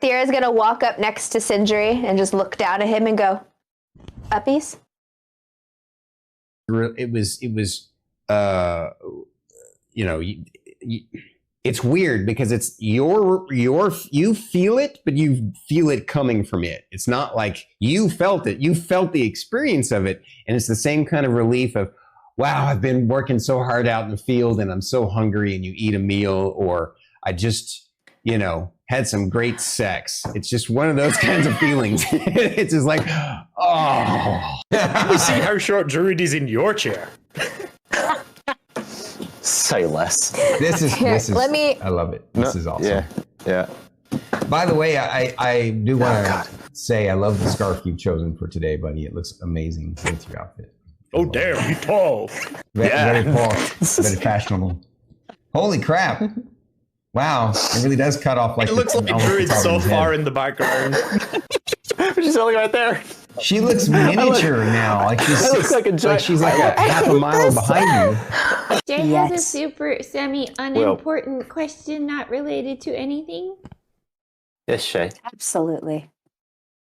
Thyra's gonna walk up next to Sindri and just look down at him and go, "Uppies." It was, you know, it's weird because it's you feel it, but you feel it coming from it. It's not like you felt it. You felt the experience of it. And it's the same kind of relief of, wow, I've been working so hard out in the field and I'm so hungry, and you eat a meal, or I just, you know, had some great sex. It's just one of those kinds of feelings. It's just like, oh. You see how short Druid is in your chair. Say less. This is, let me- I love it. This is awesome. Yeah. By the way, I do want to say I love the scarf you've chosen for today, buddy. It looks amazing with your outfit. Oh, damn, you tall. Very fashionable. Holy crap. Wow, it really does cut off like It looks like Druid's so far in the background. She's only right there. She looks miniature now. Like she's looks like a giant. she's like a half a mile behind you. Jay has a super semi-unimportant question not related to anything. Yes, Shae. Absolutely.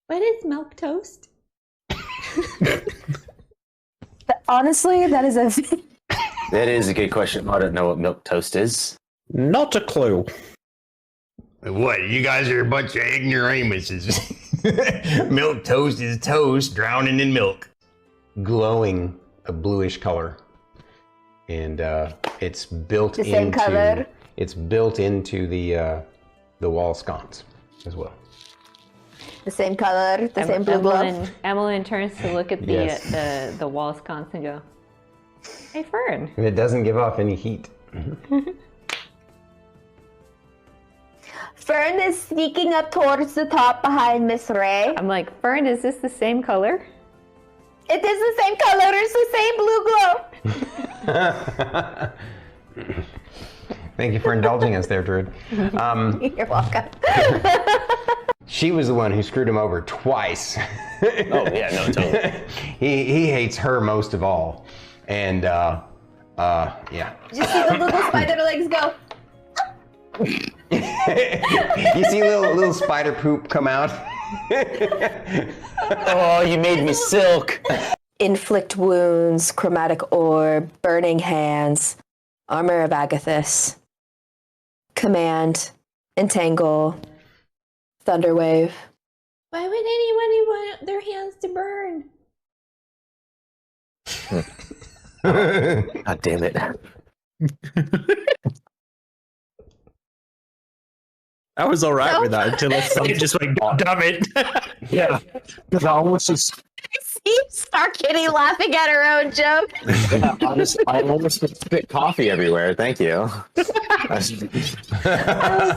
What is milk toast? Honestly, that is a. That is a good question. I don't know what milk toast is. Not a clue. What? You guys are a bunch of ignoramuses. Milk toast is toast drowning in milk. Glowing a bluish color. And it's built The same color? It's built into the wall sconce as well. The same color, the same blue glow. Emmeline turns to look at the wall sconce and go, "Hey, Fern." And it doesn't give off any heat. Fern is sneaking up towards the top behind Miss Ray. I'm like, Fern, is this the same color? It is the same color, it's the same blue glow. Thank you for indulging us there, Druid. You're welcome. She was the one who screwed him over twice. Oh, yeah, no, totally. He hates her most of all. And, yeah. Did you see the little spider legs go? You see little spider poop come out? Oh, you made me silk. Inflict wounds, chromatic orb, burning hands, armor of Agathis, command, entangle, thunderwave. Why would anybody want their hands to burn? God damn it. I was alright with that until it just went, God damn it. Yeah. Because I almost just... See StarkItty laughing at her own joke. I almost spit coffee everywhere. Thank you. I was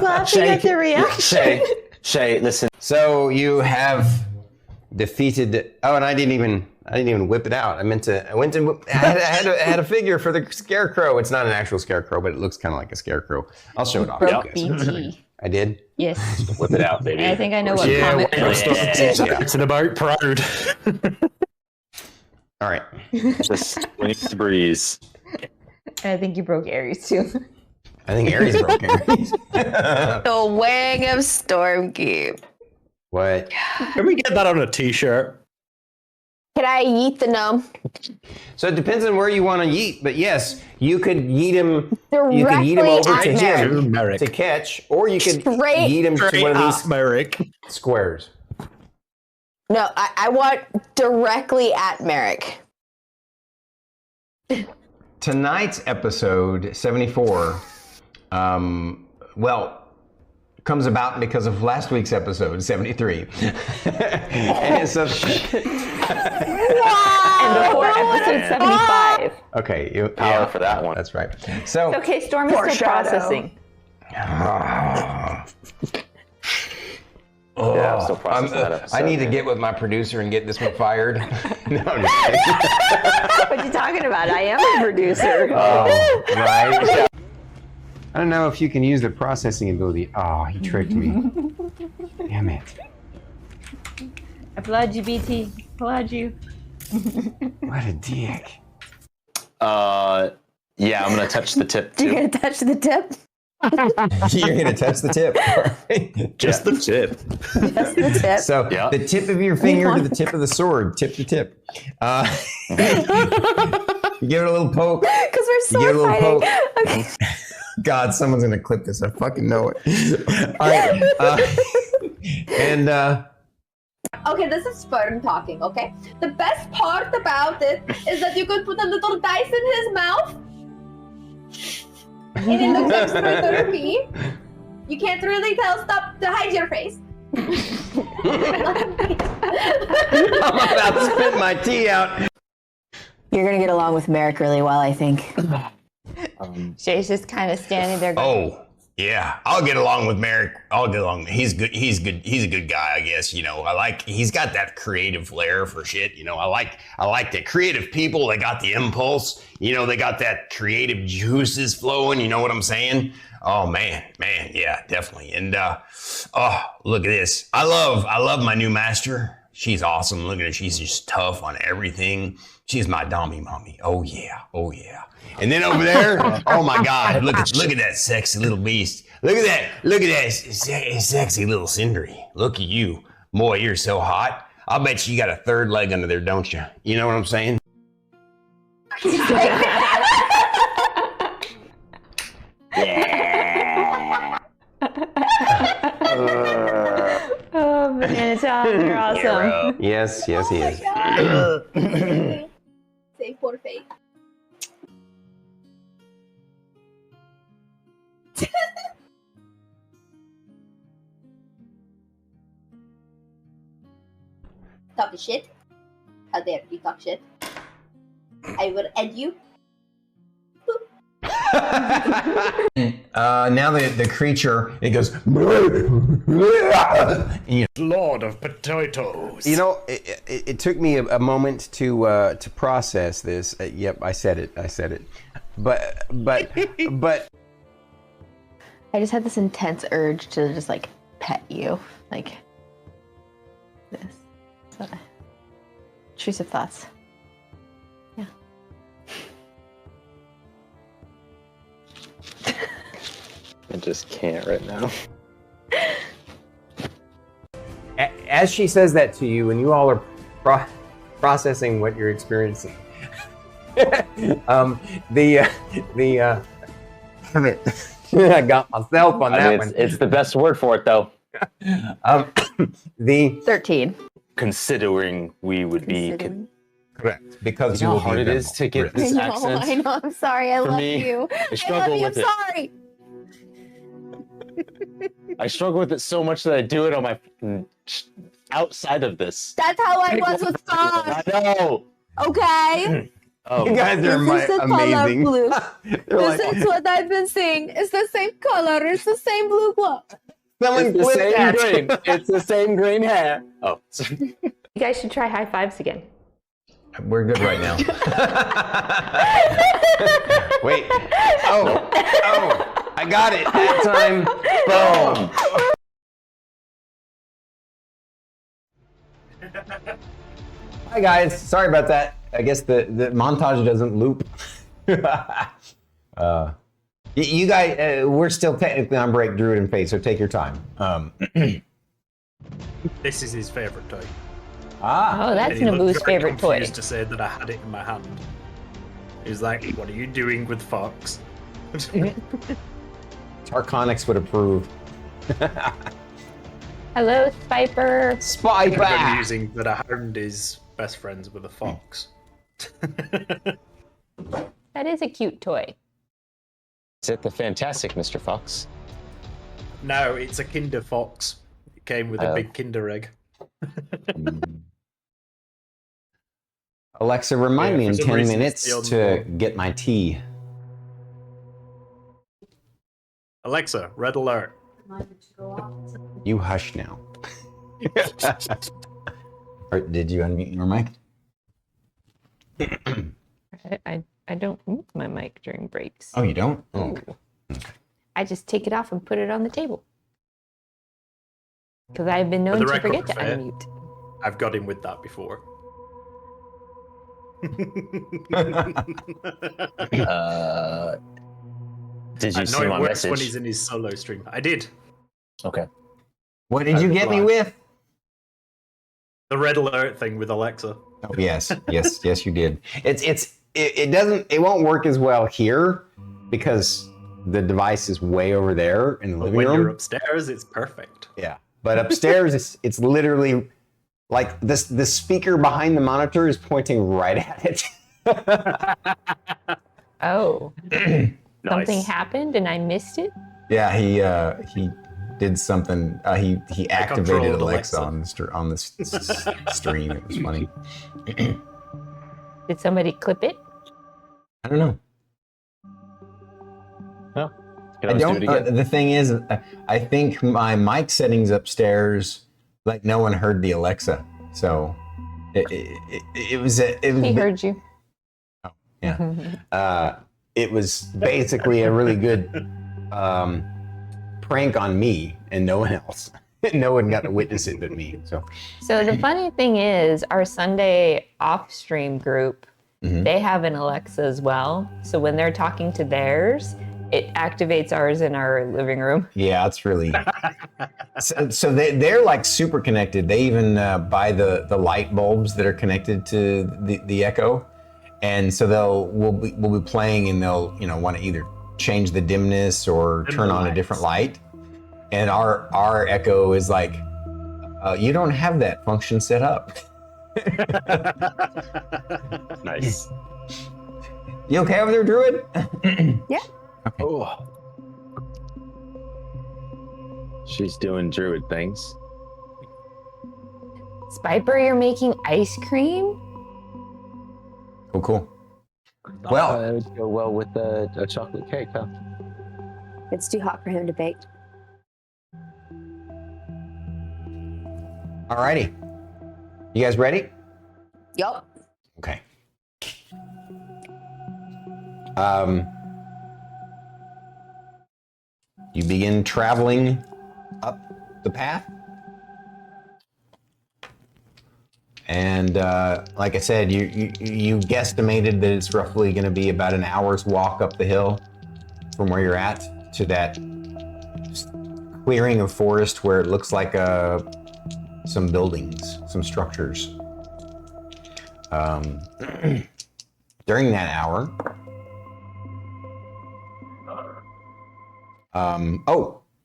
laughing at the reaction. Shae, listen. So you have defeated. Oh, and I didn't even whip it out. I went to. I had a figure for the scarecrow. It's not an actual scarecrow, but it looks kind of like a scarecrow. I'll show it off. Broke BT. I did. Yes. Whip it out, baby. I think I know what comment. It's about proud. All right. Just we need to breeze. I think you broke Aries too. I think Aries broke Aries. The wang of Stormkeep. What? Can we get that on a t-shirt? Can I yeet the gnome? So it depends on where you want to yeet, but yes, you could yeet him. You could Directly yeet him over at to Merrik. him Merrik. to catch, or you could Straight- yeet him to one of these Merrik. squares. No, I want directly at Merrik. Tonight's episode 74, comes about because of last week's episode 73. And so, And before episode 75. okay, Power for that one. That's right. So, Okay, Storm is still Foreshadow. processing. Yeah, I'm still processing that episode. I need to get with my producer and get this one fired. No, I'm just kidding. What are you talking about? I am a producer. Oh, right. I don't know if you can use the processing ability. Oh, he tricked me. Damn it. I applaud you, BT. Applaud you. What a dick. Yeah, I'm gonna touch the tip You're too. gonna touch the tip. You're gonna touch the tip. Just the tip. Just the tip. So Yeah. the tip of your finger to the tip of the sword, tip to tip. You give it a little poke. Because we're You give it a sword little fighting. poke. Okay. God, someone's gonna clip this. I fucking know it. All right. Okay, this is Fern talking, okay? The best part about it is that you could put a little dice in his mouth. And it looks extra derpy. You can't really tell. Stop to hide your face. I'm about to spit my tea out. You're gonna get along with Merrik really well, I think. Shay's just kind of standing there going, Oh, yeah. I'll get along with Merrik. I'll get along. He's good. He's good. He's a good guy, I guess. You know, he's got that creative flair for shit. You know, I like the creative people. They got the impulse. You know, they got that creative juices flowing. You know what I'm saying? Oh, man, yeah, definitely. And, oh, look at this. I love my new master. She's awesome. Look at her. She's just tough on everything. She's my dommy mommy. Oh, yeah. And then over there, oh my God, look at that sexy little beast. Look at that sexy little Sindri. Look at you. Boy, you're so hot. I'll bet you got a third leg under there, don't you? You know what I'm saying? oh man, Tom, you're awesome. Yes, he is. Save for fate. Talk shit. How dare you talk shit? I will end you. Now the creature, it goes. Lord of potatoes. You know, it took me a moment to process this. Yep, I said it. But I just had this intense urge to just like pet you, like this. So, intrusive thoughts. Yeah. I just can't right now. as she says that to you, and you all are processing what you're experiencing, damn it. I got myself on that one. It's the best word for it, though. The 13. Considering we would be. correct, because You know will how hard be it is to get this I accent? know. I'm sorry. I For love me, you. I struggle with it. I'm sorry. I struggle with it so much that I do it on my outside of this. That's how I was with I Fern. know. Okay. Oh, You guys are This is the color amazing. blue. They're This is what I've been seeing. It's the same color. It's the same blue glow. someone it's the clip same that. green. It's the same green hair. Oh, You guys should try high fives again. We're good right now. Wait. Oh, I got it that time. Boom. Hi guys, sorry about that. I guess the montage doesn't loop. You guys, we're still technically on break, Druid and Fate, so take your time. This is his favorite toy. Oh, that's And he looked Naboo's very favorite toy. confused to say that I had it in my hand. He's like, "What are you doing with Fox?" Tarkonix would approve. Hello, Spiper. Spiper! I'm using that a hound is best friends with a fox. That is a cute toy. is it the fantastic Mr. Fox? No, it's a Kinder Fox. It came with a Oh. big Kinder egg. Alexa, remind Yeah, me in for some 10 reason, minutes it's the to only one. get my tea. Alexa, red alert. You hush now. Or did you unmute your mic? I don't mute my mic during breaks. Oh, you don't? Oh. I just take it off and put it on the table. Because I've been For known the to record, forget to Faye, unmute. I've got him with that before. Did you I see know my it works when message? he's in his solo stream. I did. Okay. What did you get me with? The red alert thing with Alexa. Oh, yes, you did. It won't work as well here because the device is way over there in the living When room. you're upstairs, it's perfect. Yeah, but upstairs it's literally like this. The speaker behind the monitor is pointing right at it. Oh. Something Nice. happened and I missed it? Yeah, he did something. He activated controlled Alexa Alexa. on the stream. It was funny. Did somebody clip it? I don't know. No. Can I always don't. do it again. The thing is, I think my mic settings upstairs, like no one heard the Alexa, so it was. He heard you. Yeah. It was basically a really good prank on me and no one else. No one got to witness it but me. So the funny thing is, our Sunday off-stream group, they have an Alexa as well. So when they're talking to theirs, it activates ours in our living room. Yeah, it's really. So they're like super connected. They even buy the light bulbs that are connected to the Echo, and so we'll be playing, and they'll want to either change the dimness or turn on a different light. And our Echo is like, you don't have that function set up. Nice. You okay over there, Druid? Yeah. Okay. Oh. She's doing druid things. Spiper, you're making ice cream? Cool. Well, It would go well with a chocolate cake, huh? It's too hot for him to bake. alrighty. You guys ready? Yup. Okay. You begin traveling up the path. And like I said, you guesstimated that it's roughly going to be about an hour's walk up the hill from where you're at to that clearing of forest where it looks like some buildings, some structures. During that hour,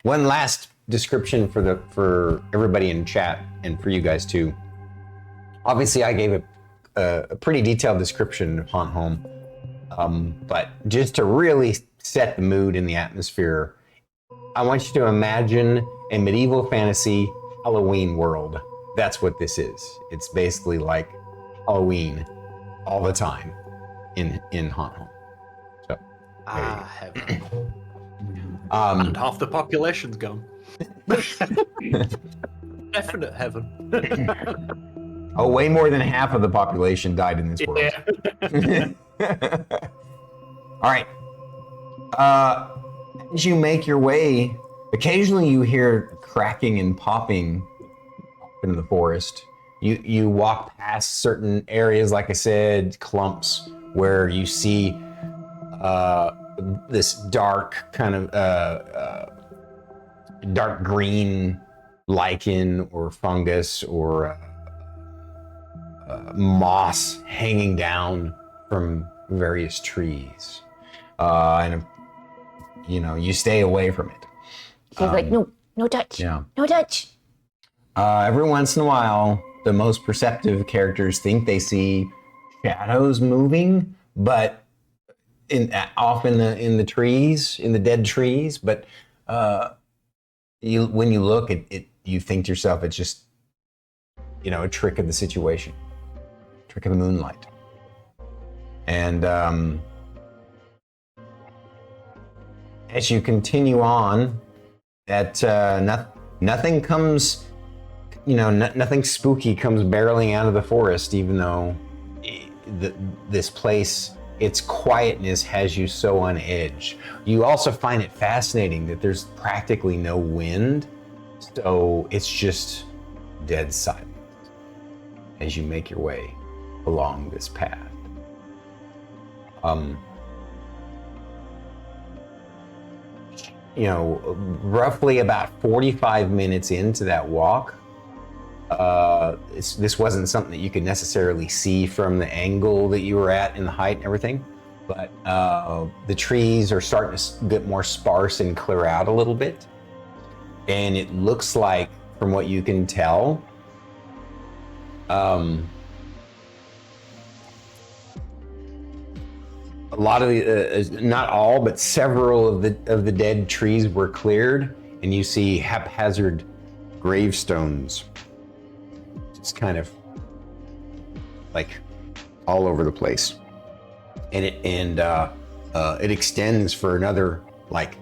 one last description for everybody in chat and for you guys too. Obviously, I gave a pretty detailed description of Haunt Home, but just to really set the mood in the atmosphere, I want you to imagine a medieval fantasy Halloween world. That's what this is. It's basically like Halloween all the time in Haunt Home. So, Heaven. um, And half the population's gone. Definite heaven. Oh, way more than half of the population died in this world. Yeah. All right. As you make your way, occasionally you hear cracking and popping in the forest. You walk past certain areas, like I said, clumps, where you see this dark kind of dark green lichen or fungus or moss hanging down from various trees, and you stay away from it. She's like, no touch. Yeah. No touch. Every once in a while, the most perceptive characters think they see shadows moving, but off in the trees, in the dead trees. But when you look, you think to yourself, it's just a trick of the situation. Trick of the moonlight. And as you continue on, nothing comes, nothing spooky comes barreling out of the forest, even though this place, its quietness has you so on edge. You also find it fascinating that there's practically no wind, so it's just dead silent as you make your way along this path. You know, roughly about 45 minutes into that walk, this wasn't something that you could necessarily see from the angle that you were at and the height and everything, but the trees are starting to get more sparse and clear out a little bit. And it looks like, from what you can tell, a lot of the, not all, but several of the dead trees were cleared, and you see haphazard gravestones, just kind of like all over the place, and it extends for another like.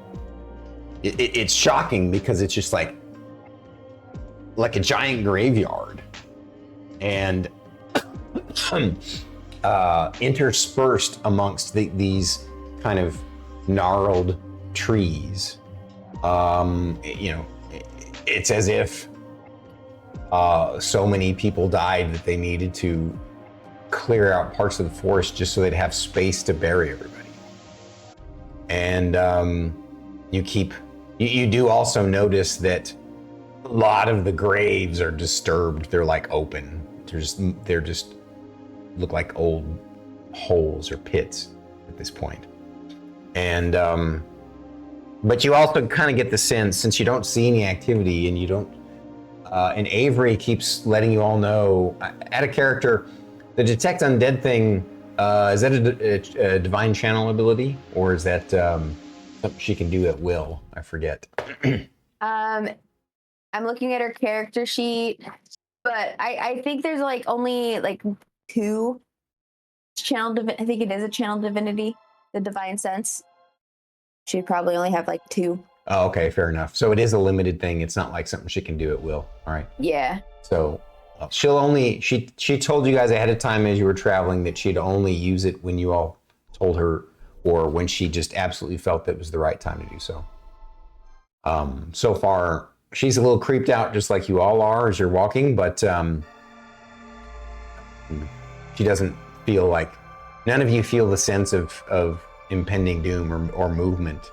It's shocking because it's just like a giant graveyard, and interspersed amongst these kind of gnarled trees. You know, it's as if so many people died that they needed to clear out parts of the forest just so they'd have space to bury everybody. And you do also notice that a lot of the graves are disturbed. They're like open. They're just look like old holes or pits at this point. And but you also kind of get the sense, since you don't see any activity and you don't, and Avery keeps letting you all know, add a character, the detect undead thing, is that a divine channel ability, or is that something she can do at will? I forget. I'm looking at her character sheet, but I think there's like only like 2 channel. I think it is a channel divinity, the divine sense. She'd probably only have like 2. Oh, okay, fair enough. So it is a limited thing. It's not like something she can do at will. All right. Yeah. So she'll only, she told you guys ahead of time as you were traveling that she'd only use it when you all told her, or when she just absolutely felt that was the right time to do so. So far, she's a little creeped out, just like you all are as you're walking, but she doesn't feel like, none of you feel the sense of impending doom or movement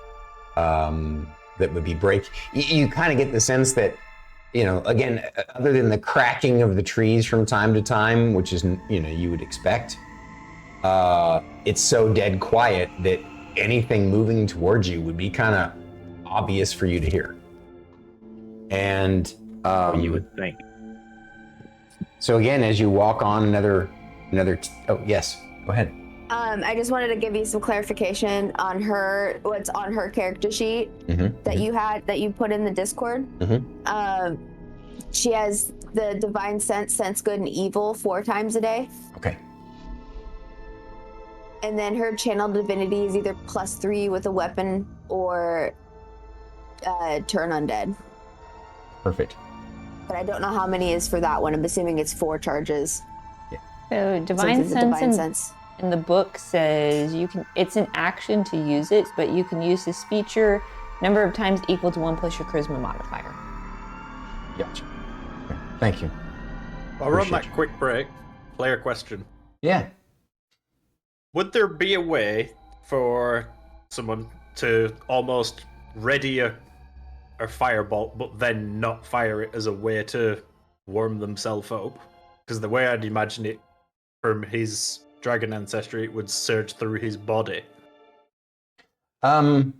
that would be break. You kind of get the sense that, you know, again, other than the cracking of the trees from time to time, which is, you know, you would expect, it's so dead quiet that anything moving towards you would be kind of obvious for you to hear. And you would think. So again, as you walk on another oh yes, go ahead. I just wanted to give you some clarification on what's on her character sheet that you put in the Discord. She has the divine sense good and evil 4 times a day. Okay. And then her channel divinity is either +3 with a weapon or turn undead. Perfect. But I don't know how many is for that one. I'm assuming it's 4 charges. Yeah. So divine sense in the book says you can. It's an action to use it, but you can use this feature number of times equal to 1 plus your charisma modifier. Gotcha. Okay. Thank you. I'll run that quick break. Player question. Yeah. Would there be a way for someone to almost ready a firebolt, but then not fire it as a way to warm themselves up? Because the way I'd imagine it, from his dragon ancestry, it would surge through his body. So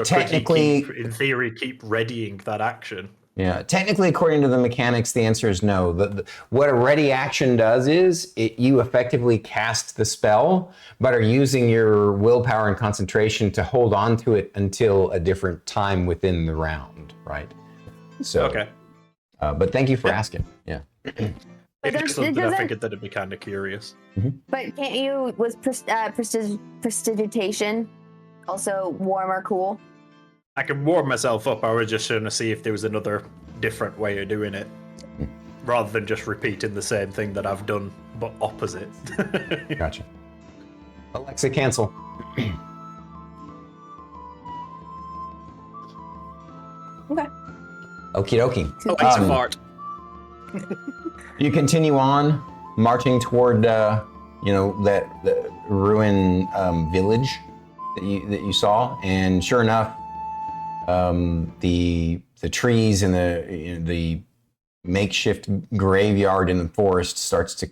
technically, could he in theory, keep readying that action? Yeah, technically, according to the mechanics, the answer is no. What a ready action does is you effectively cast the spell, but are using your willpower and concentration to hold on to it until a different time within the round, right? So, okay. But thank you for asking. Yeah. It's just something I figured that'd be kind of curious. But can't you, with prestidigitation, also warm or cool? I can warm myself up. I was just trying to see if there was another different way of doing it, rather than just repeating the same thing that I've done, but opposite. Gotcha. Alexa, cancel. Okay. Okie dokie. Alexa, fart. You continue on, marching toward, ruin village that you saw, and sure enough, the trees and the makeshift graveyard in the forest starts to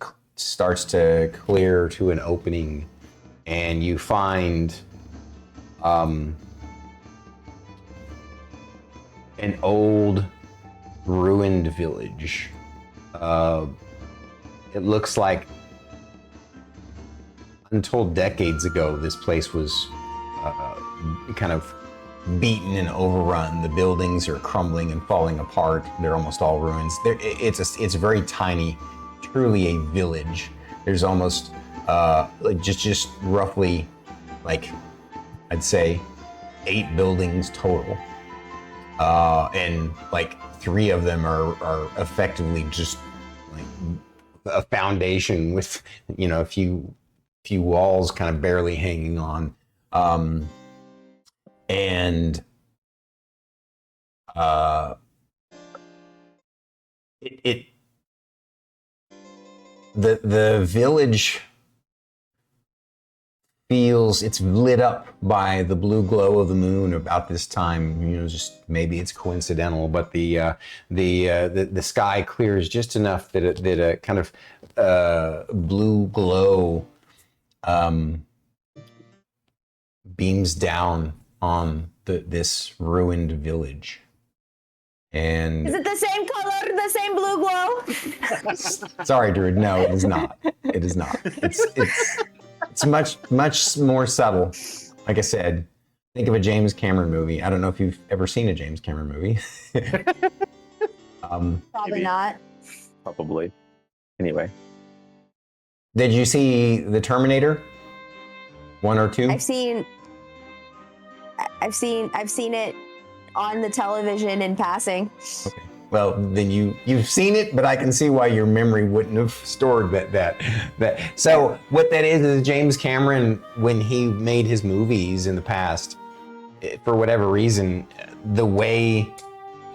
clear to an opening, and you find an old ruined village. It looks like untold decades ago this place was kind of beaten and overrun. The buildings are crumbling and falling apart. They're almost all ruins. It's very tiny, truly a village. There's almost like just roughly, like, I'd say 8 buildings total, and like 3 of them are effectively just like a foundation with, you know, a few walls kind of barely hanging on. And the village feels, it's lit up by the blue glow of the moon about this time. You know, just maybe it's coincidental, but the sky clears just enough that a kind of blue glow beams down on this ruined village. And is it the same color, the same blue glow? Sorry, Druid. No, it is not. It is not. It's much more subtle. Like I said, think of a James Cameron movie. I don't know if you've ever seen a James Cameron movie. Probably not. Probably. Anyway. Did you see The Terminator 1 or 2? I've seen it on the television in passing. Okay. Well, then you've seen it, but I can see why your memory wouldn't have stored that. So what that is James Cameron, when he made his movies in the past, for whatever reason, the way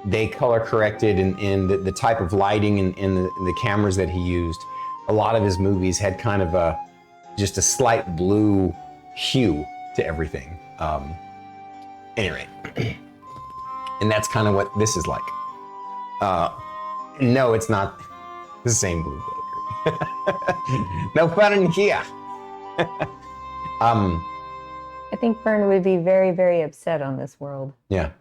they color corrected and the type of lighting and the cameras that he used, a lot of his movies had kind of just a slight blue hue to everything. Anyway, and that's kind of what this is like. No, it's not the same blue glow. No fun in here. I think Fern would be very, very upset on this world. Yeah.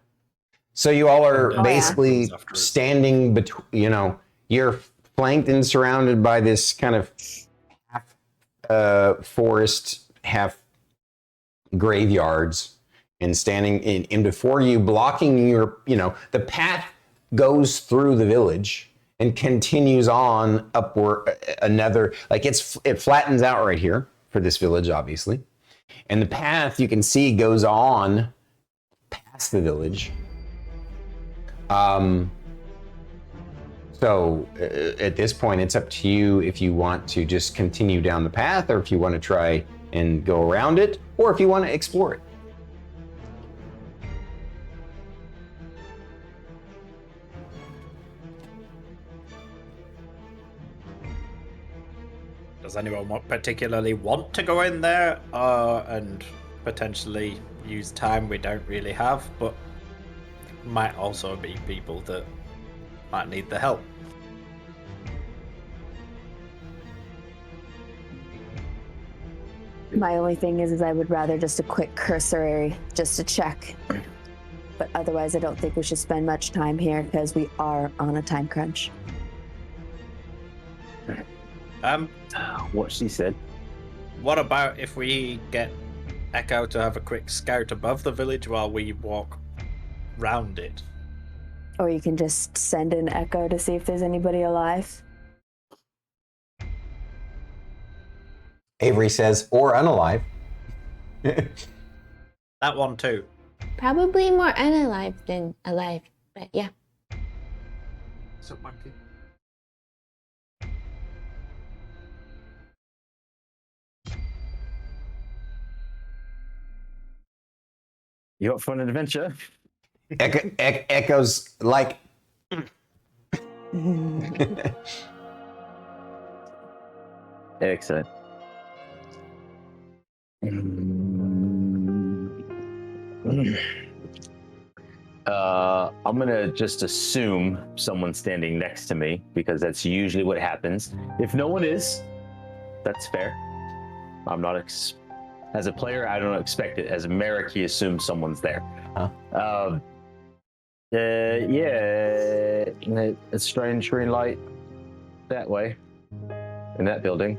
So you all are basically standing between, you know, you're flanked and surrounded by this kind of half forest, half graveyards, and standing in before you, blocking your, you know, the path goes through the village and continues on upward another, like it flattens out right here for this village, obviously. And the path you can see goes on past the village. So at this point, it's up to you if you want to just continue down the path, or if you want to try and go around it, or if you want to explore it. Does anyone particularly want to go in there and potentially use time we don't really have, but might also be people that might need the help? My only thing is I would rather just a quick cursory, just to check. But otherwise, I don't think we should spend much time here because we are on a time crunch. What she said. What about if we get Echo to have a quick scout above the village while we walk round it? Or you can just send an Echo to see if there's anybody alive. Avery says, or unalive. That one too. Probably more unalive than alive, but yeah. So monkey. You up for an adventure? Echoes like. Excellent. I'm gonna just assume someone's standing next to me because that's usually what happens. If no one is, that's fair. I'm not as a player, I don't expect it. As a Merrik, he assumes someone's there. Huh? Yeah, a strange green light that way in that building.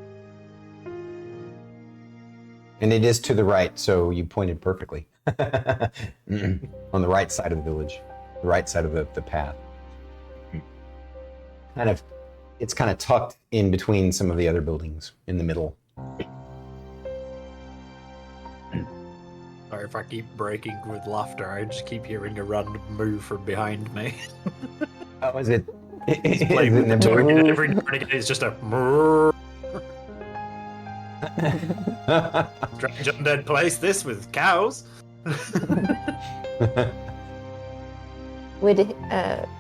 And it is to the right, so you pointed perfectly. On the right side of the village, the right side of the path. It's kind of tucked in between some of the other buildings in the middle. Sorry if I keep breaking with laughter. I just keep hearing a random move from behind me. Oh, is it? It's playing with the target, and every now and again it's just a strange undead place. This with cows. Would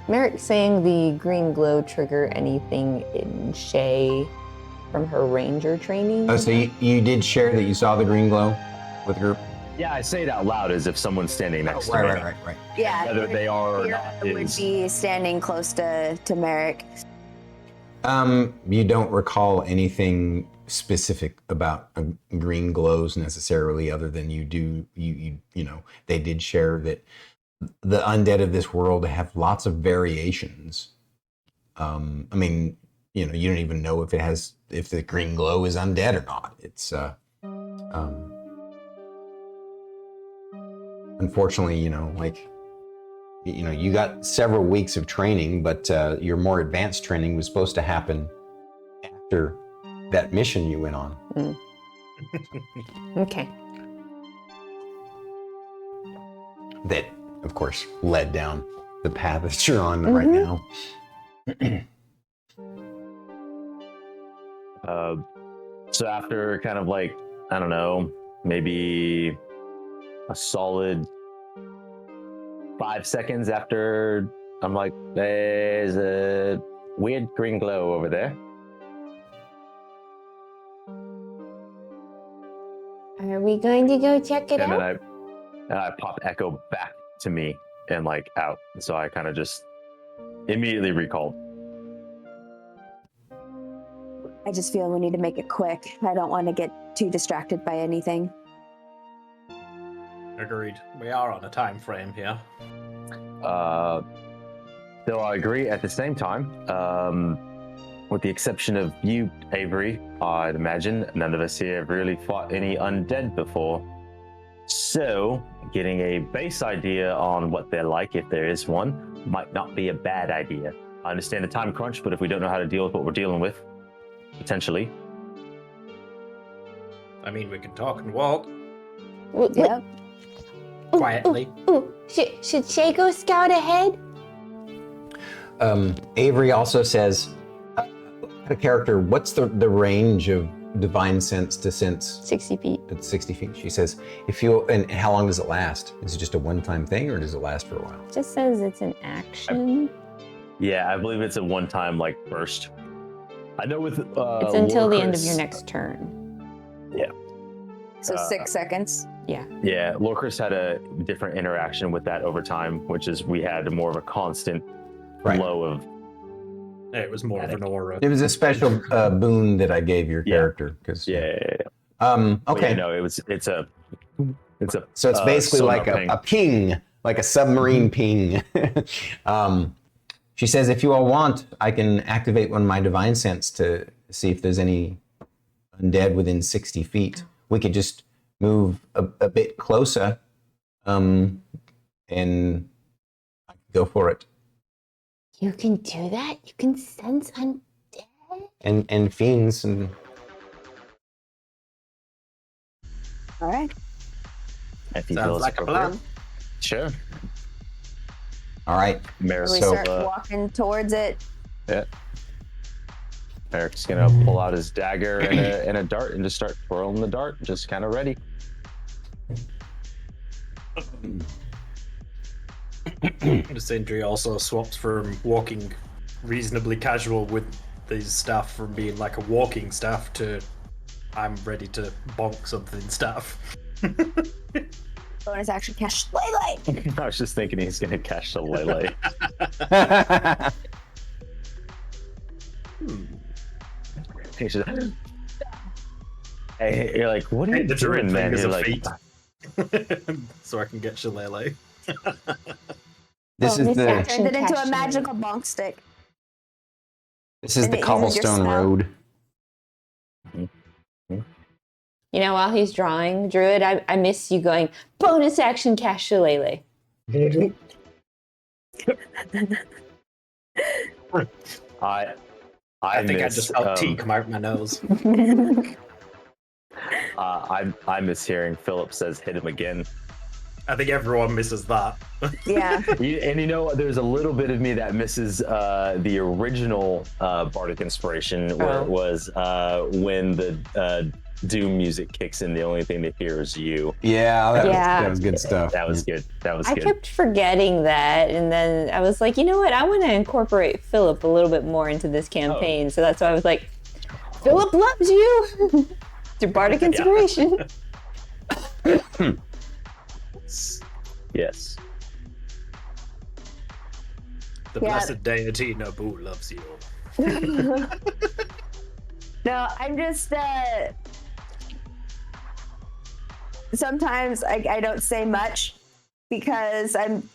Merrik saying the green glow trigger anything in Shae from her ranger training? Oh, so you did share that you saw the green glow with the group? Yeah, I say it out loud as if someone's standing next to me. Right. Yeah. Whether they are or not would is... be standing close to Merrik. You don't recall anything specific about green glows necessarily, other than you know, they did share that the undead of this world have lots of variations. I mean, you know, you don't even know if the green glow is undead or not. It's unfortunately, you know, like, you know, you got several weeks of training, but your more advanced training was supposed to happen after that mission you went on. Mm. Okay. That, of course, led down the path that you're on right now. So after kind of like, I don't know, maybe a solid 5 seconds after, I'm like, there's a weird green glow over there. Are we going to go check it And out? then I pop echo back to me and like out. So I kind of just immediately recalled. I just feel we need to make it quick. I don't want to get too distracted by anything. Agreed. We are on a time frame here. Though I agree at the same time, with the exception of you, Avery, I'd imagine none of us here have really fought any undead before. So, getting a base idea on what they're like, if there is one, might not be a bad idea. I understand the time crunch, but if we don't know how to deal with what we're dealing with, potentially. I mean, we can talk and walk Yeah. quietly. Ooh, should Shae go scout ahead? Avery also says, a character, what's the range of divine sense to sense? 60 feet. It's 60 feet. She says, and how long does it last? Is it just a one-time thing, or does it last for a while? Just says it's an action. Yeah, I believe it's a one-time like burst. I know with It's until the end of your next turn. Yeah. So 6 seconds. Yeah. Yeah, Lorcris had a different interaction with that over time, which is we had more of a constant flow of. It was more of an aura. It was a special boon that I gave your character, because Yeah. okay. No, it's a. So it's basically like a ping, like a submarine ping. She says, if you all want, I can activate one of my divine sense to see if there's any undead within 60 feet. We could just move a bit closer, and I could go for it. You can do that? You can sense undead? And fiends and. All right. If he Sounds feels like a appropriate. plan. Sure. All right. Merrik, We start walking towards it. Yeah. Merrick's gonna pull out his dagger and a dart and just start twirling the dart, just kind of ready. Sindri also swaps from walking reasonably casual with these staff from being like a walking staff to I'm ready to bonk something staff. Bonus action cash Lele. I was just thinking he's gonna catch the Lele. He's just, hey, you're like, what are you The doing, druid man? thing is You're a like, feat. So I can get Shillelagh. This is Bonus the action. Turned it into a Cash magical bonk stick. this is And the it uses your cobblestone spell. road. You know, while he's drawing, Druid, I miss you going, bonus action cash shillelagh. I think I miss, just felt tea come out my nose. I miss hearing Philip says hit him again. I think everyone misses that. Yeah. And you know, there's a little bit of me that misses the original Bardic Inspiration, where it was when the Doom music kicks in, the only thing they hear is you. Yeah, that, Yeah. Was, that was good stuff. That was good. That was I good. kept forgetting that, and then I was like, you know what? I want to incorporate Philip a little bit more into this campaign. So that's why I was like, Philip loves you. It's your Bardic Inspiration. Yes. The Yeah. blessed deity Naboo loves you. No, I'm just sometimes I don't say much because I'm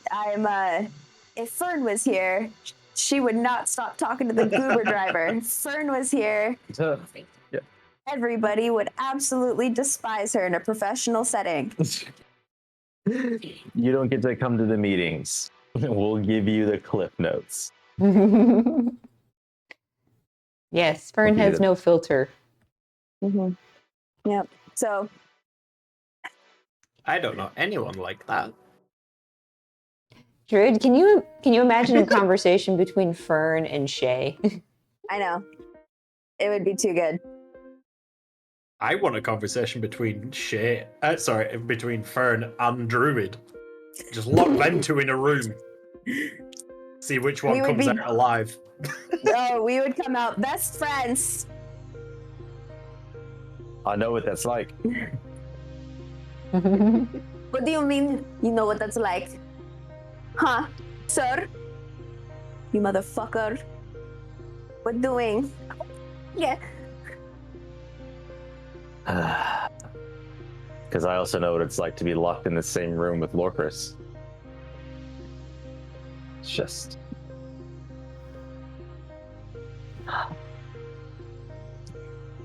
if Fern was here, she would not stop talking to the goober driver. If Fern was here, everybody would absolutely despise her in a professional setting. You don't get to come to the meetings. We'll give you the cliff notes. Yes, Fern has no filter. Mm-hmm. Yep. So I don't know anyone like that. Druid, can you imagine a conversation between Fern and Shae? I know it would be too good. I want a conversation between between Fern and Druid. Just lock them two in a room. See which one We would comes be- out alive. Oh, we would come out best friends. I know what that's like. What do you mean? You know what that's like? Huh, sir? You motherfucker. What doing? Yeah. Because I also know what it's like to be locked in the same room with Lorcris. It's just...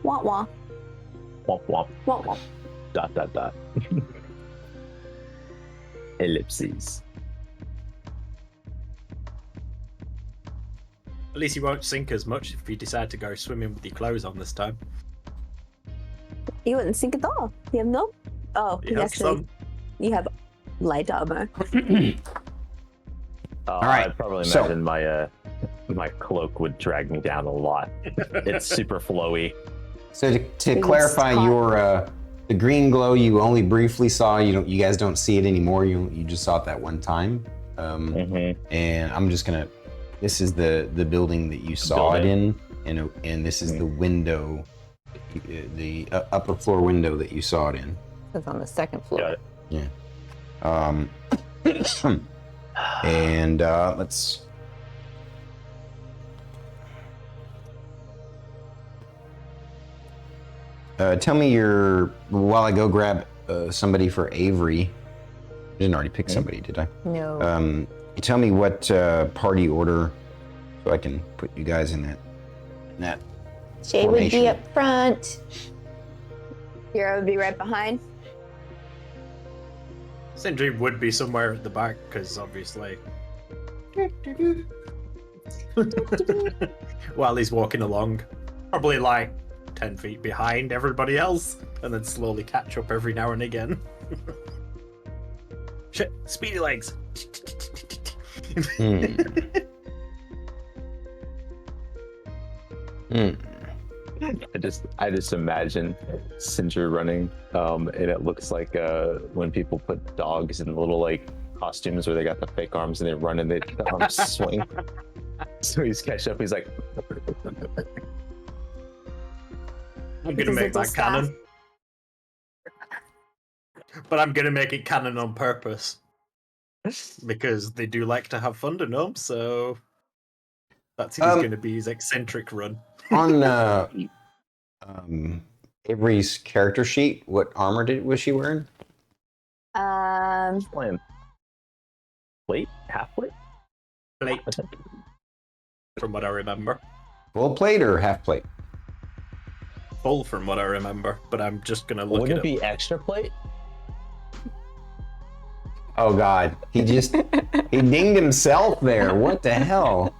Wah wah. Womp womp. Wah wah. Dot dot dot. Ellipses. At least you won't sink as much if you decide to go swimming with your clothes on this time. You wouldn't sink at all. You have no. Oh, You you have actually. some. You have light armor. All right, I'd probably so- imagine my cloak would drag me down a lot. It's super flowy. So to Please clarify, stop. your the green glow you only briefly saw. You guys don't see it anymore. You just saw it that one time. And I'm just gonna. This is the building that you saw it in, and this is the window, the upper floor window that you saw it in. It's on the second floor. Got it. Yeah. And let's. Tell me while I go grab somebody for Avery. I didn't already pick somebody, did I? No. Tell me what party order, so I can put you guys in that. Shae would be formation. up front. Hero would be right behind. Sindri would be somewhere at the back, because obviously. While he's walking along, probably like 10 feet behind everybody else, and then slowly catch up every now and again. Shit, speedy legs. I just imagine Sindri running, and it looks like when people put dogs in little like costumes where they got the fake arms and they run and the arms swing. So he's catching up. He's like, I'm gonna Because make it's a that staff. canon. But I'm gonna make it canon on purpose because they do like to have Thunderdome. So that's gonna be his eccentric run. On Avery's character sheet, what armor was she wearing? Slam. Plate? Half plate? Plate. From what I remember. Full plate or half plate? Full from what I remember, but I'm just gonna look Wouldn't at it be extra plate? Oh God, he dinged himself there. What the hell?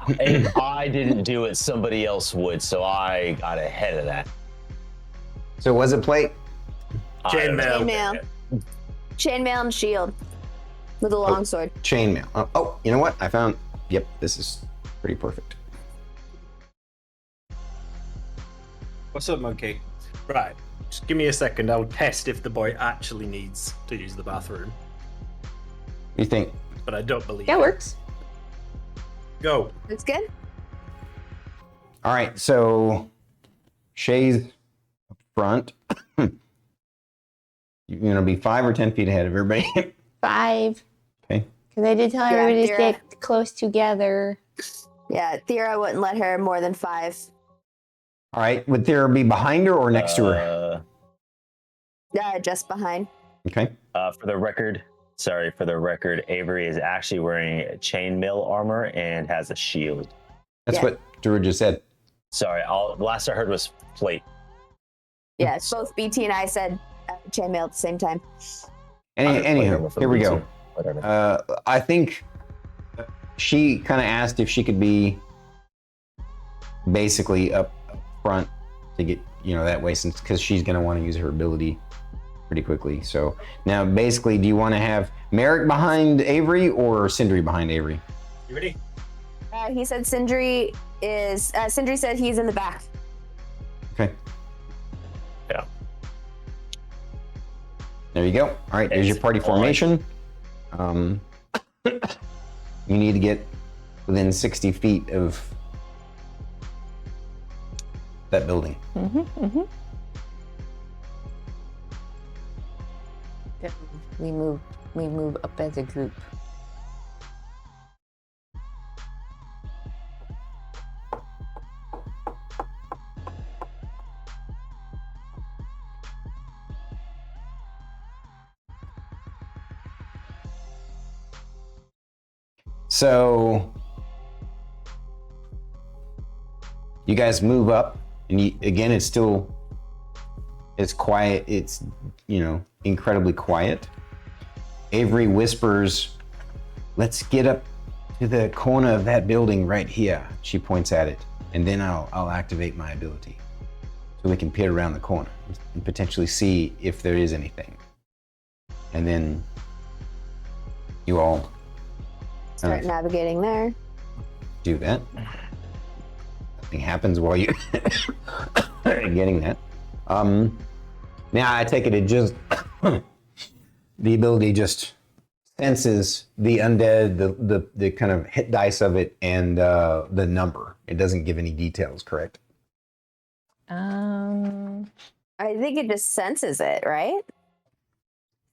If I didn't do it, somebody else would, so I got ahead of that. So was it plate? Chainmail. Chainmail and shield with a long sword. Chainmail. Oh, you know what? I found. Yep, this is pretty perfect. What's up, monkey? Right, just give me a second. I'll test if the boy actually needs to use the bathroom. What do you think? But I don't believe That it. works. Go. That's good. All right, so Shae's up front. You're gonna be 5 or 10 feet ahead of everybody. 5. Okay. Because I did tell everybody to Thyra. stay close together. Yeah, Thyra wouldn't let her more than 5. All right, would Thyra be behind her or next to her? Just behind. Okay. For the record, Avery is actually wearing chainmail armor and has a shield. That's Yeah. what Drew just said. Sorry, the last I heard was plate. Yeah, it's both BT and I said chainmail at the same time. Anywho, here we go. Whatever. I think she kind of asked if she could be basically up front to get, that way, since because she's going to want to use her ability pretty quickly. So now basically, do you want to have Merrik behind Avery or Sindri behind Avery? You ready? He said Sindri is. Sindri said he's in the back. Okay. Yeah. There you go. All right, there's your party formation. You need to get within 60 feet of that building. We move up as a group. So you guys move up, and again, it's quiet. It's, incredibly quiet. Avery whispers, "Let's get up to the corner of that building right here." She points at it, and then I'll activate my ability, so we can peer around the corner and potentially see if there is anything. And then you all Start navigating there. do that. Nothing happens while you're getting that. Now I take it just the ability just senses the undead, the kind of hit dice of it, and the number. It doesn't give any details, correct? I think it just senses it, right?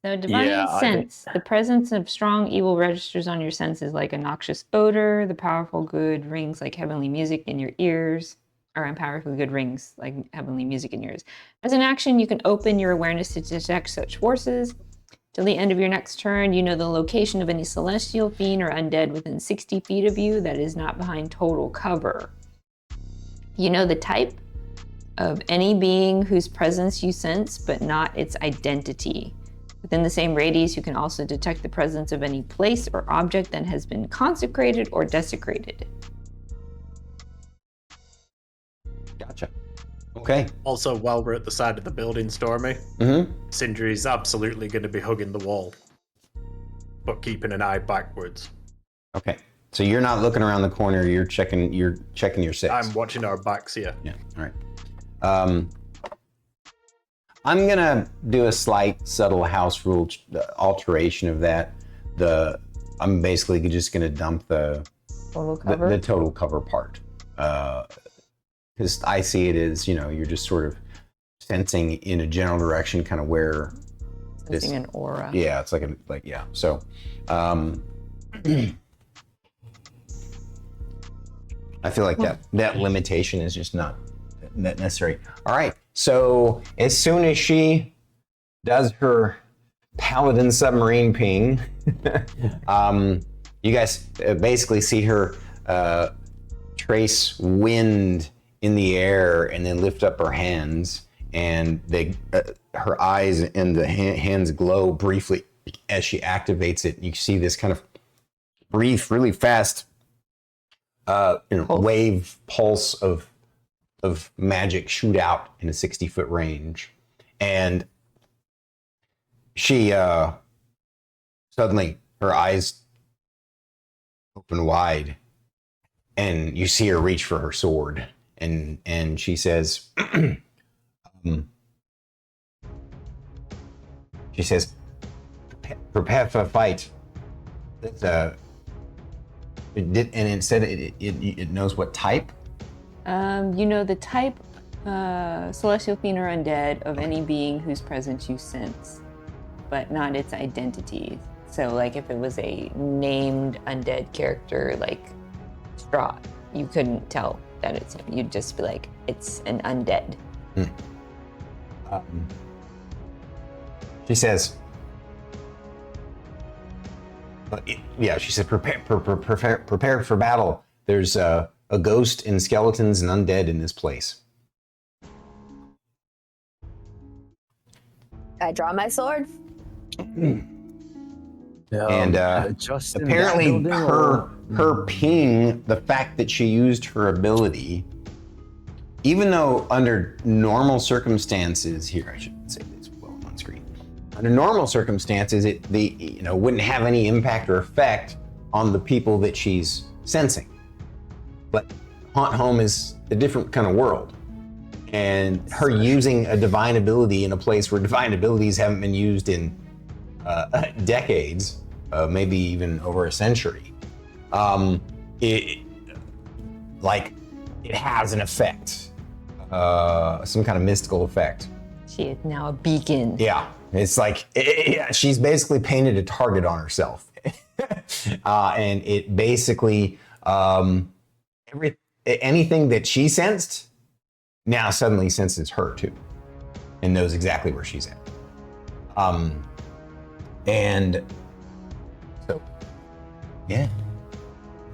So divine sense. The presence of strong evil registers on your senses like a noxious odor. The powerful good rings like heavenly music in your ears. Or powerful good rings like heavenly music in your ears. As an action, you can open your awareness to detect such forces. Till the end of your next turn, you know the location of any celestial, fiend, or undead within 60 feet of you that is not behind total cover. You know the type of any being whose presence you sense, but not its identity. Within the same radius, you can also detect the presence of any place or object that has been consecrated or desecrated. Gotcha. Okay. Also, while we're at the side of the building, Stormy, Sindri's absolutely going to be hugging the wall, but keeping an eye backwards. Okay. So you're not looking around the corner. You're checking your six. I'm watching our backs here. Yeah. All right. I'm gonna do a slight, subtle house rule alteration of that. I'm basically just gonna dump the Total cover? the total cover part, because I see it as you're just sort of sensing in a general direction, kind of where Using an aura. Yeah, it's yeah. So, I feel like that limitation is just not necessary. All right. So as soon as she does her paladin submarine ping, you guys basically see her trace wind in the air and then lift up her hands, and her eyes and the hands glow briefly as she activates it. You see this kind of brief, really fast wave pulse of magic shoot out in a 60-foot range, and she suddenly her eyes open wide, and you see her reach for her sword, and she says, "Prepare for a fight." And it said it knows what type. You know the type, celestial fiend or undead, of any being whose presence you sense, but not its identity. So, like, if it was a named undead character, like Straw, you couldn't tell that it's him. You'd just be like, it's an undead. She says, she said, prepare for battle. There's a ghost and skeletons and undead in this place. I draw my sword. And apparently her ping, the fact that she used her ability, even though under normal circumstances here, I should say this well on screen. Under normal circumstances, it wouldn't have any impact or effect on the people that she's sensing. But Haunt Home is a different kind of world. And her using a divine ability in a place where divine abilities haven't been used in decades, maybe even over a century, it has an effect, some kind of mystical effect. She is now a beacon. Yeah, it's like, she's basically painted a target on herself. And it basically, anything that she sensed now suddenly senses her too, and knows exactly where she's at. And so, yeah,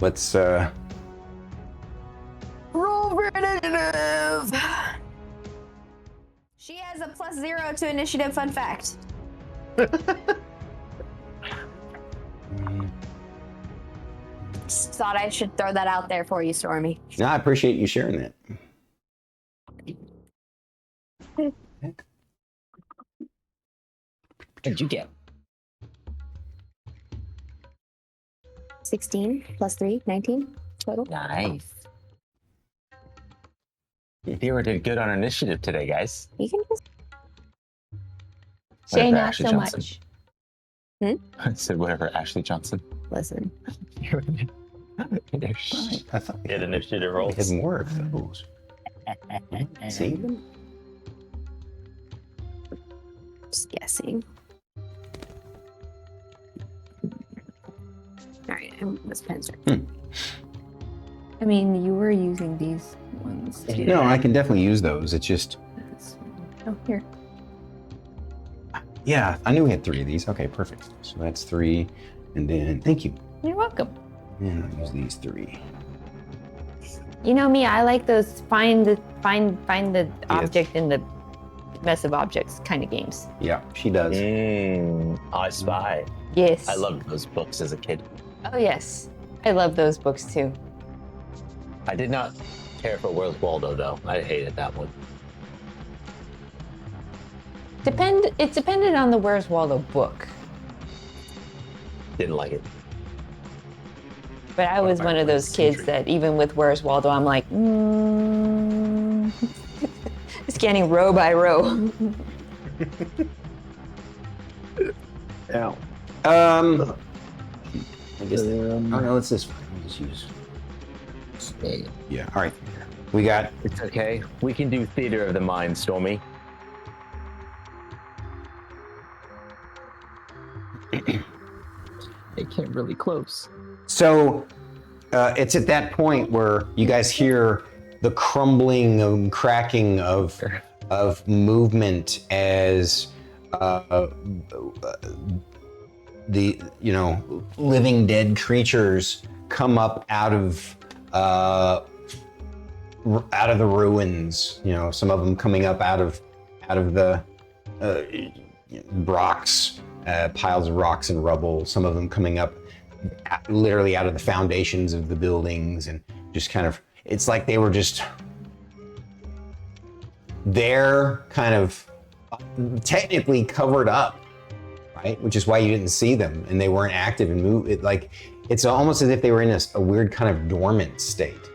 let's roll for initiative. She has a +0 to initiative. Fun fact. Just thought I should throw that out there for you, Stormy. No, I appreciate you sharing that. What'd you get? 16 +3, 19 total. Nice. Thyra did good on initiative today, guys. You can just. Shae, Whatever, not Ashley so Johnson. much. I said whatever, Ashley Johnson. Listen. I thought Get initiative we rolls. had more of those. See them? Just guessing. All right, this pen's right. I mean, you were using these ones too. No, I can definitely use those. It's just, Oh, here. yeah, I knew we had 3 of these. Okay, perfect. So that's 3, and then thank you. You're welcome. And I'll use these 3. You know me, I like those find the object in the mess of objects kind of games. Yeah, she does. I Spy. Yes. I loved those books as a kid. Oh yes, I love those books too. I did not care for Where's Waldo, though. I hated that one. It depended on the Where's Waldo book, Didn't like it. but I was one of those kids that even with Where's Waldo, I'm like, scanning row by row. Ow. I guess. Oh no, it's this one. I'll just use. Yeah. All right. We got. It's okay. We can do theater of the mind, Stormy. came really close. So it's at that point where you guys hear the crumbling and cracking of movement as the living dead creatures come up out of the ruins. Some of them coming up out of the rocks, piles of rocks and rubble. Some of them coming up literally out of the foundations of the buildings, and just kind of, it's like they were just there, kind of technically covered up, right? Which is why you didn't see them, and they weren't active and move. It's almost as if they were in a weird kind of dormant state.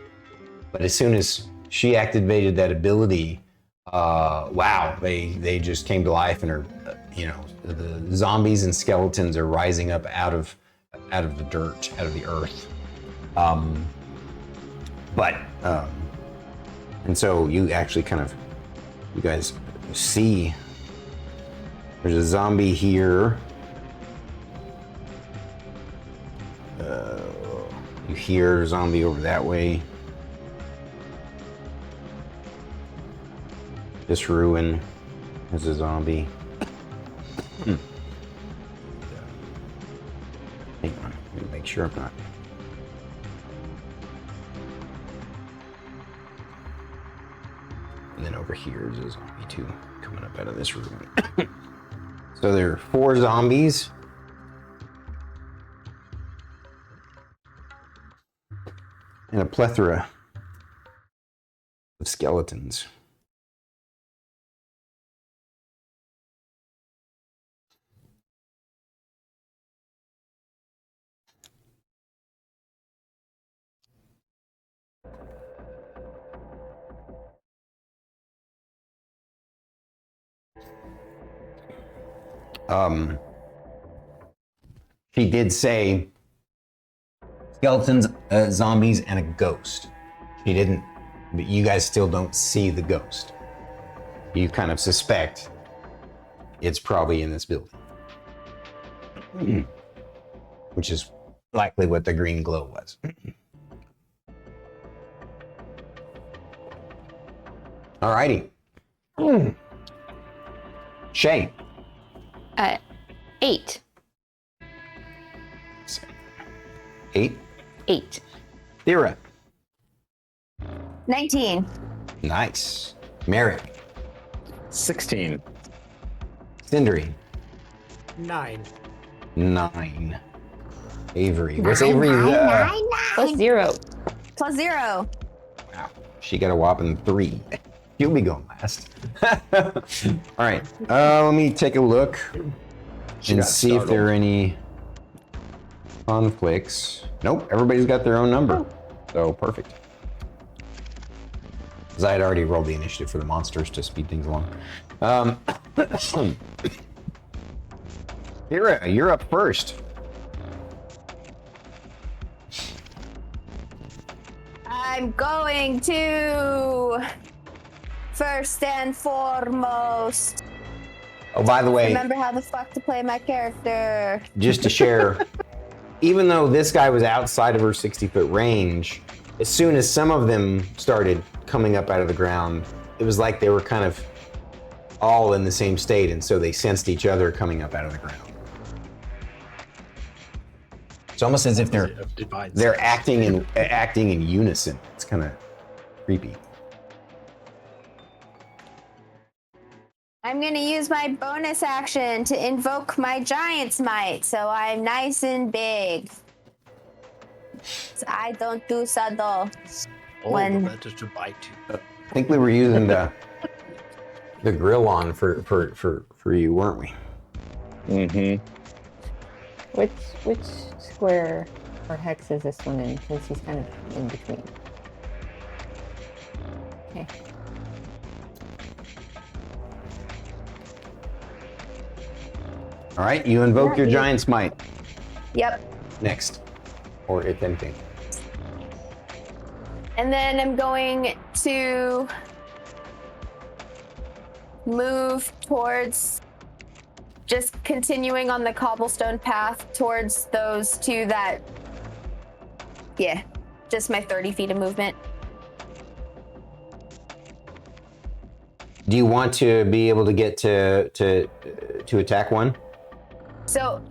But as soon as she activated that ability, wow, they just came to life, and are, the zombies and skeletons are rising up out of the dirt, out of the earth. And so you actually you guys see there's a zombie here. You hear a zombie over that way. This ruin has a zombie. Hang on, let me make sure I'm not. And then over here is a zombie too, coming up out of this room. So there are 4 zombies. And a plethora of skeletons. She did say skeletons, zombies, and a ghost. She didn't, but you guys still don't see the ghost. You kind of suspect it's probably in this building. Which is likely what the green glow was. Alrighty. Shae. 8. 8. 8. Thyra. 19. Nice. Merrik. 16. Sindri. 9. 9. Avery. What's Nine, Avery's? Plus 0. Plus 0. Wow. She got a whopping 3. You'll be going last. All right. Let me take a look and see if there are any conflicts. Nope. Everybody's got their own number. So perfect. Because I had already rolled the initiative for the monsters to speed things along. Thyra, you're up first. I'm going to first and foremost. Oh, by the way, Remember how the fuck to play my character. just to share, even though this guy was outside of her 60-foot range, as soon as some of them started coming up out of the ground, it was like they were kind of all in the same state, and so they sensed each other coming up out of the ground. It's almost as if they're acting in unison. It's kind of creepy. I'm gonna use my bonus action to invoke my giant's might, so I'm nice and big. So I don't do subtle. The better to bite you. I think we were using the grill on for you, weren't we? Mm-hmm. Which square or hex is this one in, since he's kind of in between? Okay. All right, you invoke your giant's might. Yep. Next. Or if anything. And then I'm going to move towards just continuing on the cobblestone path towards those two that. Yeah, just my 30 feet of movement. Do you want to be able to get to attack one? So,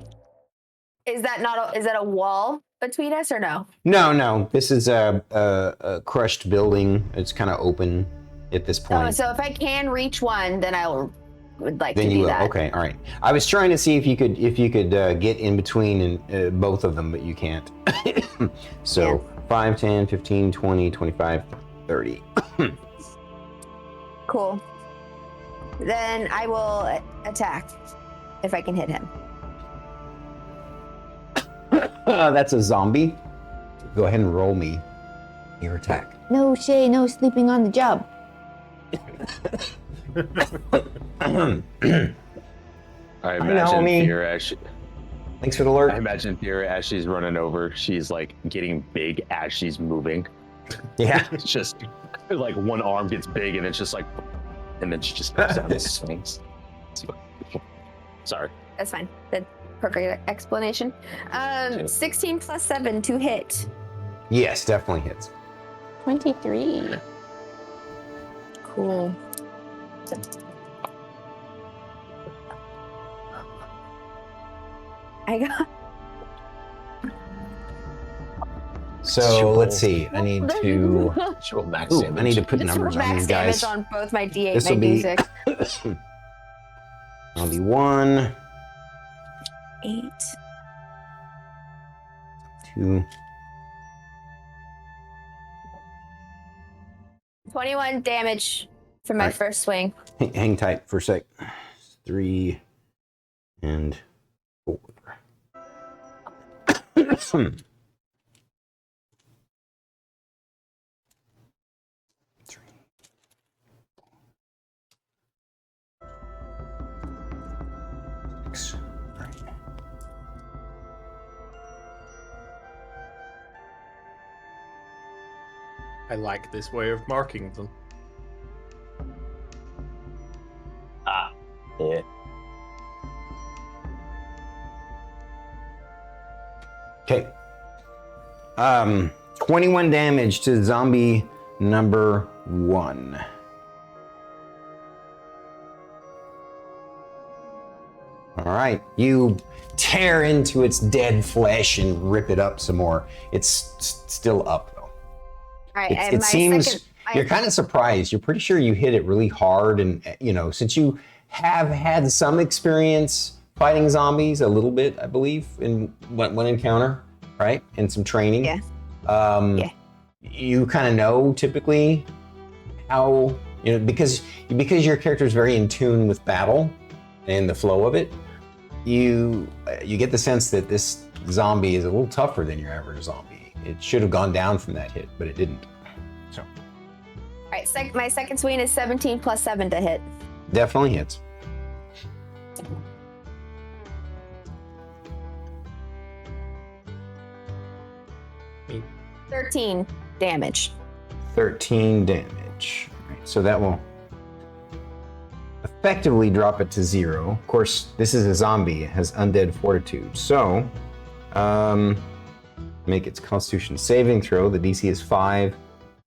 is that a wall between us or no? No. This is a crushed building. It's kind of open at this point. Oh, so if I can reach one, then would like then to you do will. that. Okay, all right. I was trying to see if you could get in between and both of them, but you can't. So 5, 10, 15, 20, 25, 30. Cool. Then I will attack if I can hit him. That's a zombie. Go ahead and roll me your attack. No, Shae, no sleeping on the job. I imagine Thyra as she, thanks for the alert. I imagine Thyra as she's running over, she's like getting big as she's moving. Yeah. It's just like one arm gets big and it's just like, and then she just goes down and swings. Sorry. That's fine. That's perfect explanation. 16 plus 7 to hit. Yes, definitely hits. 23. Cool. I got. So let's see. I need to. Roll max Ooh, damage. I need to put Just numbers on max these damage guys. on both my D8 This and will my be. D6. I'll be 1, 8. 2. 21 damage for my Alright. first swing. Hang tight for a sec. 3 and 4. Right. I like this way of marking them. Yeah. Okay. 21 damage to zombie number 1. All right, you tear into its dead flesh and rip it up some more. It's still up though. All right, It and my seems second, you're kind of surprised. You're pretty sure you hit it really hard, and since you have had some experience fighting zombies, a little bit, I believe, in one encounter, right, and some training. Yeah. Yeah. You kind of know typically how because your character is very in tune with battle and the flow of it. You get the sense that this zombie is a little tougher than your average zombie. It should have gone down from that hit, but it didn't. So. all right, my second swing is 17 plus 7 to hit. Definitely hits. Me. 13 damage. 13 damage. All right, so that will effectively drop it to 0. Of course, this is a zombie. It has undead fortitude. So, make its constitution saving throw. The DC is 5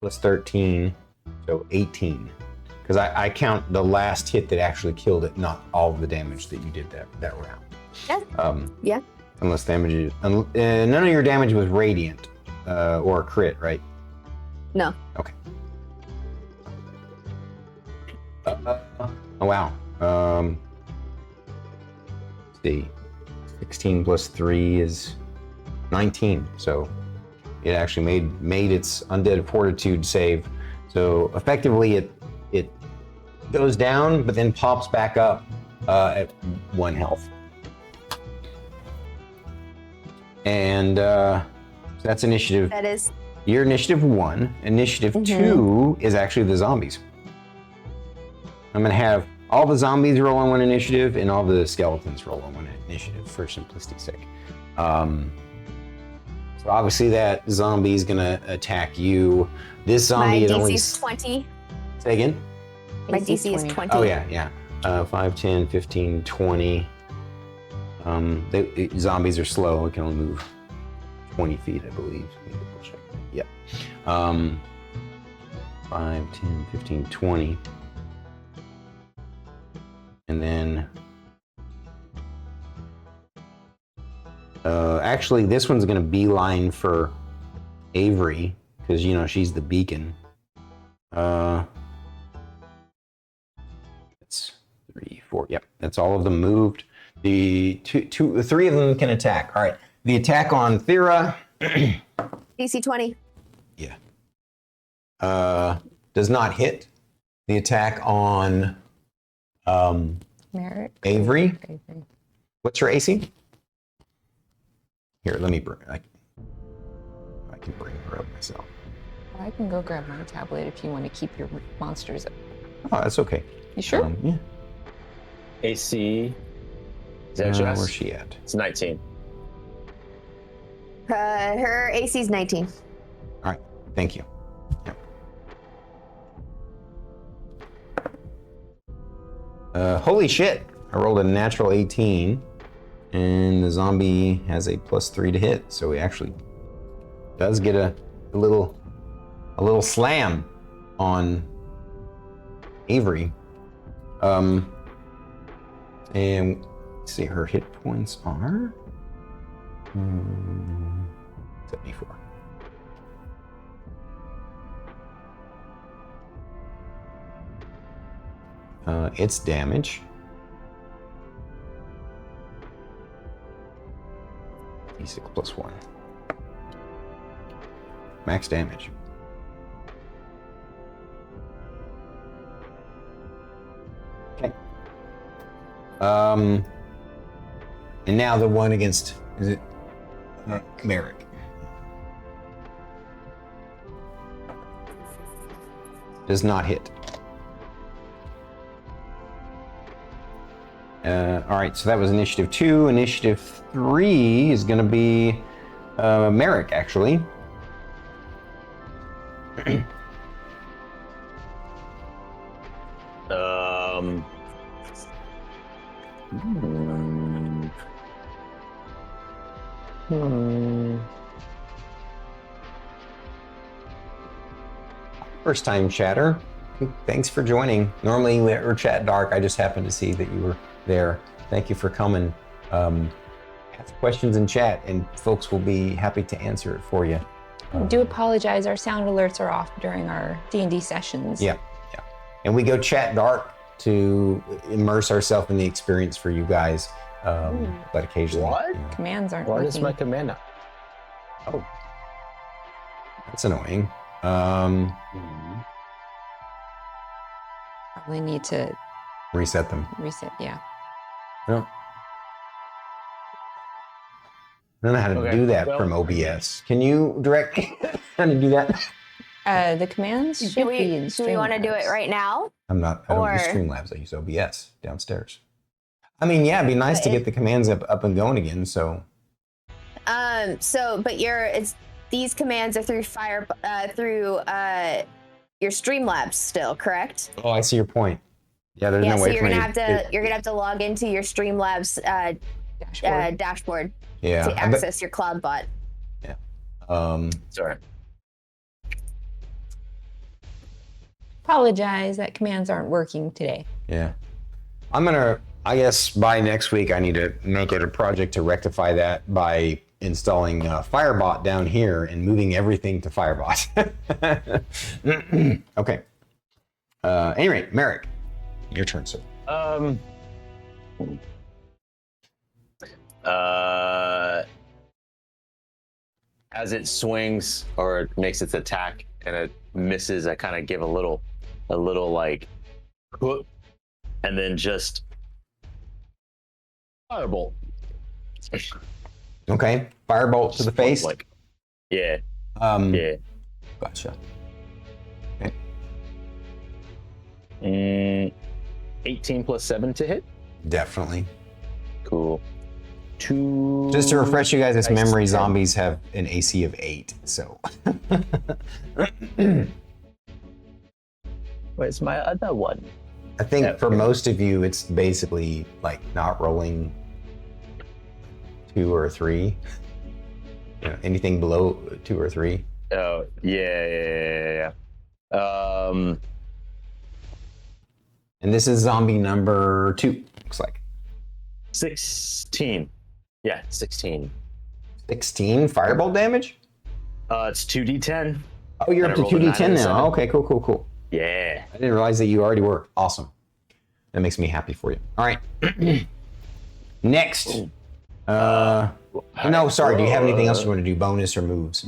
plus 13, so 18. Because I count the last hit that actually killed it, not all of the damage that you did that round. Yeah. Yeah. Unless damage is, none of your damage was radiant or a crit, right? No. Okay. Oh wow. Let's see. 16 plus 3 is 19. So it actually made its undead fortitude save. So effectively it goes down, but then pops back up at 1 health. And so that's initiative. That is. Your initiative 1. Initiative 2 is actually the zombies. I'm going to have all the zombies roll on 1 initiative and all the skeletons roll on 1 initiative for simplicity's sake. So obviously that zombie is going to attack you. This zombie is My only... DC is 20. Say again? My DC is 20. Oh, yeah. 5, 10, 15, 20. Zombies are slow. It can only move 20 feet, I believe. Let me double check. Yep. 5, 10, 15, 20. And then actually this one's gonna beeline for Avery because you know she's the beacon. It's 3, 4. Yep, that's all of them moved. The 3 of them can attack. All right, the attack on Thyra. DC 20. Yeah. Does not hit. The attack on Merrik. Avery. What's your AC? Here, let me bring. I can bring her up myself. I can go grab my tablet if you want to keep your monsters up. Oh, that's okay. You sure? Yeah. AC. Is that what you asked? Where's she at? It's 19. Her AC is 19. All right. Thank you. Yep. Holy shit! I rolled a natural 18, and the zombie has a +3 to hit, so he actually does get a little slam on Avery. And let's see, her hit points are 74. Its damage. D6 +1. Max damage. Okay. And now the one against, is it Merrik? Does not hit. All right, so that was initiative 2. Initiative 3 is going to be Merrik, actually. First time chatter. Thanks for joining. Normally we're chat dark. I just happened to see that you were there. Thank you for coming. Ask questions in chat and folks will be happy to answer it for you. I do apologize. Our sound alerts are off during our D&D sessions. Yeah. And we go chat dark to immerse ourselves in the experience for you guys. But occasionally. What? You know, Commands aren't What working. is my command now? oh. That's annoying. Probably need to Reset them. reset. Yeah. No. I don't know how to Okay, do that well- from OBS. Can you direct me how to do that? The commands should Do be in we want to do it Streamlabs. right now? I don't use Or- Streamlabs. I use OBS downstairs. I mean, yeah, it'd be nice to get the commands up and going again. So But these commands are through your Streamlabs still, correct? oh, I see your point. Yeah, there's Yeah, no so way you're for me gonna have to log into your Streamlabs dashboard yeah, to access your cloud bot. Sorry. Apologize that commands aren't working today. Yeah. I guess by next week, I need to make it a project to rectify that by installing Firebot down here and moving everything to Firebot. Okay. Anyway, Merrik, your turn, sir. As it swings or makes its attack and it misses, I kind of give a little like, whoop, and then just firebolt. Okay. Firebolt to the face. Like, yeah. Yeah. Gotcha. Okay. 18 plus 7 to hit. Definitely. Cool. 2. Just to refresh you guys' Nice. memory, zombies have an AC of 8, so. Where's my other one? I think Yeah, for okay. most of you, it's basically like not rolling 2 or 3. Anything below 2 or 3. Oh, yeah. And this is zombie number 2, looks like. 16. Yeah, 16. 16 fireball damage? It's 2d10. Oh, you're And up I to rolled a 9 2d10 and a now. 7. Okay, cool. Yeah. I didn't realize that you already were. Awesome. That makes me happy for you. All right. Next. No, sorry. Do you have anything else you want to do? Bonus or moves?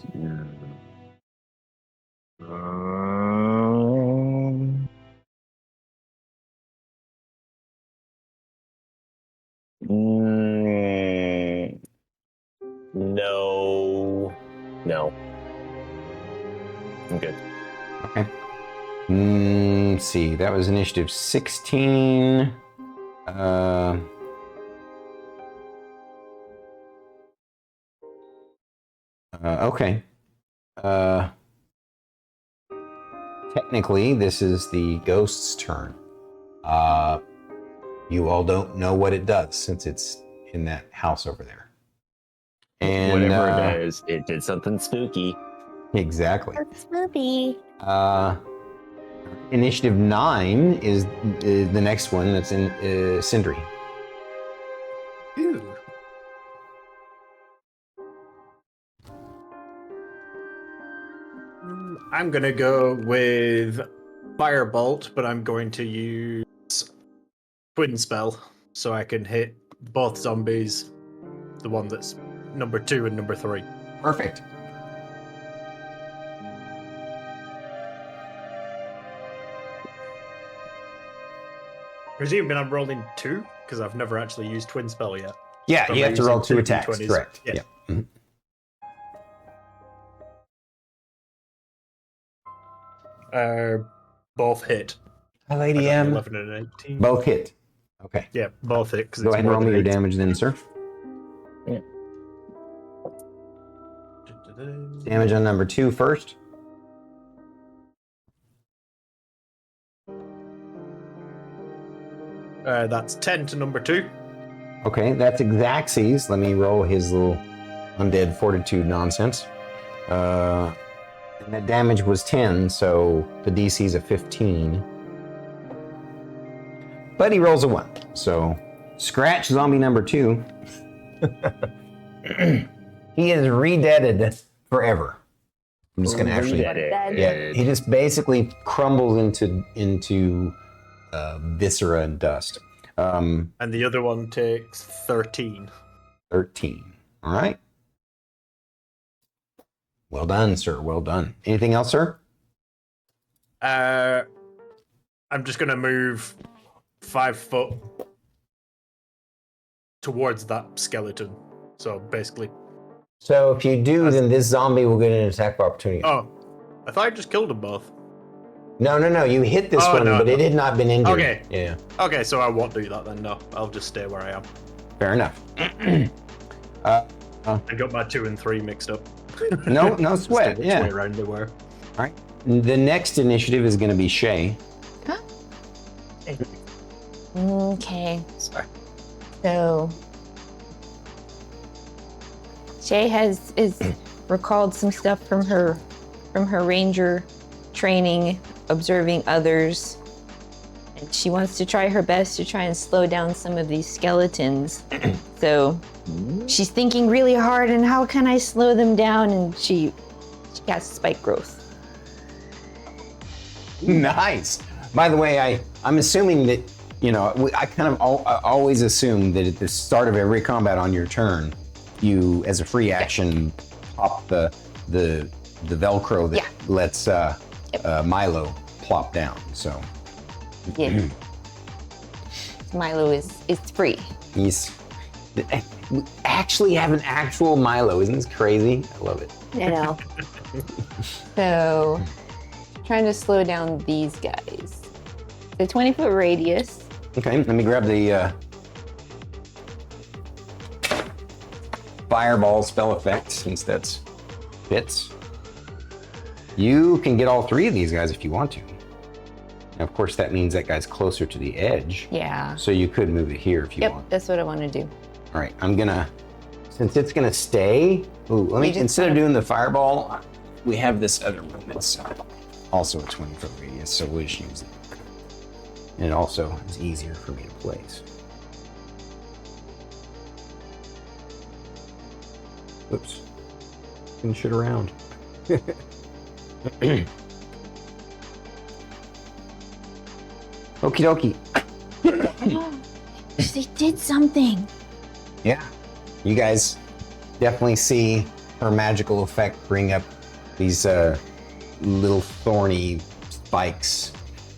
No. I'm good. Okay. Let's see. That was initiative 16. Okay. Technically, this is the ghost's turn. You all don't know what it does since it's in that house over there. And Whatever it is, it did something spooky. Exactly. Spooky. Initiative 9 is the next one. That's in Sindri. Ew. I'm gonna go with Firebolt, but I'm going to use Twin Spell so I can hit both zombies. The one that's number 2 and number 3. Perfect. Presumably I'm rolling 2 because I've never actually used Twin Spell yet. Yeah, So you am I have to roll using 2 two attacks. D20s? Correct. Yeah. Yeah. Mhm. Both hit. Hi, I Lady got an M. 11 and an 18. Both hit. Okay. Yeah, both hit. Go ahead and roll me your damage then, sir. Damage on number 2 first. That's 10 to number 2. Okay, that's Exacxes. Let me roll his little undead fortitude nonsense. And that damage was 10, so the DC is a 15. But he rolls a 1, so scratch zombie number 2. He is re-deaded forever. I'm just gonna actually, yeah. He just basically crumbles into viscera and dust. And the other one takes 13. 13. All right. Well done, sir. Well done. Anything else, sir? I'm just gonna move 5 foot towards that skeleton. So basically. So if you do, then this zombie will get an attack of opportunity. Oh, I thought I just killed them both. No. You hit this one, no, but no. it had not been injured. Okay. Yeah. Okay, so I won't do that then. No, I'll just stay where I am. Fair enough. I got my 2 and 3 mixed up. No sweat. Which Yeah. way around they were. All right. The next initiative is going to be Shae. Okay. Sorry. So Shae is recalled some stuff from her ranger training, observing others. And she wants to try her best to try and slow down some of these skeletons. So she's thinking really hard and how can I slow them down, and she casts spike growth. Nice. By the way, I'm assuming that, I kind of always assume that at the start of every combat on your turn, you, as a free action, pop the Velcro that lets Milo plop down. So Yeah. Milo is free. we actually have an actual Milo. Isn't this crazy? I love it. I know. So trying to slow down these guys. The 20-foot radius. Okay, let me grab the fireball spell effect, since that's fits. You can get all 3 of these guys if you want to. Now, of course, that means that guy's closer to the edge. Yeah. So you could move it here if you Yep, want. that's what I want to do. All right, I'm gonna since it's gonna stay, let me, just instead of doing the fireball, we have this other one that's also a 20-foot radius, so we'll just use it. And it also is easier for me to place. Oops. Spin shit around. Okie dokie. They did something. Yeah. You guys definitely see her magical effect bring up these little thorny spikes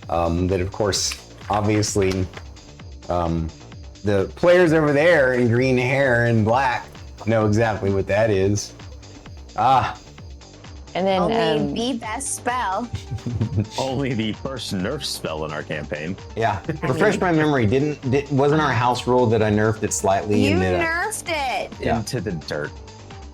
that, of course, obviously, the players over there in green hair and black know exactly what that is. Ah. And then Only the best spell. Only the first nerf spell in our campaign. Yeah. Refresh my memory. Wasn't our house rule that I nerfed it slightly? You and that nerfed it. Yeah. Into the dirt.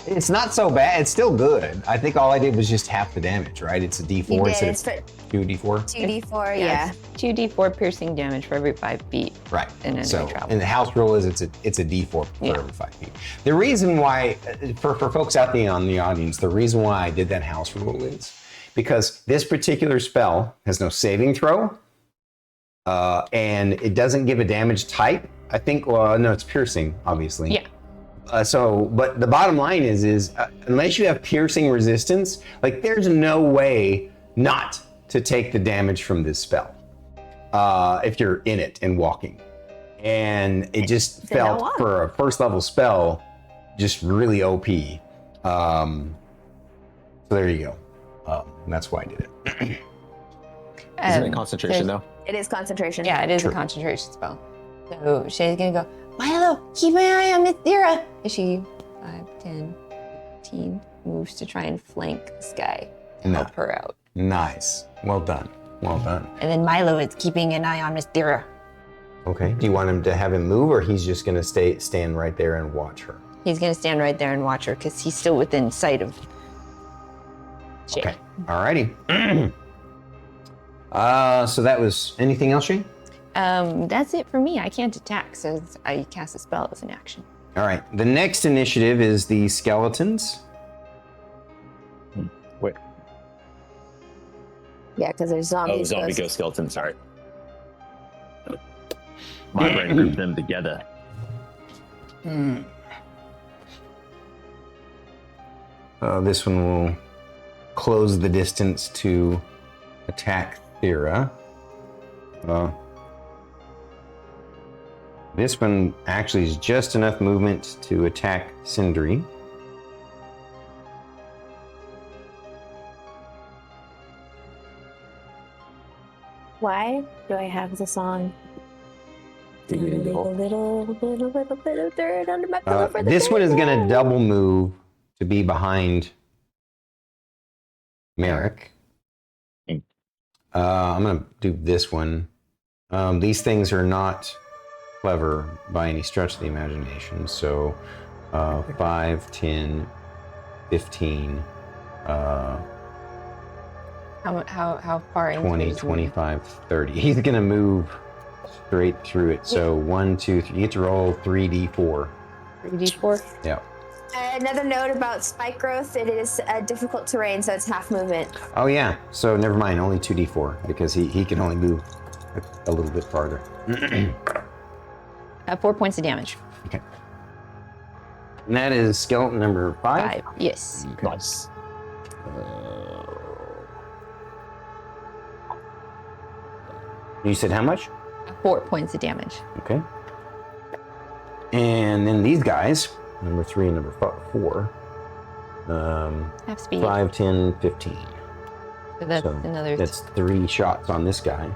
It's not so bad. It's still good. I think all I did was just half the damage, right? It's a D4 You did. instead It's of for 2D4. 2d4, yeah. 2d4 piercing damage for every 5 feet. Right. And then So, we travel. and the house rule is it's a D4 for every 5 feet. The reason why, for folks out there on the audience, the reason why I did that house rule is because this particular spell has no saving throw, and it doesn't give a damage type. I think, well, no, it's piercing, obviously. Yeah. But the bottom line is unless you have piercing resistance, like there's no way not to take the damage from this spell if you're in it and walking. And it just felt for a first level spell, just really OP. So there you go. And that's why I did it. Isn't it concentration though? It is concentration. Yeah, it is a concentration spell. So Shay's gonna go, Milo, keep an eye on Miss Thyra. As she 5, 10, 15 moves to try and flank this guy to help her out. Nice. Well done. Well done. And then Milo is keeping an eye on Miss Thyra. Okay. Do you want him to have him move, or he's just gonna stand right there and watch her? He's gonna stand right there and watch her because he's still within sight of Shay. Okay. Alrighty. So that was anything else, Shane? That's it for me. I can't attack, so I cast a spell as an action. All right. The next initiative is the skeletons. Wait. Yeah, because there's zombies. Oh, zombie ghost skeleton, sorry. My brain grouped them together. This one will close the distance to attack Thyra. This one actually is just enough movement to attack Sindri. Why do I have the song? Little bit of dirt under my pillow for the This one is dirt. going to double move to be behind Merrik. I'm going to do this one. These things are not clever by any stretch of the imagination. So 5, 10, 15, How far into 20, his 25, 30. He's going to move straight through it. So 1, 2, 3. You get to roll 3d4. 3d4? Yeah. Another note about spike growth, it is a difficult terrain, so it's half movement. Oh, yeah. So never mind. Only 2d4 because he can only move a little bit farther. 4 points of damage. Okay. And that is skeleton number 5? 5, yes. Nice. You said how much? 4 points of damage. Okay. And then these guys, number 3 and number 4, Half speed. 5, 10, 15. So that's So another. that's 3 shots on this guy.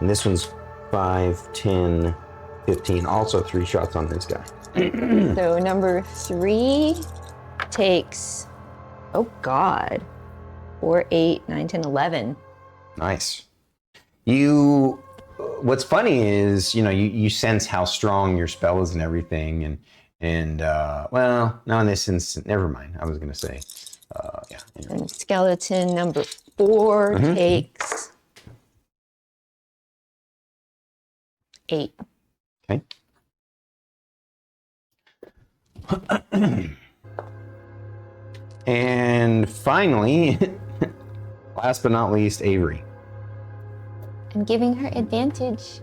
And this one's 5, 10, 15. Also 3 shots on this guy. So number 3 takes, oh God, 4, 8, 9, 10, 11. Nice. What's funny is, you sense how strong your spell is and everything. And well, no, in this instance, never mind. I was going to say, yeah. Anyway. And skeleton number 4 takes 8. Okay. And finally, last but not least, Avery. I'm giving her advantage.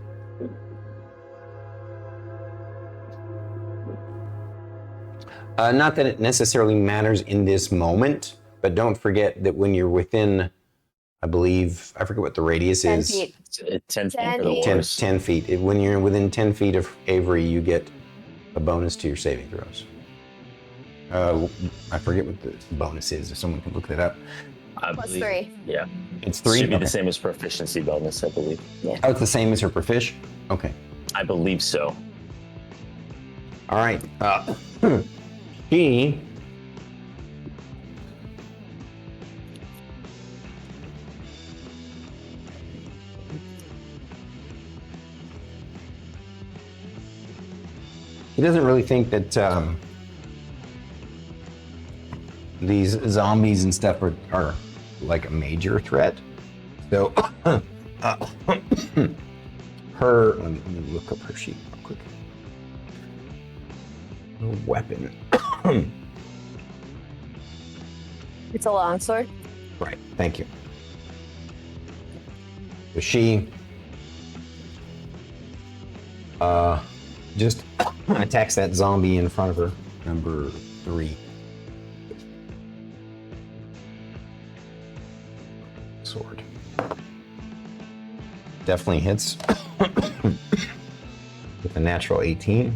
Not that it necessarily matters in this moment, but don't forget that when you're within, I believe, I forget what the radius 10 is. feet. 10 feet 10 for the feet. 10, worst. 10 feet. When you're within 10 feet of Avery, you get a bonus to your saving throws. I forget what the bonus is, if someone can look that up. I Plus believe- 3. Yeah. It's 3? Should be Okay. the same as proficiency bonus, I believe. Oh, it's the same as her profish? Okay. I believe so. All right. He doesn't really think that these zombies and stuff are like a major threat. So her, let me look up her sheet real quick. Her weapon. It's a longsword. Right, thank you. So she just attacks that zombie in front of her, number 3. Sword. Definitely hits with a natural 18.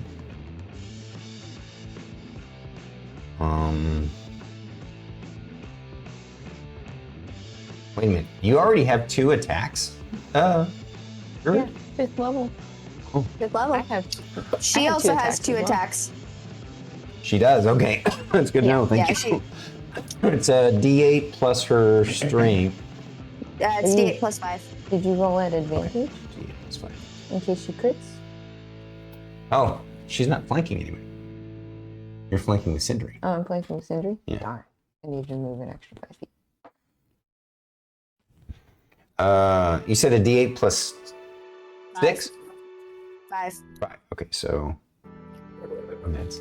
Wait a minute. You already have 2 attacks? Really? Yeah, 5th level. Good level. I have. She have also 2 has attacks 2 as well. attacks. She does. Okay. That's good to know. Thank yeah, you. It's a D8 plus her strength. It's D8 plus 5. Did you roll at advantage D8 plus 5. in case she crits? Oh, she's not flanking anyway. You're flanking with Sindri. Oh, I'm playing from Sindri? Yeah. Darn. I need to move an extra 5 feet. You said a D8 plus 6? 5. 5. Okay, so that's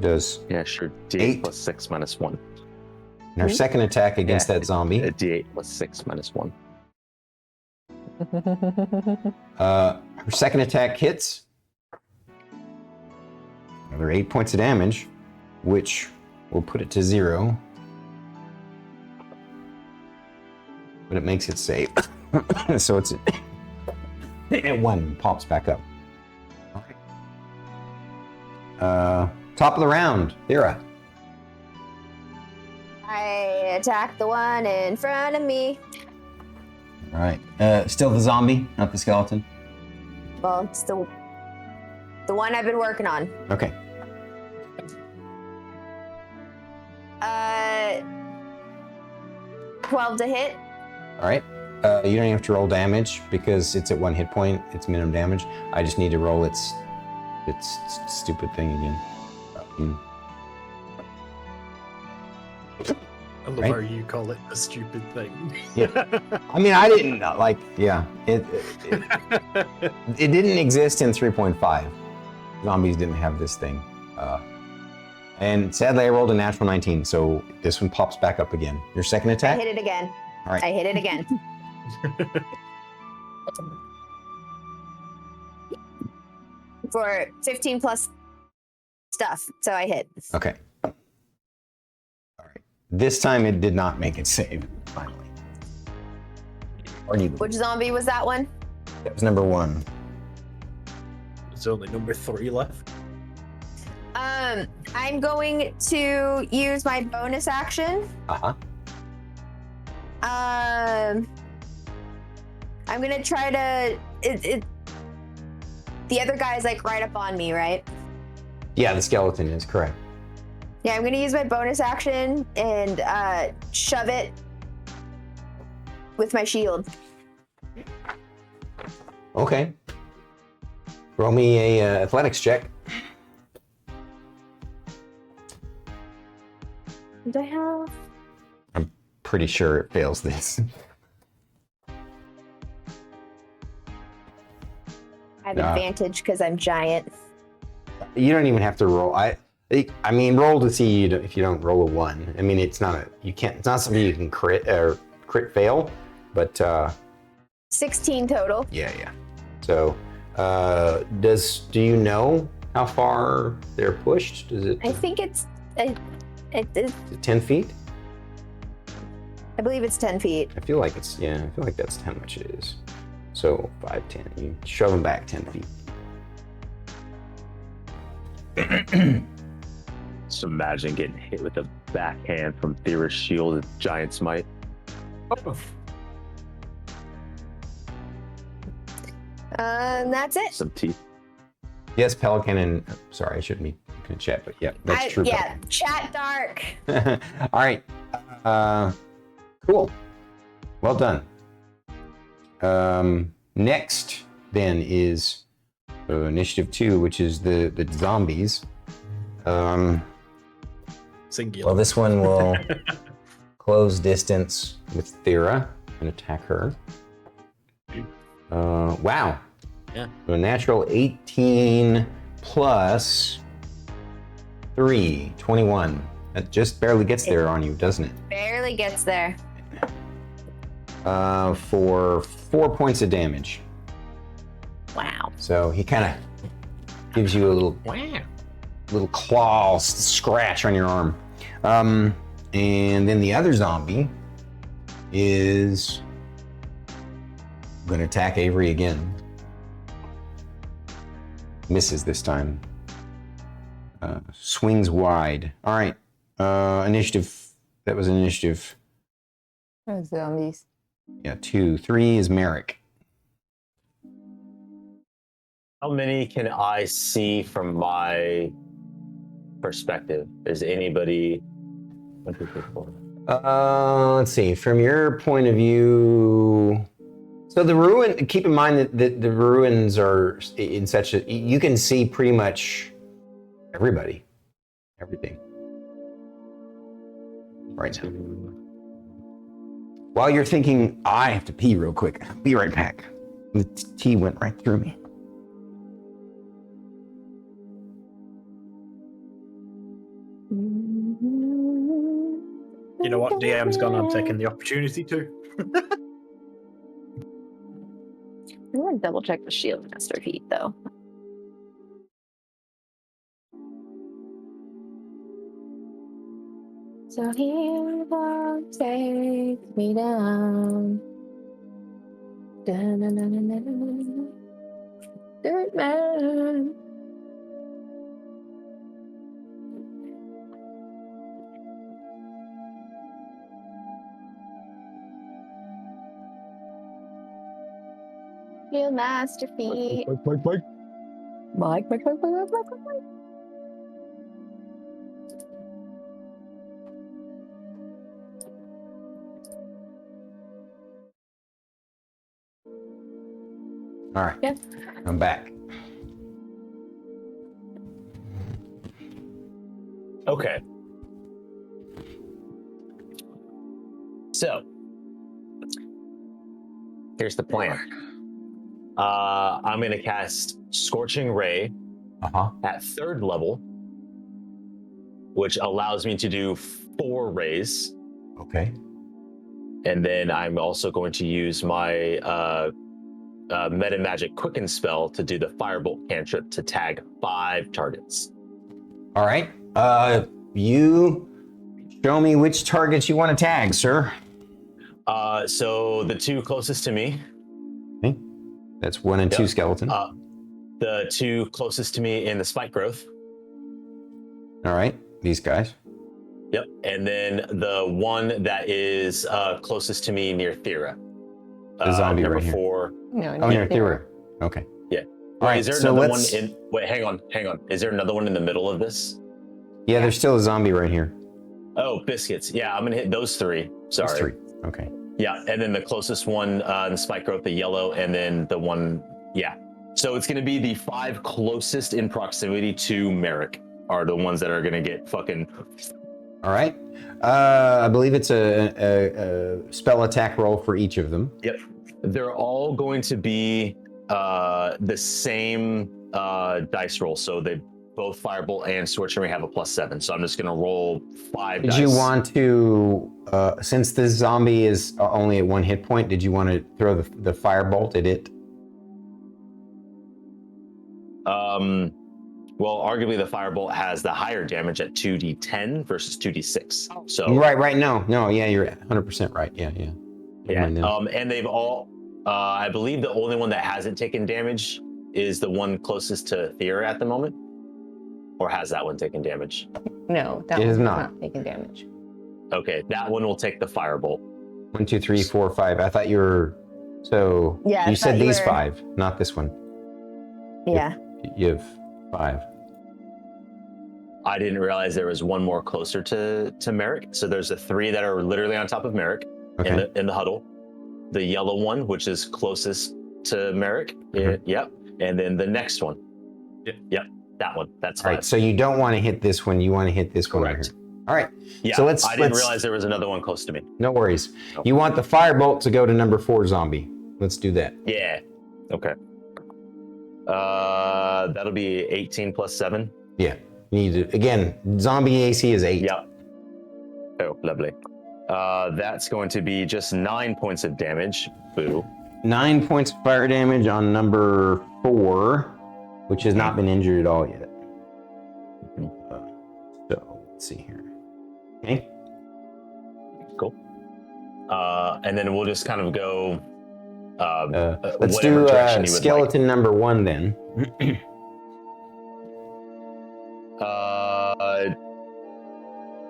does Yeah, sure. D8 8. plus 6 minus 1. and her second attack against Yeah, that zombie. A D8 plus 6 minus 1. Her second attack hits. Another 8 points of damage, which will put it to 0. But it makes it safe. So it's at 1, pops back up. All right. Top of the round, Thyra. I attack the one in front of me. All right. Still the zombie, not the skeleton. Well, it's the one I've been working on. Okay. 12 to hit. All right. You don't have to roll damage because it's at 1 hit point. It's minimum damage. I just need to roll its stupid thing again. I love Right? how you call it a stupid thing. Yeah. I mean, I didn't like. Yeah. It didn't exist in 3.5. Zombies didn't have this thing. And sadly, I rolled a natural 19, so this one pops back up again. Your second I attack? hit it again. All right. I hit it again. For 15 plus stuff, so I hit. Okay. All right. This time it did not make it save, finally. Which zombie was that one? That was number 1. There's only number 3 left. I'm going to use my bonus action. Uh-huh. I'm gonna try to. The other guy's like right up on me, right? Yeah, the skeleton is correct. Yeah, I'm gonna use my bonus action and shove it with my shield. Okay. Roll me a athletics check. What do I have? I'm pretty sure it fails this. I have Nah. advantage because I'm giant. You don't even have to roll. I mean, roll to see if you don't roll a 1. I mean, it's not it's not something you can crit or crit fail, but 16 total. yeah. So, do you know how far they're pushed? Is it? I think it's 10 feet? I believe it's 10 feet. I feel like that's how much it is. So 5, 10. You shove them back 10 feet. Just imagine getting hit with a backhand from Thyra's shield with giant smite. That's it. Some teeth. Yes, Pelican and sorry, I shouldn't be in chat, but yeah, that's true. Yeah, chat dark. All right. Cool. Well done. Next then is initiative 2, which is the zombies. Singular. Well, this one will close distance with Thyra and attack her. Wow. Yeah. A natural 18 plus 3, 21. That just barely gets there on you, doesn't it? Barely gets there. For 4 points of damage. Wow. So he kind of gives you a little claw scratch on your arm. And then the other zombie is going to attack Avery again. Misses this time. Swings wide. All right. Initiative. That was initiative. Zombies. Yeah, 2. 3 is Merrik. How many can I see from my perspective? Is anybody? 1, 2, 3, 4. Let's see. From your point of view, so the ruin. Keep in mind that the ruins are in such a. You can see pretty much everybody, everything. Right now. While you're thinking, I have to pee real quick. I'll be right back. The tea went right through me. You know what? DM's gone. I'm taking the opportunity to. I want to double check the shield master feat though. So he won't take me down. Da-na-na-na-na-na. Dirt man. Shield master feat. Mike. All right. Yeah. I'm back. Okay. So here's the plan. I'm going to cast Scorching Ray at 3rd level, which allows me to do 4 rays. Okay. And then I'm also going to use my Meta Magic Quicken spell to do the Firebolt cantrip to tag 5 targets. All right. You show me which targets you want to tag, sir. So the 2 closest to me. Okay. That's 1 and 2 skeleton. The 2 closest to me in the spike growth. All right. These guys. Yep. And then the 1 that is closest to me near Thyra. The zombie number right here. 4. No, Near Thyra. Okay. Yeah. All right. Is there So another let's. one in? Wait, hang on. Is there another one in the middle of this? Yeah, there's still a zombie right here. Oh, biscuits. Yeah, I'm gonna hit those 3. Sorry. There's 3. Okay. Yeah, and then the closest one in the spike growth, the yellow, and then the one. Yeah. So it's gonna be the 5 closest in proximity to Merrik are the ones that are gonna get fucking. All right. I believe it's a spell attack roll for each of them. Yep. They're all going to be the same dice roll. So both Firebolt and Scorching Ray have a +7, so I'm just gonna roll 5 Did dice. you want to, since this zombie is only at 1 hit point, did you want to throw the firebolt at it? Well, arguably the Firebolt has the higher damage at 2d10 versus 2d6. So Right. No, yeah, you're 100% right. Yeah. Never mind then. And they've all, I believe the only one that hasn't taken damage is the one closest to Thyra at the moment. Or has that one taken damage? No, that It is one's not. taking damage. Okay, that one will take the Firebolt. 1, 2, 3, 4, 5. I thought you were, so Yeah, I you said thought you these were- 5, not this one. Yeah. You have 5. I didn't realize there was one more closer to Merrik. So there's the 3 that are literally on top of Merrik Okay. in the huddle. The yellow one, which is closest to Merrik. Mm-hmm. Yep. And then the next one. Yep. That one. That's All 5. right, so you don't want to hit this one. You want to hit this one right Correct. here. All right. Yeah. So let's. I didn't realize there was another one close to me. No worries. Oh. You want the firebolt to go to number 4 zombie. Let's do that. Yeah. Okay. That'll be 18 plus 7. Yeah. You need to, again, zombie AC is 8. Yeah. Oh, lovely. That's going to be just 9 points of damage. Boo. 9 points of fire damage on number 4, which has not been injured at all yet. So let's see here. Okay. Cool. And then we'll just kind of go. Let's whatever do direction you would skeleton number 1 then.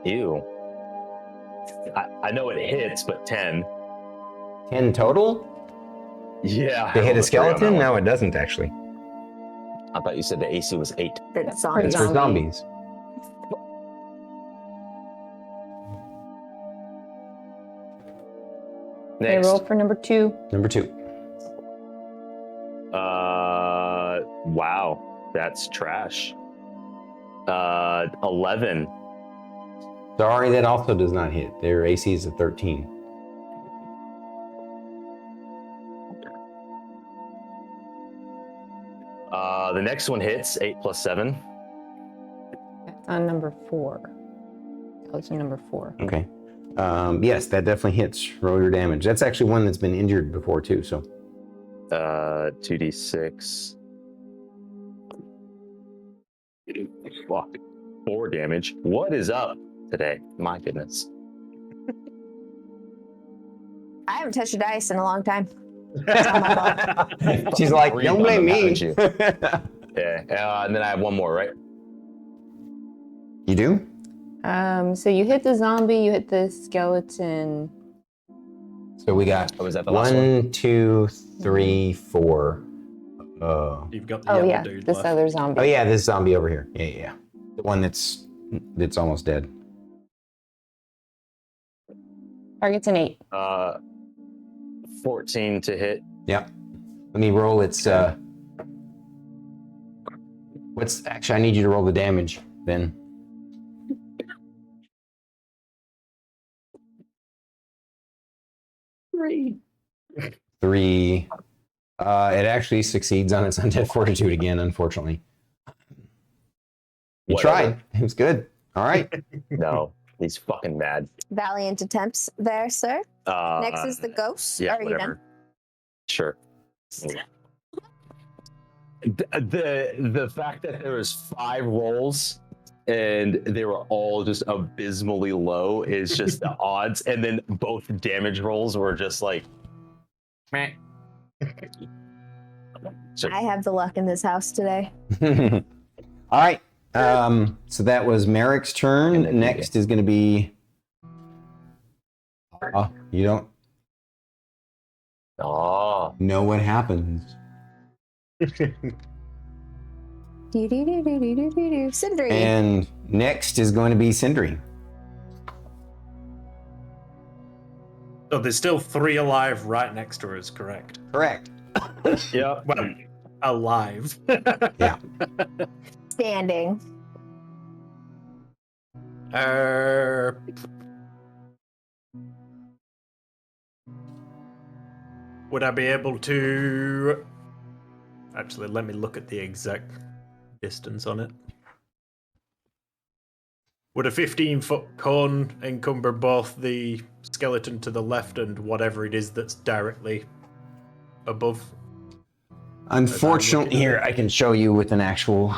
Ew. I know it hits, but 10. 10 total? Yeah. To hit a I rolled 3 on that skeleton? one. No, it doesn't actually. I thought you said the AC was 8. It's It's zombies. for zombies. Okay, Next. roll for number 2. Number 2. Wow. That's trash. 11. Sorry, that also does not hit. Their AC is a 13. The next one hits 8 plus 7. That's on number 4. That was number 4. Okay. Yes, that definitely hits. Roll your damage. That's actually one that's been injured before too. So 2d6. Fuck. 4 damage. What is up today? My goodness. I haven't touched a dice in a long time. she's like, Breathe "Don't on blame them, me." haven't you? Yeah. And then I have one more, right? You do? So you hit the zombie, you hit the skeleton. So we got Or was that the last one? 1, 2, 3, 4. You've got the Oh yellow yeah, dude this left. other zombie. Oh yeah, this zombie over here. Yeah. The one that's almost dead. Target's an 8. 14 to hit. Yep. Let me roll its what's actually I need you to roll the damage then. 3. It actually succeeds on its undead fortitude again, unfortunately. You Whatever. tried. It was good. All right. No, he's fucking mad. Valiant attempts there, sir. Next is the ghost. Yeah, Are you whatever. done? Sure. The fact that there was 5 rolls and they were all just abysmally low is just the odds, and then both damage rolls were just like meh. So, I have the luck in this house today. All right. So that was Merrick's turn. Next is going to be. You don't oh, know what happens. Sindri. And next is going to be Sindri. So there's still 3 alive right next to us, correct? Correct. yeah. Well, alive. Yeah. Standing. Would I be able to... Actually, let me look at the exact distance on it. Would a 15-foot cone encumber both the skeleton to the left and whatever it is that's directly above? Unfortunately, here I can show you with an actual.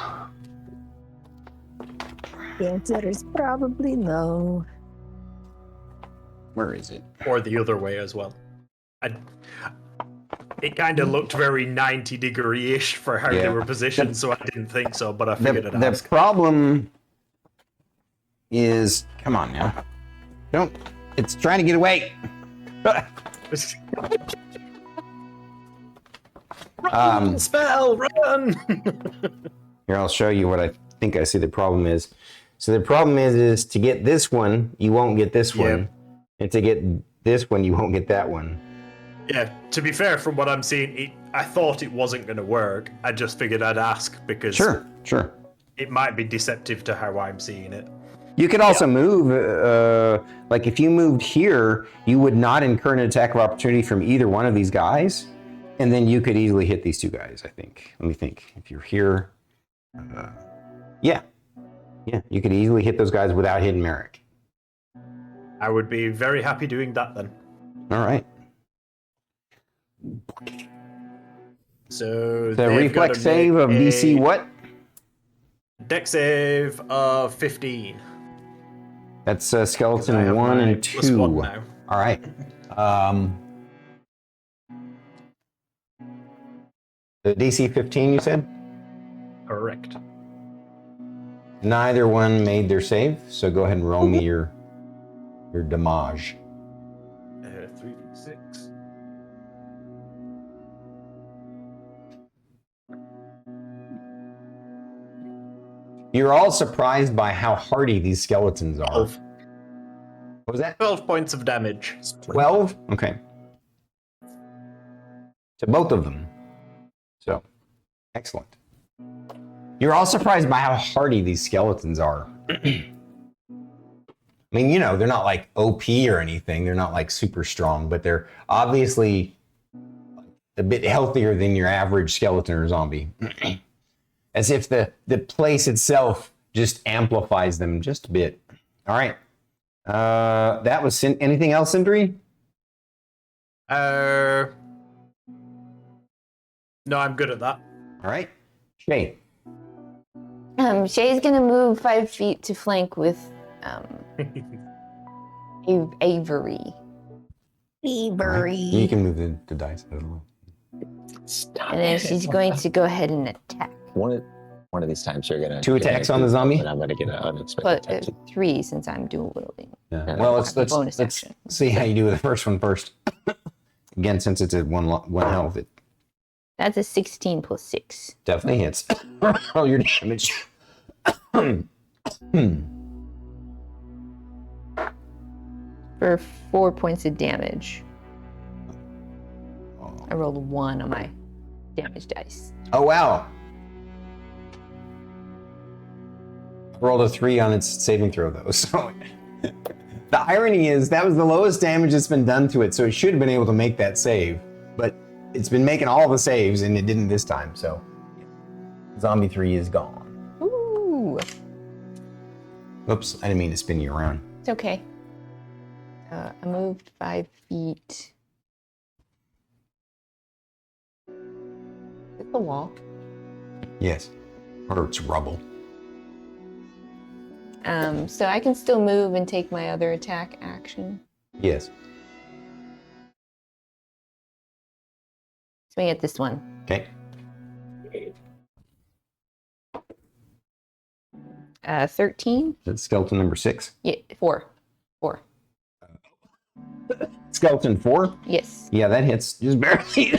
The answer is probably no. Where is it? Or the other way as well. It kind of looked very 90-degree-ish for how they were positioned, so I didn't think so, but I figured I'd ask. The problem is, come on now. Don't, it's trying to get away. Spell, run! Here, I'll show you what I think I see the problem is. So the problem is to get this one, you won't get this one. And to get this one, you won't get that one. Yeah, to be fair, from what I'm seeing, I thought it wasn't going to work. I just figured I'd ask because Sure. it might be deceptive to how I'm seeing it. You could also move, like if you moved here, you would not incur an attack of opportunity from either one of these guys. And then you could easily hit these two guys, I think. Let me think. If you're here, yeah, you could easily hit those guys without hitting Merrik. I would be very happy doing that then. All right. So the reflex save of DC what? Dex save of 15. That's skeleton 1 and 2. +1 now. All right. The DC 15, you said? Correct. Neither one made their save, so go ahead and roll me your damage. 3d6. You're all surprised by how hardy these skeletons are. 12. What was that? 12 points of damage. 12? Okay. To both of them. So, excellent. You're all surprised by how hardy these skeletons are. I mean, you know, they're not like OP or anything. They're not like super strong, but they're obviously a bit healthier than your average skeleton or zombie. As if the place itself just amplifies them just a bit. All right. That was anything else, Sindri? No, I'm good at that. All right. Shae. Shae's gonna move 5 feet to flank with Avery. Avery. You can move the dice. I don't know. And then she's going to go ahead and attack. One of these times you're gonna 2 attacks on the zombie. and I'm gonna get an unexpected But attack. 3 since I'm dueling. Yeah. Well, let's bonus let's action. see how you do with the first one first. Again, since it's at one health, it That's a 16 plus 6. definitely hits. Roll your damage. For 4 points of damage. I rolled a 1 on my damage dice. Oh wow! I rolled a 3 on its saving throw though. So the irony is that was the lowest damage that's been done to it, so it should have been able to make that save, but it's been making all the saves and it didn't this time. So zombie 3 is gone. Ooh, Oops, I didn't mean to spin you around. it's okay. I moved 5 feet. Is it the wall? Yes, or it's rubble. So I can still move and take my other attack action. Yes. Swing at this one. Okay. 13? That's skeleton number 6. Yeah, 4. Skeleton 4? Yes. Yeah, that hits just barely.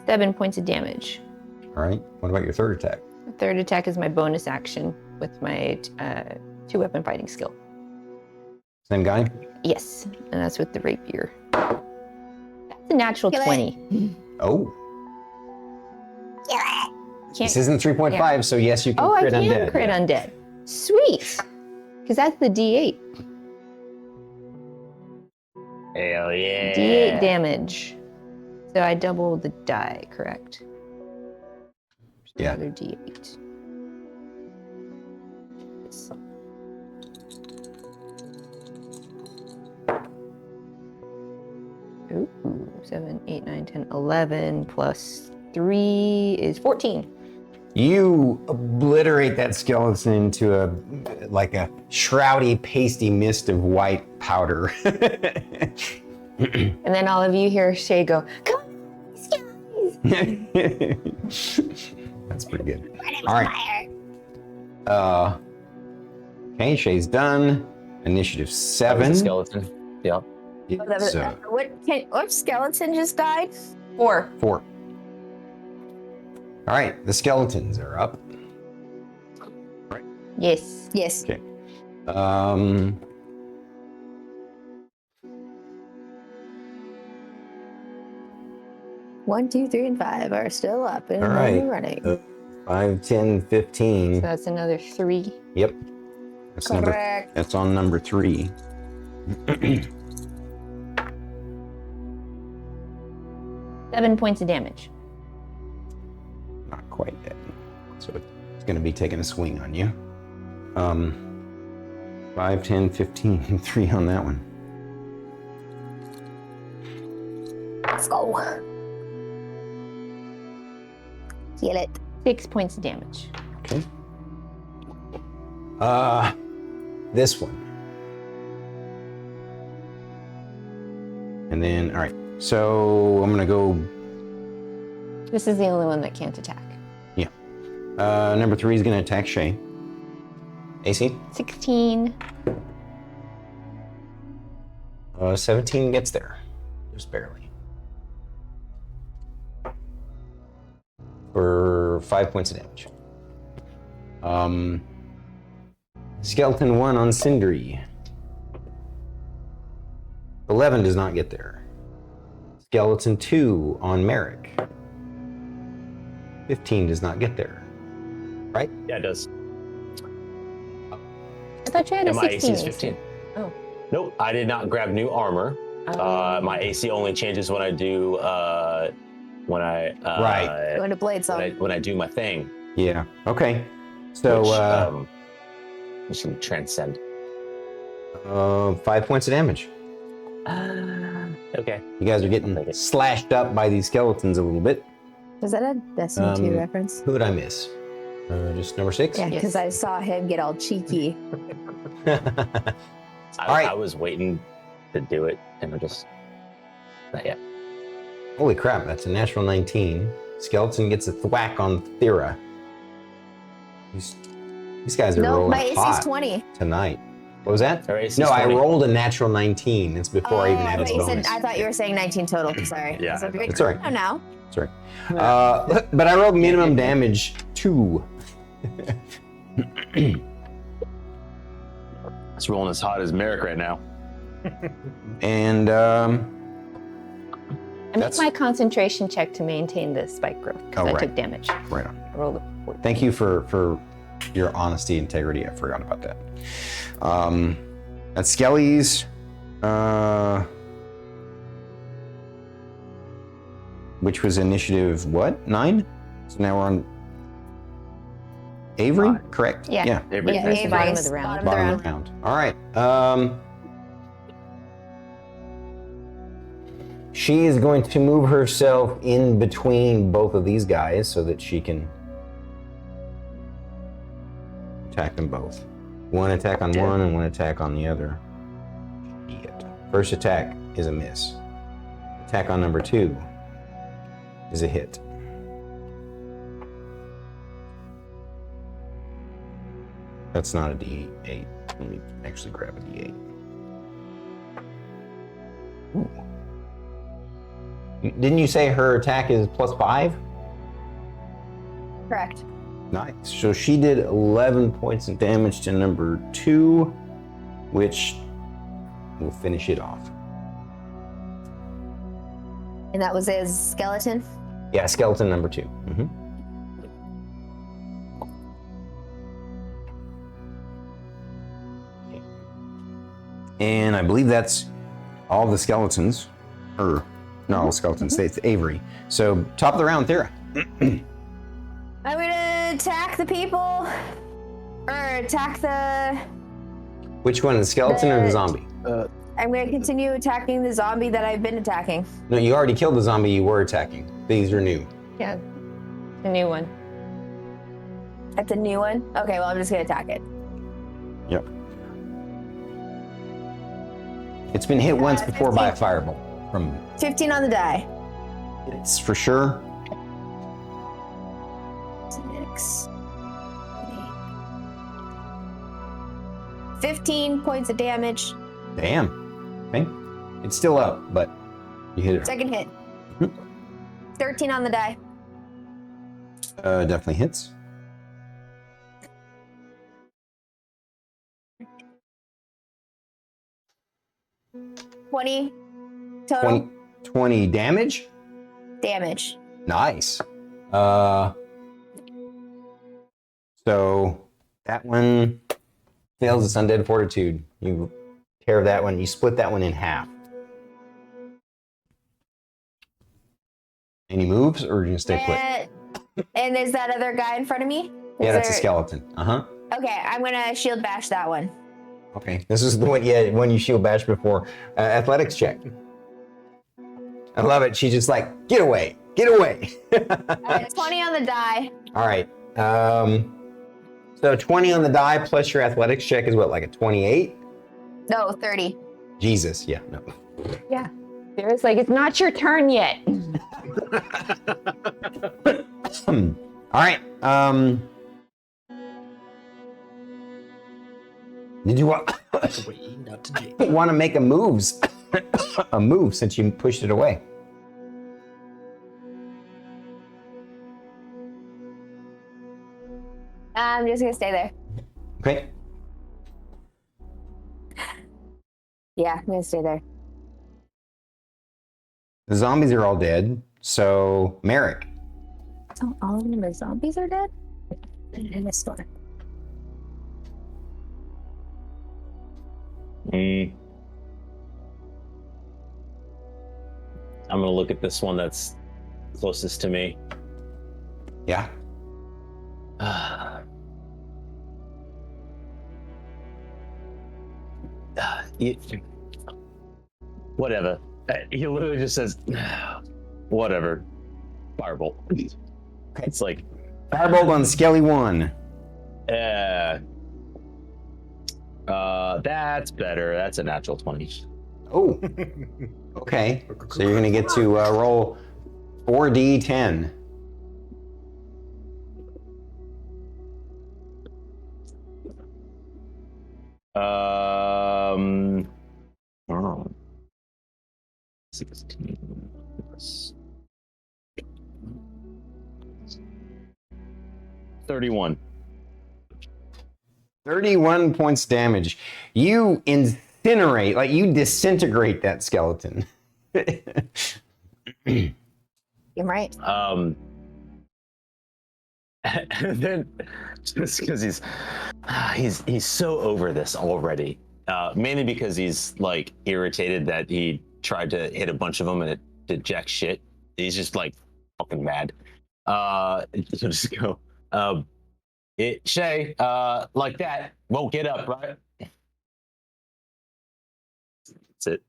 7 points of damage. All right. What about your third attack? The third attack is my bonus action with my 2-weapon fighting skill. Same guy? Yes, and that's with the rapier. That's a natural 20. Oh. Can't, This isn't 3.5, yeah. so yes, you can Oh, I crit can undead. crit undead. Sweet! Because that's the D8. Hell yeah. D8 damage. So I double the die, correct? Yeah. Another D8. Yes. Ooh, 7, 8, 9, 10, 11 plus 3 is 14. You obliterate that skeleton into a shroudy, pasty mist of white powder. And then all of you hear Shae go, "Come on, guys!" That's pretty good. All right. Okay, Shae's done. Initiative 7. Skeleton. Yep. What skeleton just died? 4. 4. All right, the skeletons are up. Yes. Yes. Okay. 1, 2, 3, and 5 are still up and All right. running. 5, 10, 15. So that's another 3. Yep. That's Correct. That's on number 3. 7 points of damage. Not quite dead. So it's going to be taking a swing on you. 5, 10, 15, 3 on that one. Let's go. Heal it. 6 points of damage. Okay. This one. And then, all right. So I'm gonna go. This is the only one that can't attack. Yeah. Number 3 is gonna attack Shae. AC. 16. 17 gets there, just barely. For 5 points of damage. Skeleton 1 on Sindri. 11 does not get there. Skeleton 2 on Merrik. 15 does not get there. Right? Yeah, it does. I thought you had And a my 16. AC is 15. Oh. Nope, I did not grab new armor. My AC only changes when I do Right. Going to blade zone. when I do my thing. Yeah. Okay. So we should transcend. 5 points of damage. Okay. You guys are getting slashed up by these skeletons a little bit. Was that a Destiny 2 reference? Who did I miss? Just number 6? Yeah, because I saw him get all cheeky. I was waiting to do it, and we're just not yet. Holy crap, that's a natural 19. Skeleton gets a thwack on Thyra. These guys are No, rolling my AC's hot 20. tonight. What was that? Our AC's No, I 20. rolled a natural 19. It's before I even had his bonus. I thought you were saying 19 total. Sorry. Yeah, So It's all right. Oh, now. Sorry. But I rolled minimum damage 2. It's rolling as hot as Merrik right now. And I make my concentration check to maintain the spike growth because I took damage. Right on. I rolled a 14. Thank you for your honesty, integrity. I forgot about that. That's Skelly's. Which was initiative what? 9? So now we're on Avery, correct? Yeah. Yeah. Avery. Yeah, That's the bottom Avery's of the round. Bottom of the round. All right. She is going to move herself in between both of these guys so that she can attack them both. One attack on one and one attack on the other. Shit. First attack is a miss. Attack on number 2 is a hit. That's not a D8. Let me actually grab a D8. Ooh. Didn't you say her attack is +5? Correct. Nice. So she did 11 points of damage to number 2, which will finish it off. And that was his skeleton? Yeah, skeleton number 2. Mm-hmm. Okay. And I believe that's all the skeletons. Not all skeletons, it's Avery. So top of the round, Thyra. I'm gonna the people, or attack the. Which one, the skeleton or the zombie? I'm gonna continue attacking the zombie that I've been attacking. No, you already killed the zombie you were attacking. These are new. Yeah, the new one. That's a new one? Okay, well, I'm just gonna attack it. Yep. It's been hit once before by a fireball from. 15 on the die. It's for sure. 6. 15 points of damage. Damn. Okay. It's still up, but you hit it. Second hit. 13 on the die. Definitely hits. 20 total 20 damage? damage. Nice. So that one fails its undead fortitude. You tear that one, you split that one in half. Any moves, or are you gonna stay put? And is that other guy in front of me? Yeah, that's a skeleton. Uh-huh. Okay, I'm gonna shield bash that one. Okay, this is the one, yeah, one you shield bash before. Athletics check. I love it. She's just like, get away, get away. 20 on the die. All right. So 20 on the die plus your athletics check is what, like a 28? No, 30. Jesus, yeah, no. Yeah. There's like, it's not your turn yet. All right. Did you want to make a move since you pushed it away? I'm just gonna stay there. Okay. Yeah, I'm gonna stay there. The zombies are all dead. So Merrik. So all of the zombies are dead? In the store. I'm gonna look at this one that's closest to me. Yeah. Whatever. He literally just says, whatever. Firebolt. Okay. It's like Firebolt on Skelly 1. That's better. That's a natural 20. Oh. Okay. So you're gonna get to roll 4d10. Oh. 16 plus 31. 31 points damage. You incinerate, like you disintegrate that skeleton. You're right. And then just because he's so over this already, mainly because he's like irritated that he tried to hit a bunch of them and it did jack shit. He's just like fucking mad. So just go, Shae, like that won't get up, right? That's it.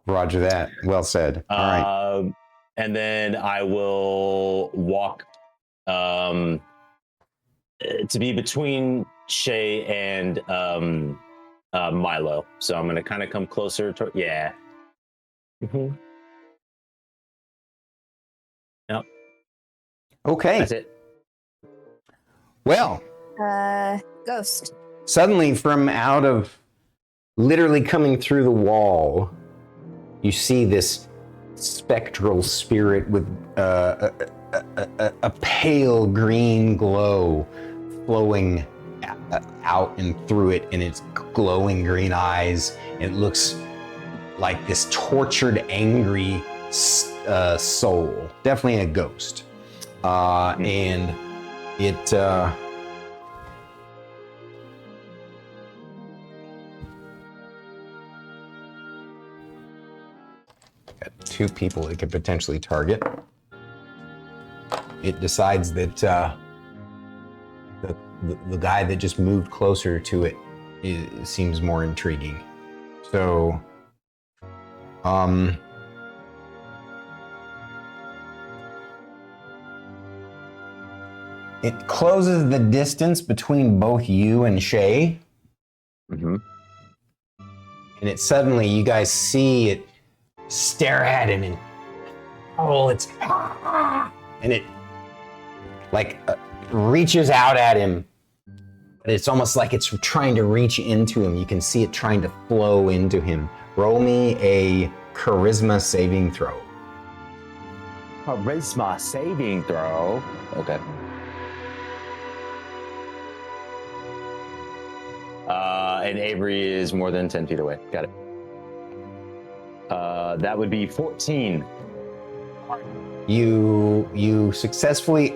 Roger that. Well said. All right. And then I will walk to be between Shae and Milo. So I'm going to kind of come closer to, yeah. Mm-hmm. Yep. Okay. That's it. Well, Ghost. suddenly from out of, literally coming through the wall, you see this spectral spirit with a pale green glow flowing out and through it in its glowing green eyes. It looks like this tortured, angry soul. Definitely a ghost. And it got two people it could potentially target. it decides that the guy that just moved closer to it seems more intriguing. So, it closes the distance between both you and Shae. Mm-hmm. And it suddenly, you guys see it stare at him and it's and it like reaches out at him. But it's almost like it's trying to reach into him. You can see it trying to flow into him. Roll me a charisma saving throw. Charisma saving throw. Okay. And Avery is more than 10 feet away. Got it. That would be 14. You successfully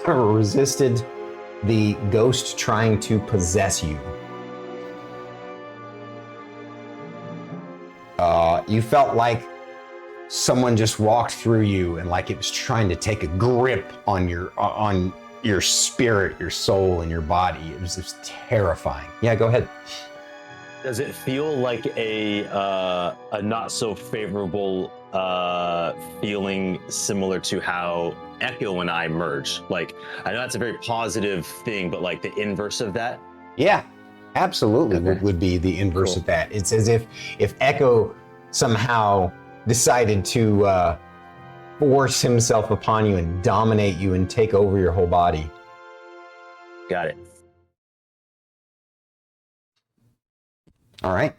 resisted the ghost trying to possess you. You felt like someone just walked through you and like it was trying to take a grip on your spirit, your soul, and your body. It was just terrifying. Yeah, go ahead. Does it feel like a not so favorable feeling similar to how Echo and I merge? Like, I know that's a very positive thing, but like the inverse of that? Yeah, absolutely. Okay. Would be the inverse of that. It's as if Echo somehow decided to force himself upon you and dominate you and take over your whole body. Got it. All right.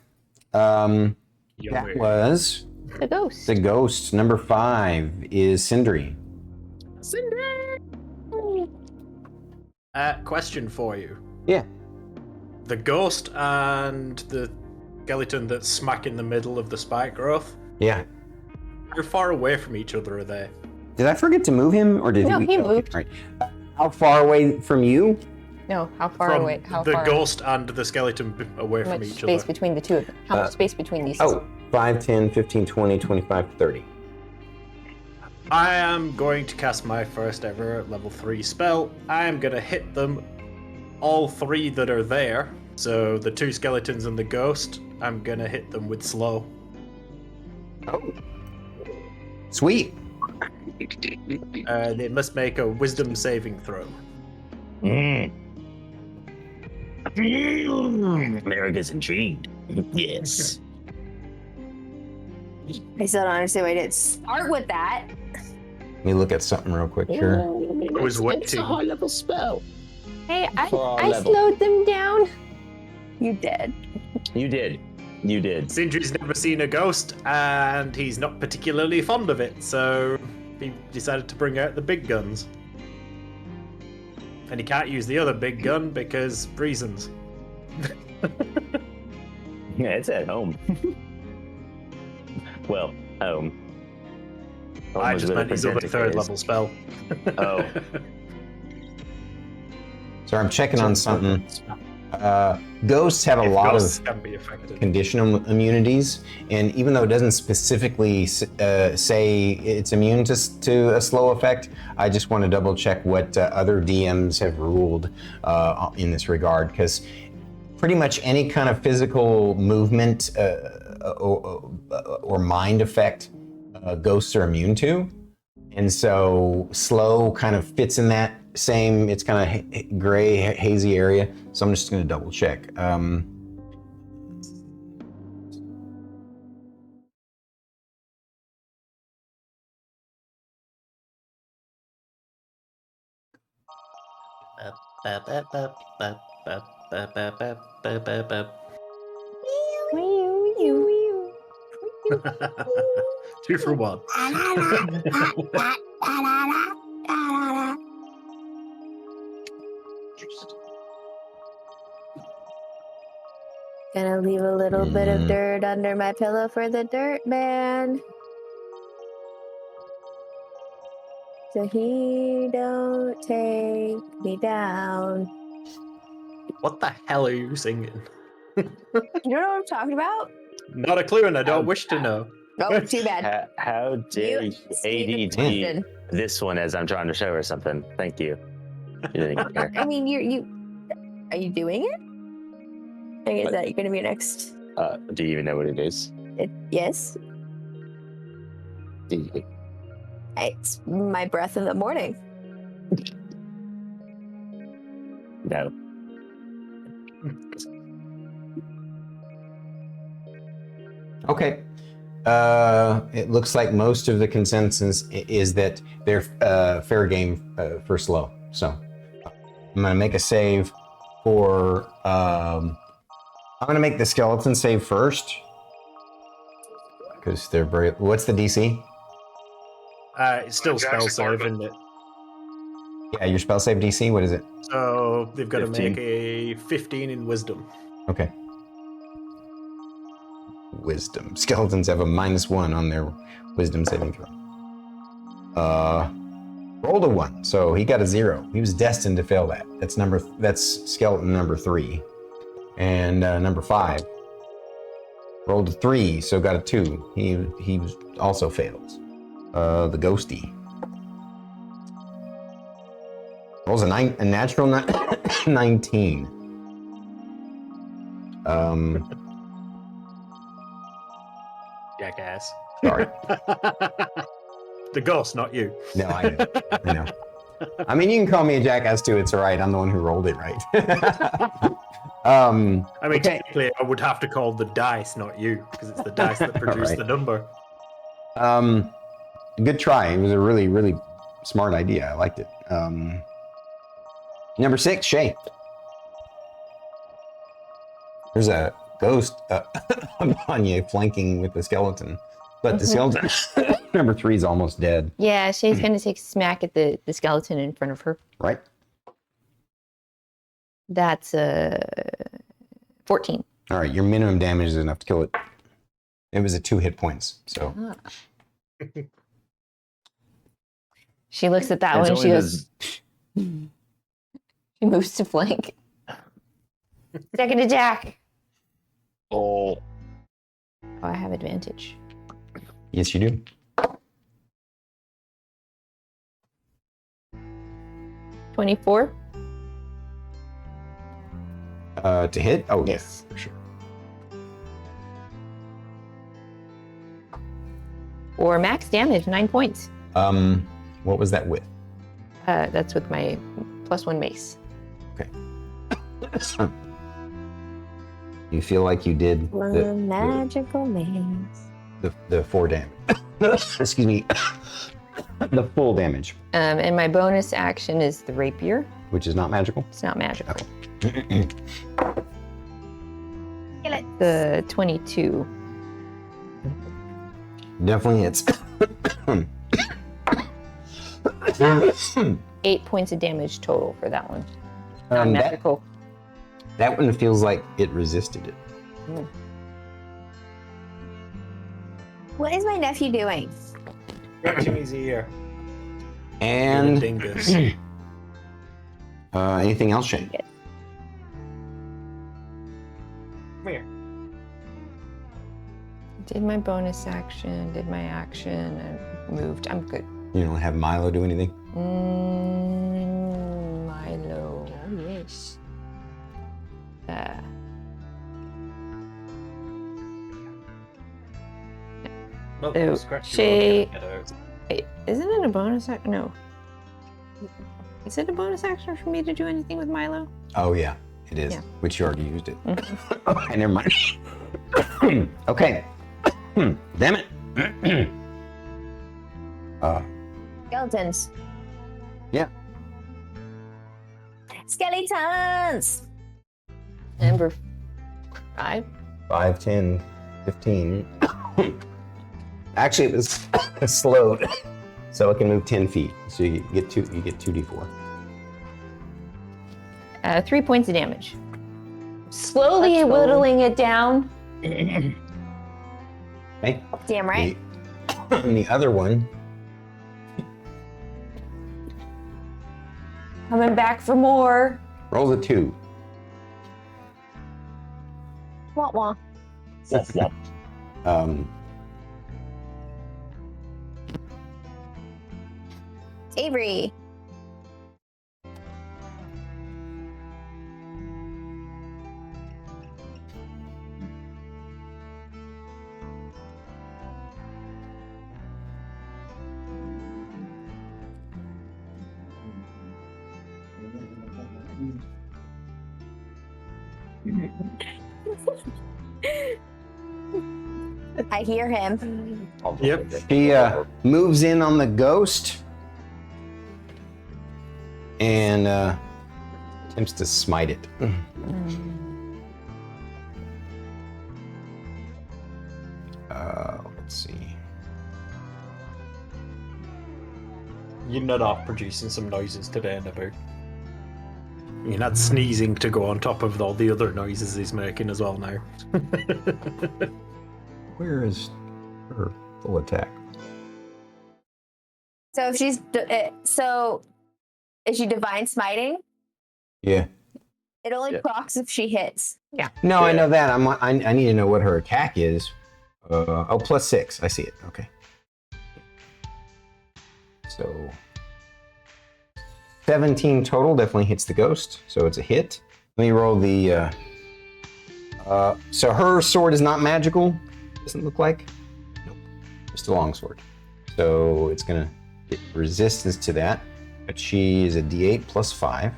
That was The ghost. the ghost. Number 5 is Sindri. Question for you. Yeah. The ghost and the skeleton that's smack in the middle of the spike growth, Yeah. how far away from each other are they? Did I forget to move him, or did No, he okay, moved. all right. How far away from you? No, how far From away? How the far? ghost and the skeleton away How from much each space other? between the two of them? How much space between these? 5, 10, 15, 20, 25, 30. I am going to cast my first ever level 3 spell. I am going to hit them, all 3 that are there. So the 2 skeletons and the ghost, I'm going to hit them with slow. Oh. Sweet. They must make a wisdom saving throw. America's intrigued. Yes. I still don't understand why I didn't start with that. Let me look at something real quick here. I was waiting. level spell. Hey, For our I level. slowed them down. You did. You did. You did. Sindri's never seen a ghost, and he's not particularly fond of it, so he decided to bring out the big guns. And he can't use the other big gun because reasons. Yeah, it's at home. Well, home. I was just where meant the his other pedantic third is. level spell. Oh. So I'm checking on something. Ghosts have a lot Ghosts of can be affected. conditional immunities, and even though it doesn't specifically say it's immune to a slow effect, I just want to double check what other DMs have ruled in this regard, because pretty much any kind of physical movement or mind effect, ghosts are immune to, and so slow kind of fits in that same, it's kind of gray, hazy area. So I'm just going to double check. Two for one. Gonna leave a little bit of dirt under my pillow for the dirt man. So he don't take me down. What the hell are you singing? You don't know what I'm talking about? Not a clue, and I don't wish to know. Oh, too bad. How dare you? see the ADD. question. this one as I'm trying to show her something. Thank you. She didn't care. I mean, are you doing it? Like, is that going to be your next? Do you even know what it is? Yes. Do you? It's my breath in the morning. No. Okay. It looks like most of the consensus is that they're fair game for slow. So I'm gonna make a save for. I'm gonna make the skeleton save first because they're very. What's the DC? It's still spell save, isn't it? Yeah, your spell save DC. What is it? So they've got 15. to make a 15 in wisdom. Okay. Wisdom. Skeletons have a -1 on their wisdom saving throw. Rolled a 1, so he got a 0. He was destined to fail that. That's skeleton number 3. And number 5 rolled a 3, so got a 2. He was also fails. The ghosty rolls a natural 19. Jackass. Sorry. The ghost, not you. No, I know. I mean, you can call me a jackass too. It's all right. I'm the one who rolled it right. I mean, okay. technically, I would have to call the dice, not you, because it's the dice that produce Right. the number. Good try. It was a really, really smart idea. I liked it. Number 6, Shae. There's a ghost on you flanking with the skeleton. But the skeleton, number 3 is almost dead. Yeah, Shay's gonna take a smack at the skeleton in front of her. Right? That's 14. All right, your minimum damage is enough to kill it. It was at 2 hit points, so. She looks at that It's one. She only goes. She moves to flank. Second attack. Oh. Oh, I have advantage. Yes, you do. 24. To hit? Oh, Yes. Yeah, for sure. Or max damage, 9 points. What was that with? That's with my +1 mace. Okay. You feel like you did The magical maze. the 4 damage. Excuse me. The full damage, And my bonus action is the rapier. which is not magical. It's not magical. Okay. The 22. Definitely hits. 8 points of damage total for that one. Not magical. That one feels like it resisted it. What is my nephew doing? Scratching his ear. And Dingus. anything else, Shae? Come here. Did my bonus action, did my action, and moved. I'm good. You don't have Milo do anything? Milo. Oh, yes. Well, So, scratch Shae- your own cat. Wait, isn't it a bonus action? No. Is it a bonus action for me to do anything with Milo? Oh, yeah, it is. Yeah. Which you already used it. Okay, never mind. Okay. Damn it. Skeletons. Yeah. Skeletons! Number 5. 5, 10, 15. Actually, it was slowed, so it can move 10 feet. So you get 2d4. 3 points of damage. Slowly whittling it down. Okay. Damn right. And the other one, Coming back for more. rolls a 2. Wah wah. Avery. I hear him. Yep. She moves in on the ghost and attempts to smite it. Let's see. You're not off producing some noises today, Naboo. You're not sneezing to go on top of all the other noises he's making as well now. Where is her full attack? So if she's so, is she divine smiting? Yeah. It only procs if she hits. No, I know that. I need to know what her attack is. Oh, +6. I see it. Okay. So 17 total definitely hits the ghost, so it's a hit. Let me roll the. So her sword is not magical. Doesn't look like. Nope. Just a longsword. So it's gonna get resistance to that. But she is a D8 +5.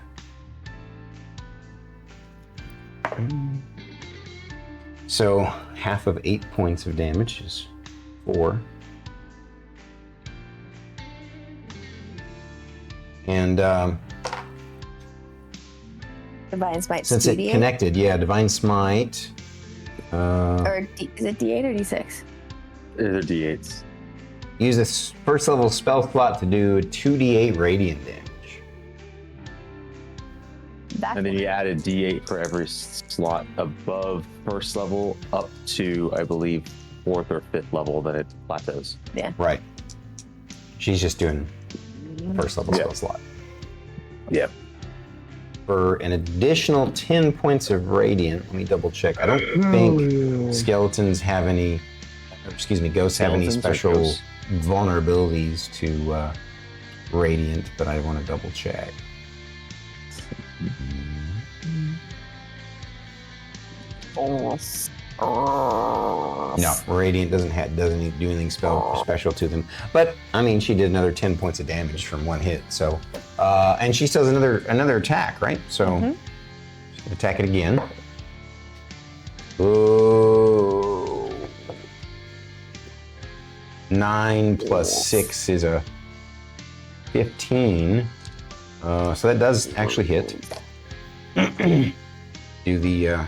So half of 8 points of damage is 4. And Divine smite. since it connected, Divine Smite. Or is it D8 or D6? They're D8s. Use a first level spell slot to do 2d8 radiant damage. And then you add a D8 for every slot above first level up to, I believe, 4th or 5th level, then it plateaus. Yeah. Right. She's just doing first level spell slot. Yep. For an additional 10 points of radiant, let me double check. I don't think skeletons have any, ghosts have any special vulnerabilities to radiant, but I want to double check. No, radiant doesn't do anything special to them. But I mean, she did another 10 points of damage from one hit. So, and she still has another attack, right? So, she's gonna attack it again. Ooh. 9 plus 6 is a 15. So that does actually hit. Do the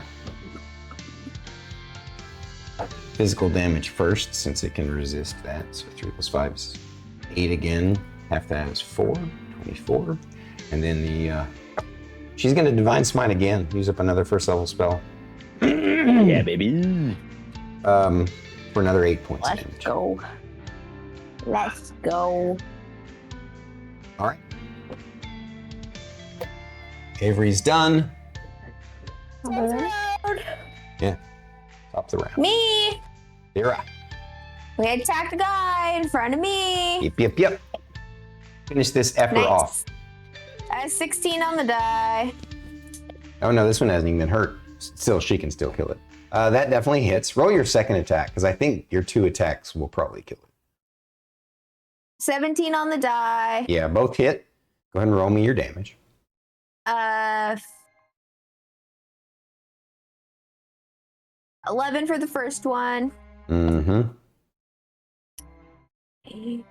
physical damage first, since it can resist that. So 3 plus 5 is 8 again. Half that is 4, 24. And then the she's gonna Divine Smite again. Use up another first level spell. Yeah, baby. For another 8 points of damage. Let's go. All right. Avery's done. Yeah. Top of the round. Me. Thyra. We attacked the guy in front of me. Yep. Finish this effort off. I have 16 on the die. Oh no, this one hasn't even been hurt. Still, she can still kill it. That definitely hits. Roll your second attack, because I think your 2 attacks will probably kill it. 17 on the die. Yeah, both hit. Go ahead and roll me your damage. 11 for the first one. Mm-hmm. 8.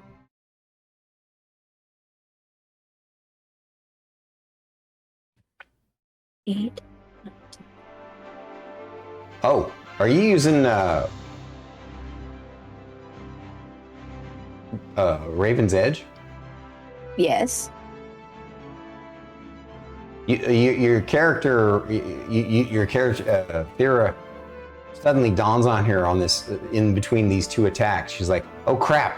Oh, are you using Raven's Edge? Yes. Your character, Thyra, suddenly dawns on her on this in between these 2 attacks. She's like, "Oh crap!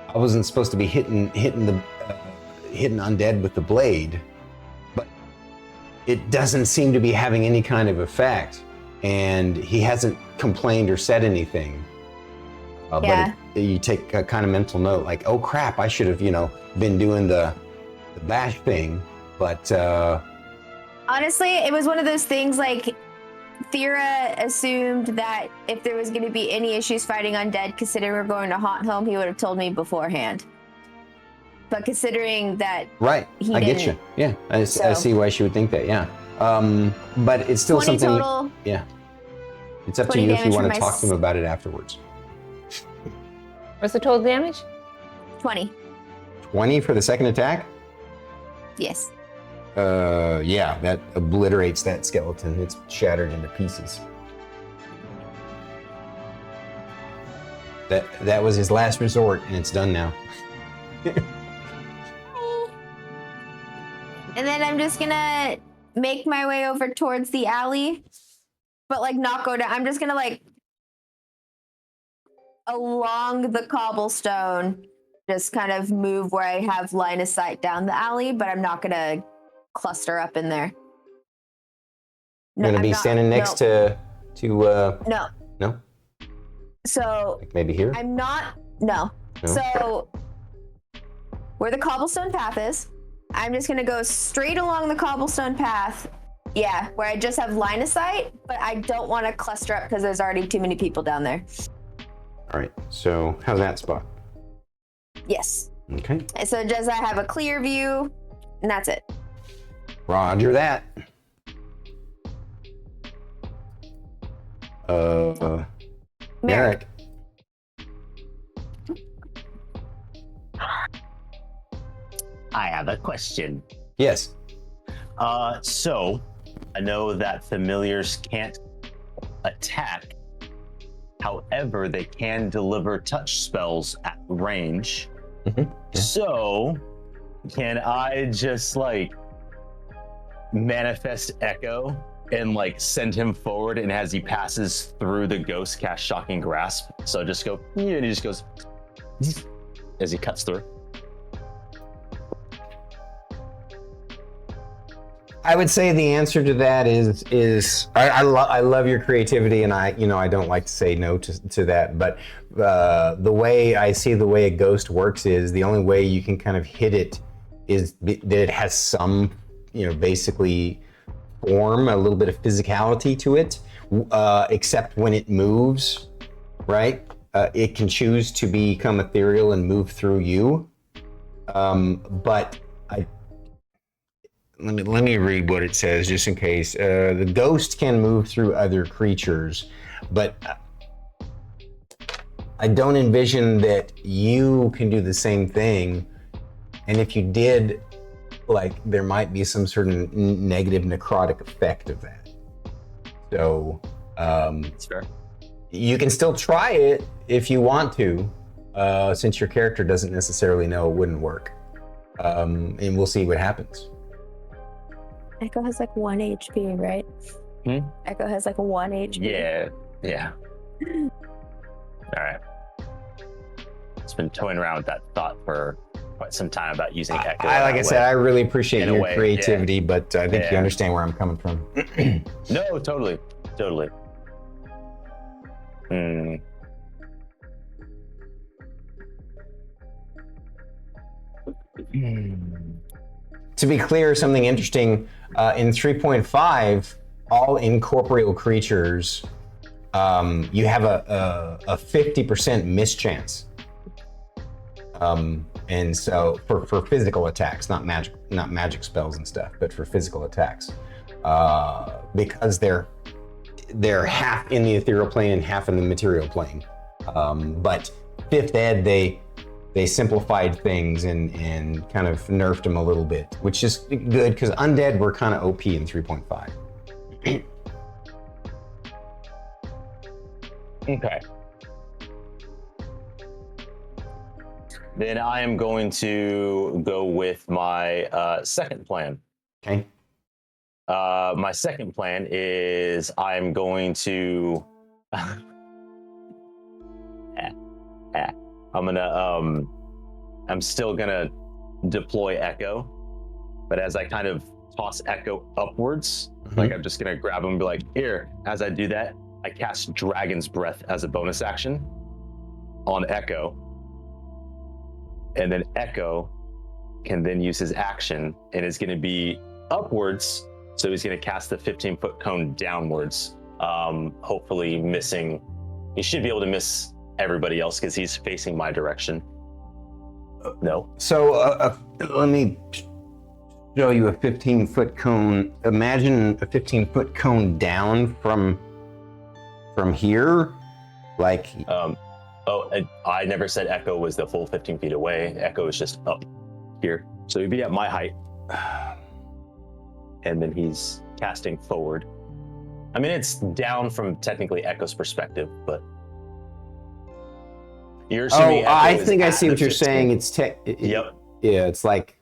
I wasn't supposed to be hitting undead with the blade, but it doesn't seem to be having any kind of effect, and he hasn't complained or said anything. Yeah. But you take a kind of mental note, like, oh crap, I should have, been doing the bash thing. But Honestly, it was one of those things like Thyra assumed that if there was going to be any issues fighting undead, considering we're going to Haunt Home, he would have told me beforehand. But considering that right, he I get didn't, you. Yeah, I see why she would think that. Yeah, but it's still 20 something. total. Yeah, it's up to 20 you if you damage want from to my talk to him about it afterwards. What's the total damage? 20. 20 for the second attack. Yes. Yeah, that obliterates that skeleton. It's shattered into pieces. That was his last resort, and it's done now. And then I'm just gonna make my way over towards the alley, but like not go down. I'm just gonna like along the cobblestone, just kind of move where I have line of sight down the alley, but I'm not gonna cluster up in there. You're gonna be standing next to No. No? So Like maybe here? I'm not. No. So where the cobblestone path is, I'm just gonna go straight along the cobblestone path. Yeah, where I just have line of sight, but I don't want to cluster up because there's already too many people down there. All right. So how's that spot? Yes. Okay. And so just I have a clear view, and that's it. Roger that. Merrik. I have a question. Yes. So I know that familiars can't attack. However, they can deliver touch spells at range. Mm-hmm. Yeah. So can I just like manifest Echo and like send him forward, and as he passes through the ghost, cast Shocking Grasp? So just go, and he just goes as he cuts through. I would say the answer to that is I love your creativity, and I don't like to say no to that, but the way I see the way a ghost works is the only way you can kind of hit it is that it has some basically form, a little bit of physicality to it, except when it moves, right? It can choose to become ethereal and move through you, but Let me read what it says just in case. The ghost can move through other creatures, but I don't envision that you can do the same thing. And if you did, like, there might be some sort of negative necrotic effect of that. So, That's fair. you can still try it if you want to, since your character doesn't necessarily know it wouldn't work. And we'll see what happens. Echo has like 1 HP, right? Echo has like 1 HP. Yeah. All right. It's been toying around with that thought for quite some time about using Echo. Like I said, I really appreciate In a your way, creativity, but I think you Yeah. understand where I'm coming from. No, totally. To be clear, something interesting, in 3.5, all incorporeal creatures, you have a 50% mischance. And so for physical attacks, not magic spells and stuff, but for physical attacks, because they're half in the ethereal plane and half in the material plane. But 5th ed, they simplified things and kind of nerfed them a little bit, which is good because undead were kind of OP in 3.5. Okay. Then I am going to go with my second plan. Okay. My second plan is I'm going to I'm still gonna deploy Echo, but as I kind of toss Echo upwards, like I'm just gonna grab him and be like, here. As I do that, I cast Dragon's Breath as a bonus action. on Echo, and then Echo can then use his action, and is going to be upwards. So he's going to cast the 15-foot cone downwards, hopefully missing. He should be able to miss everybody else because he's facing my direction. No. So let me show you a 15-foot cone. Imagine a 15-foot cone down from here, like. I never said Echo was the full 15 feet away. Echo is just up here, so he'd be at my height, and then he's casting forward. I mean, it's down from technically Echo's perspective, but you're assuming. I think I see what you're saying. It's Yep. Yeah, it's like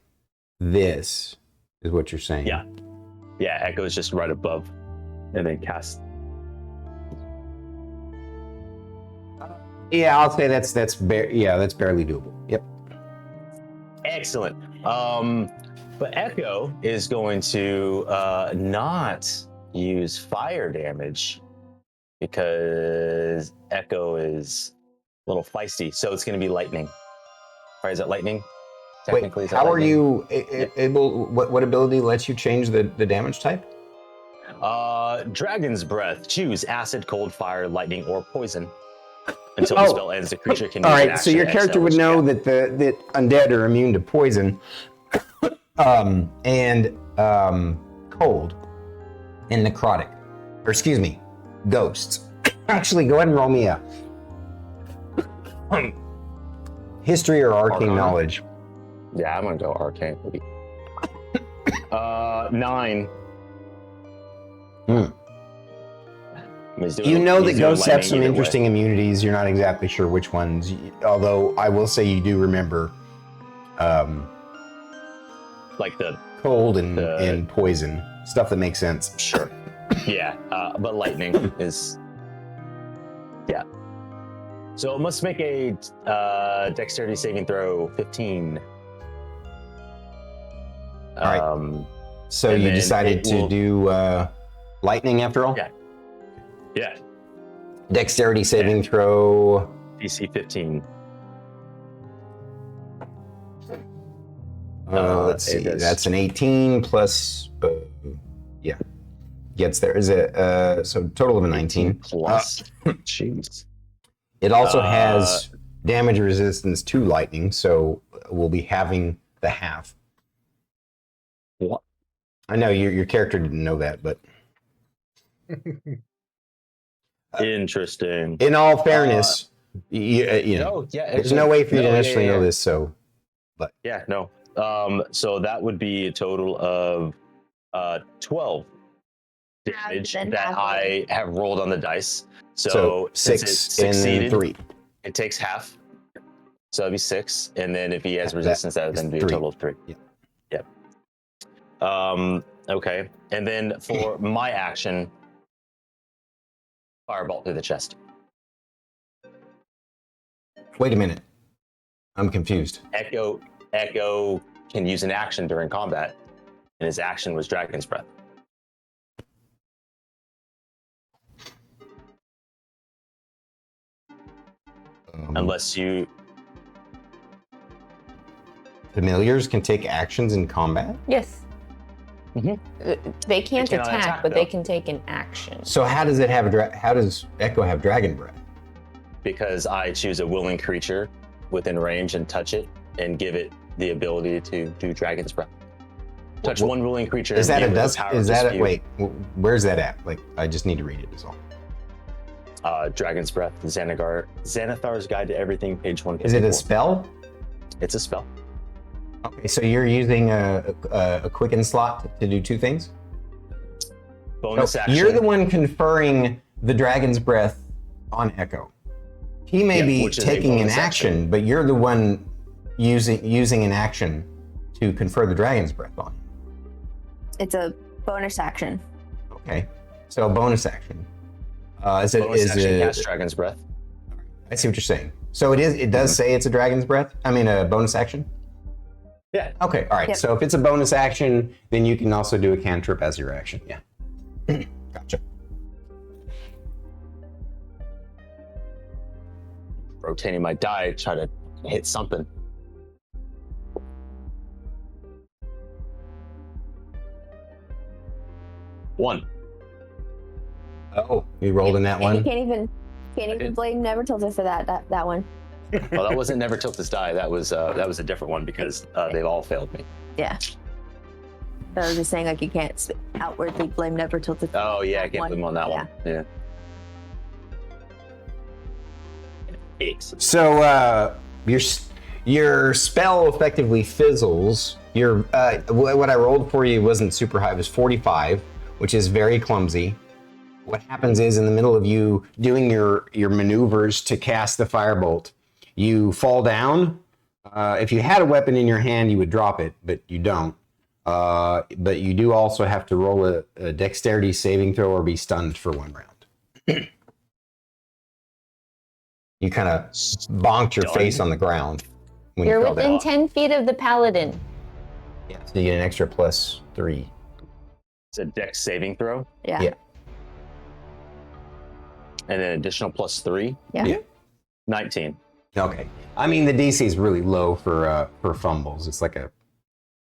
this is what you're saying. Yeah. Echo is just right above, and then cast. Yeah, I'll say that's barely doable. Yep. Excellent. But Echo is going to not use fire damage because Echo is a little feisty. So it's going to be lightning. Right? Is that lightning? Technically, Wait, how are you able? What ability lets you change the damage type? Dragon's Breath. Choose acid, cold, fire, lightning, or poison. Until the spell ends, the creature can use all an right, so action your to character would know that that undead are immune to poison, and cold, and necrotic, or excuse me, ghosts. Actually, go ahead and roll me a history or arcane knowledge. Yeah, I'm gonna go arcane. 9. You know that ghosts have some interesting immunities. You're not exactly sure which ones, although I will say you do remember like the cold and poison, stuff that makes sense. Sure. Yeah, but lightning is... Yeah. So it must make a dexterity saving throw 15. All right. So you decided to do lightning after all? Yeah. Dexterity saving throw. DC 15. Let's see. That's an 18 plus. Gets there. Is it so total of a 19 plus? Jeez. It also has damage resistance to lightning, so we'll be having the half. What? I know your character didn't know that, but. Interesting. In all fairness, you know, there's no way for you to necessarily know this, so, but. Yeah, no. So that would be a total of 12 damage that I have rolled on the dice. So 6 and 3. It takes half. So it'd be 6, and then if he has resistance, that would then be a total of 3. Yep. Okay, and then for my action, firebolt through the chest. Wait a minute. I'm confused. Echo can use an action during combat, and his action was Dragon's Breath. Unless you... Familiars can take actions in combat? Yes. Mm-hmm. They can't attack, but they can take an action. So how does it have how does Echo have Dragon Breath? Because I choose a willing creature within range and touch it and give it the ability to do Dragon's Breath. Touch one willing creature. Is that a dust? Is that a wait? Where's that at? Like, I just need to read it. Is all. Dragon's Breath, Xanathar's Guide to Everything, page 154. Is it a spell? It's a spell. Okay, so you're using a quicken slot to do 2 things? Bonus action. You're the one conferring the Dragon's Breath on Echo. He may be taking an action, but you're the one using an action to confer the Dragon's Breath on him. It's a bonus action. Okay, so a bonus action. Bonus action cast Dragon's Breath. I see what you're saying. So it does say it's a Dragon's Breath? I mean a bonus action? Yeah. Okay, all right. Yep. So if it's a bonus action, then you can also do a cantrip as your action. Yeah. Gotcha. rotating my die, try to hit something. One. Oh, you rolled in that And you one? can't even blame Never Tilted for that one. Well, that wasn't Never Tilted's die. That was a different one because they've all failed me. Yeah. I was just saying, like, you can't outwardly blame Never Tilted. Oh yeah, I can't blame him on that one. Yeah. So your spell effectively fizzles. Your what I rolled for you wasn't super high. It was 45, which is very clumsy. What happens is in the middle of you doing your maneuvers to cast the firebolt, you fall down. If you had a weapon in your hand, you would drop it, but you don't. But you do also have to roll a dexterity saving throw or be stunned for 1 round. You kind of bonked your face on the ground when You're you fell within down. 10 feet of the paladin. Yeah, so you get an extra +3. It's a dex saving throw. Yeah. Yeah. And an additional +3. Yeah. 19. Okay. I mean, the DC is really low for fumbles. It's like a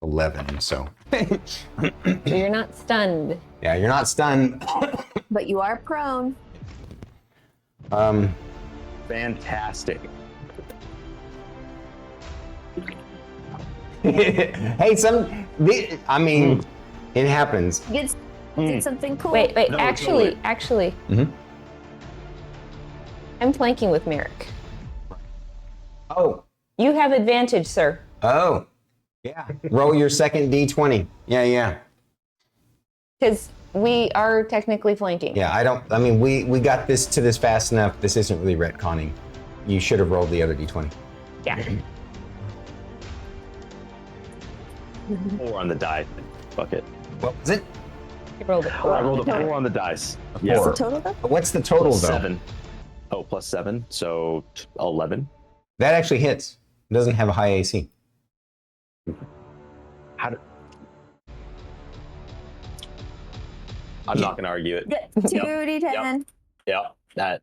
11, so. So you're not stunned. Yeah, you're not stunned. But you are prone. Fantastic. Hey, I mean, it happens. You did something cool. Wait, No, actually, totally. Mhm. I'm flanking with Merrik. Oh, You have advantage, sir. oh, yeah. Roll your second D20. Yeah. Because we are technically flanking. Yeah, I mean, we got this fast enough. This isn't really retconning. You should have rolled the other D20. Yeah. 4 on the die. Fuck it. What was it? You rolled it. I rolled a 4 on the dice. Yeah. What's the total though? What's the total, though? 7. Oh, +7. So 11. That actually hits. It doesn't have a high AC. I'm not going to argue it. 2d10. Yeah, that.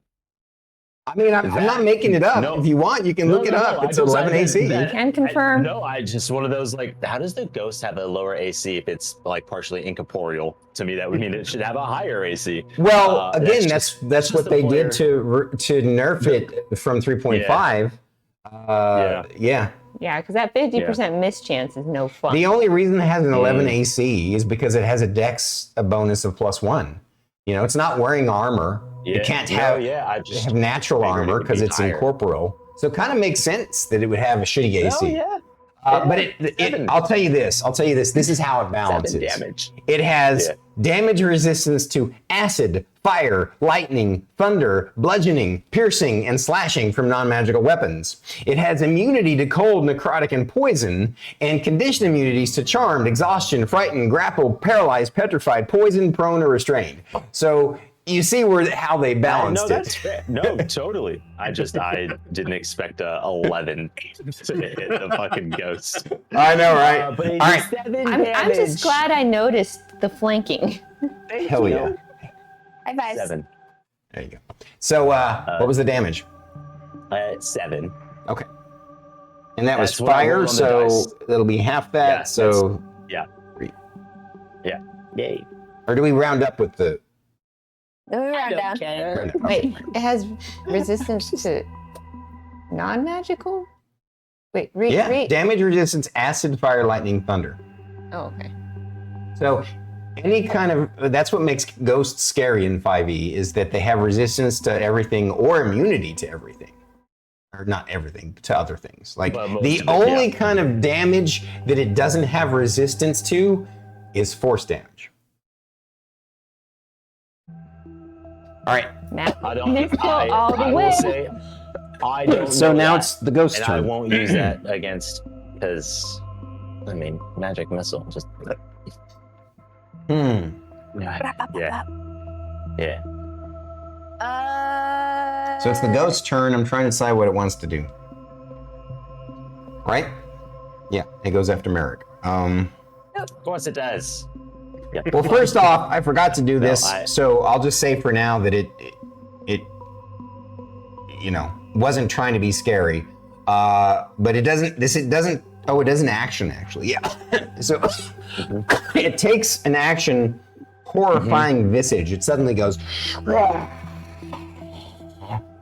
I mean, I'm not making it up. No. If you want, you can look it up. It's 11 AC. Can confirm. No, I just one of those like, how does the ghost have a lower AC if it's like partially incorporeal? To me, that would mean it should have a higher AC. Well, again, just that's what the they player. did to nerf it from 3.5. Yeah. Yeah, because that 50% miss chance is no fun. The only reason it has an 11 AC is because it has a dex bonus of +1. You know, it's not wearing armor. It can't have natural armor because it's incorporeal. So it kind of makes sense that it would have a shitty AC. Oh yeah. But I'll tell you this. This is how it balances. 7 damage. It has damage resistance to acid, fire, lightning, thunder, bludgeoning, piercing, and slashing from non-magical weapons. It has immunity to cold, necrotic, and poison, and condition immunities to charmed, exhaustion, frightened, grappled, paralyzed, petrified, poisoned, prone, or restrained. So you see how they balanced no, it. that's fair. No, totally. I didn't expect a 11 to hit the fucking ghost. I know, right? But All right. 7 I'm just glad I noticed the flanking. Hell yeah. High fives. 7. There you go. So what was the damage? 7. Okay. And that was That's what I fire, rolled on the so dice. it'll be half that. Yeah, so Yeah. 3. Yeah. Yay. Or do we round up with the? No, we round down. Wait, it has resistance to non-magical? Wait, Yeah, damage resistance, acid, fire, lightning, thunder. Oh, okay. So any kind of, that's what makes ghosts scary in 5e, is that they have resistance to everything or immunity to everything. Or not everything, to other things. Like Well, most the of it, only yeah. kind of damage that it doesn't have resistance to is force damage. All right. I don't. Missile all the I way. will say, I don't. So know now that, it's the ghost and turn. I won't use that against because, I mean, magic missile. Just Hmm. yeah. So it's the ghost's turn. I'm trying to decide what it wants to do. Right? Yeah, it goes after Merrik. Of course it does. Yeah. Well, first off, I forgot to do this, I- so I'll just say for now that it, you know, wasn't trying to be scary. But it doesn't. Oh, it does an action actually. Yeah. So it takes an action. Horrifying visage. It suddenly goes.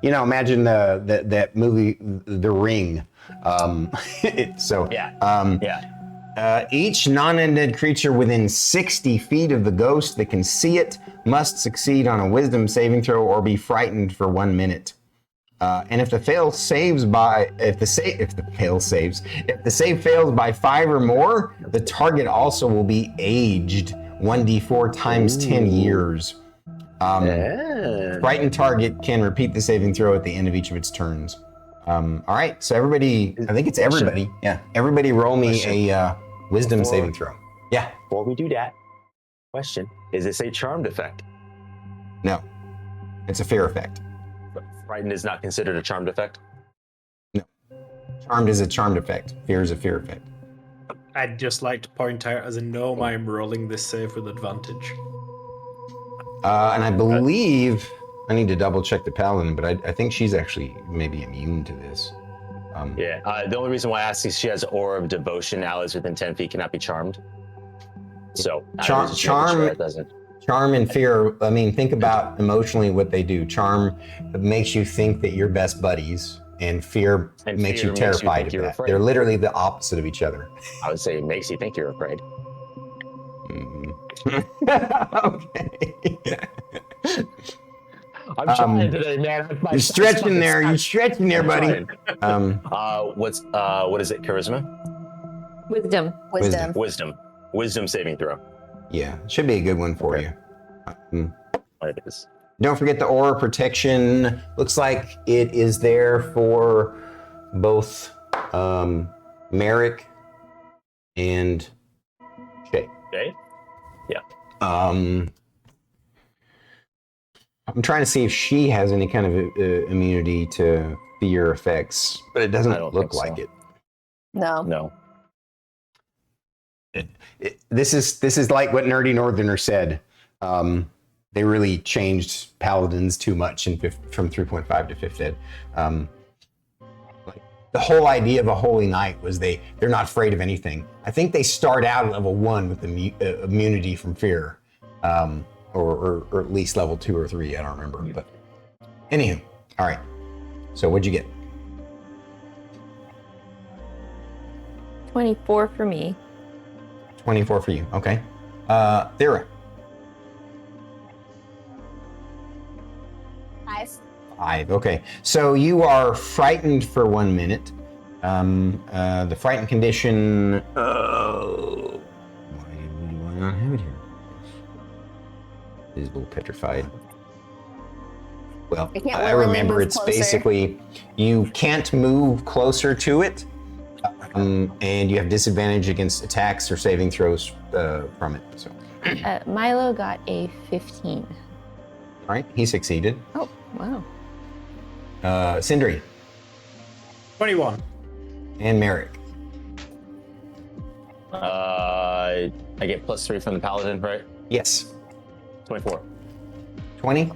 You know, imagine that movie, The Ring. Each non-undead creature within 60 feet of the ghost that can see it must succeed on a Wisdom saving throw or be frightened for 1 minute. And if the save fails by 5 or more, the target also will be aged 1d4 times 10 years. Frightened target can repeat the saving throw at the end of each of its turns. All right, so everybody, I think it's everybody. Yeah, everybody roll me a Wisdom saving throw. Yeah. Before we do that, question, is this a charmed effect? No, it's a fear effect. But frightened is not considered a charmed effect? No. Charmed is a charmed effect. Fear is a fear effect. I'd just like to point out, as a gnome, I am rolling this save with advantage. And I believe, I need to double check the paladin, but I think she's actually maybe immune to this. The only reason why I ask is she has Aura of Devotion. Allies within 10 feet cannot be charmed. So Charm and fear, I mean, think about emotionally what they do. Charm makes you think that you're best buddies, and fear makes you terrified of that. They're literally the opposite of each other. I would say it makes you think you're afraid. Okay. I'm trying today, man. You're stretching there. You're stretching there, buddy. What is it? Charisma? Wisdom. Wisdom saving throw. Yeah, should be a good one for you. It is. Don't forget the aura protection. Looks like it is there for both Merrik and Shae. Shae? Yeah. I'm trying to see if she has any kind of immunity to fear effects, but it doesn't look like it. No. This is like what Nerdy Northerner said. They really changed paladins too much from 3.5 to 5th ed. Like the whole idea of a holy knight was they're not afraid of anything. I think they start out at level 1 with immunity from fear, or at least level 2 or 3. I don't remember. But anywho, all right. So what'd you get? 24 for me. 24 for you. Okay. Thyra. 5. Okay. So you are frightened for 1 minute. The frightened condition. Why do I not have it here? Visible, petrified. Well, I remember it's basically you can't move closer to it, and you have disadvantage against attacks or saving throws from it. So. Milo got a 15. All right, he succeeded. Oh, wow. Sindri. 21. And Merrik. I get +3 from the paladin, right? Yes. 24. 20?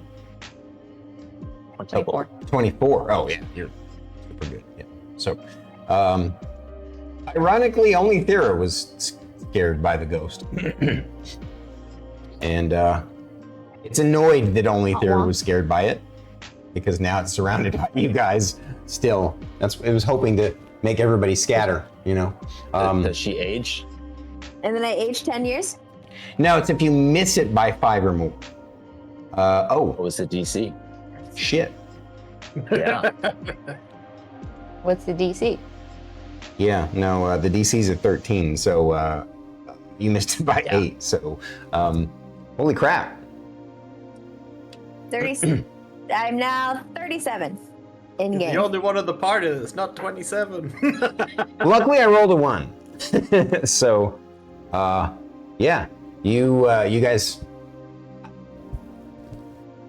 24. 24. Oh, yeah. You're super good. Yeah. So, ironically, only Thyra was scared by the ghost. And it's annoyed that only Thyra was scared by it, because now it's surrounded by you guys still. It was hoping to make everybody scatter, you know. Does she age? And then I age 10 years? No, it's if you miss it by 5 or more. What was the DC? Shit. Yeah. What's the DC? Yeah, no, the DC's at 13, so you missed it by 8, so holy crap. 30. I'm now 37 in game. The only one of the party that's not 27. Luckily, I rolled a 1. So, yeah, you guys.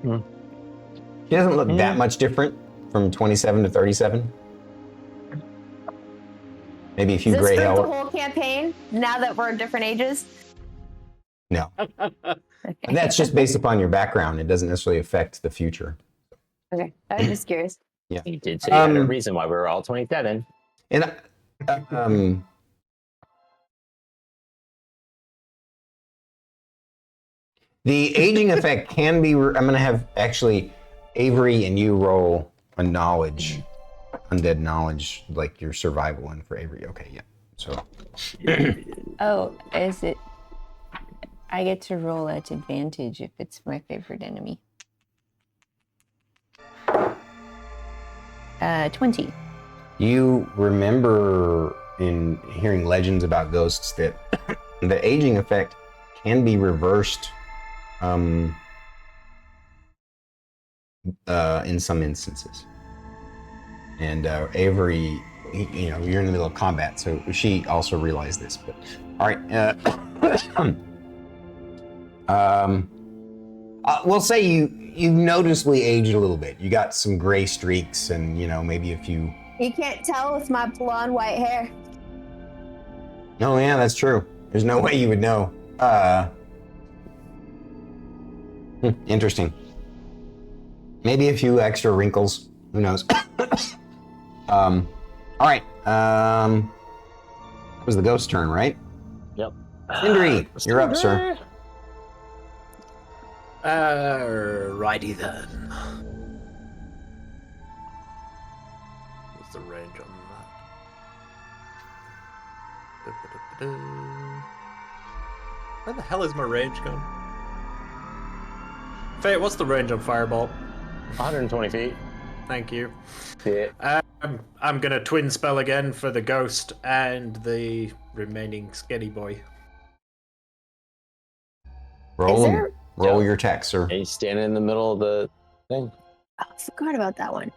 She doesn't look that much different from 27 to 37. Maybe a few Is this gray for hair. the whole campaign, now that we're different ages? No. That's just based upon your background. It doesn't necessarily affect the future. Okay, I was just curious. Yeah. You did say you had a reason why we were all 27. And the aging effect can be. I'm going to have actually Avery and you roll a knowledge, undead knowledge, like your survival one for Avery. Okay, yeah. So. Oh, is it? I get to roll at advantage if it's my favorite enemy. 20. You remember in hearing legends about ghosts that the aging effect can be reversed in some instances. And Avery, you're in the middle of combat, so she also realized this. But all right, we'll say you noticeably aged a little bit. You got some gray streaks, and maybe a few. You can't tell with my blonde white hair. Oh yeah, that's true. There's no way you would know. Interesting. Maybe a few extra wrinkles. Who knows? All right. That was the ghost turn, right? Yep. Sindri, you're up, sir. Righty then. What's the range on that? Where the hell is my range gone? Fate, what's the range on Firebolt? 120 feet. Thank you. Yeah. I'm gonna twin spell again for the ghost and the remaining skinny boy. Roll your attack, sir. He's standing in the middle of the thing. I forgot about that one.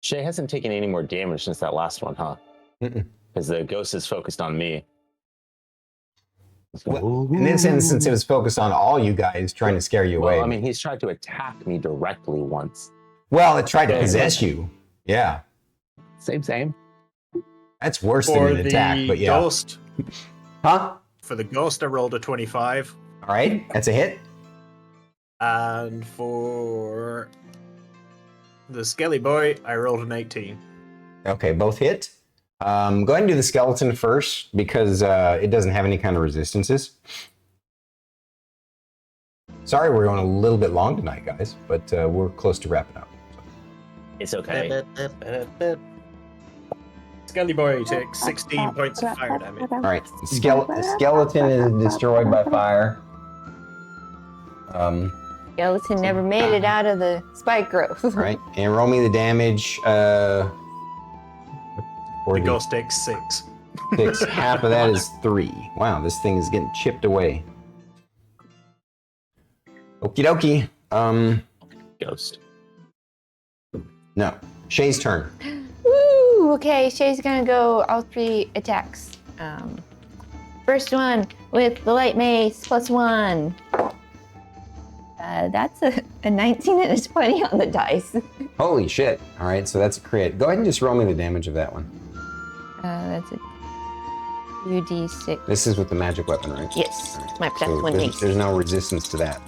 Shae hasn't taken any more damage since that last one, huh? Because the ghost is focused on me. Well, in this instance, it was focused on all you guys, trying to scare you away. I mean, he's tried to attack me directly once. Well, it tried to possess you. Yeah. Same. That's worse than an attack, but yeah. Ghost, huh? For the ghost, I rolled a 25. All right, that's a hit. And for the skelly boy, I rolled an 18. Okay, both hit. Go ahead and do the skeleton first because it doesn't have any kind of resistances. Sorry, we're going a little bit long tonight, guys, but we're close to wrapping up. So. It's okay. Skelly boy takes 16 points of fire damage. All right, the skeleton is destroyed by fire. Skeleton never made it out of the spike growth. All right, and roll me the damage. The ghost takes 6. 6. Half of that is 3. Wow, this thing is getting chipped away. Okie dokie. Ghost. No. Shae's turn. Woo! Okay, Shae's gonna go all 3 attacks. First one with the light mace +1. That's a 19 and a 20 on the dice. Holy shit. All right, so that's a crit. Go ahead and just roll me the damage of that one. That's a 2d6. This is with the magic weapon, right? Yes, Right. my plus So 1 mace. there's no resistance to that.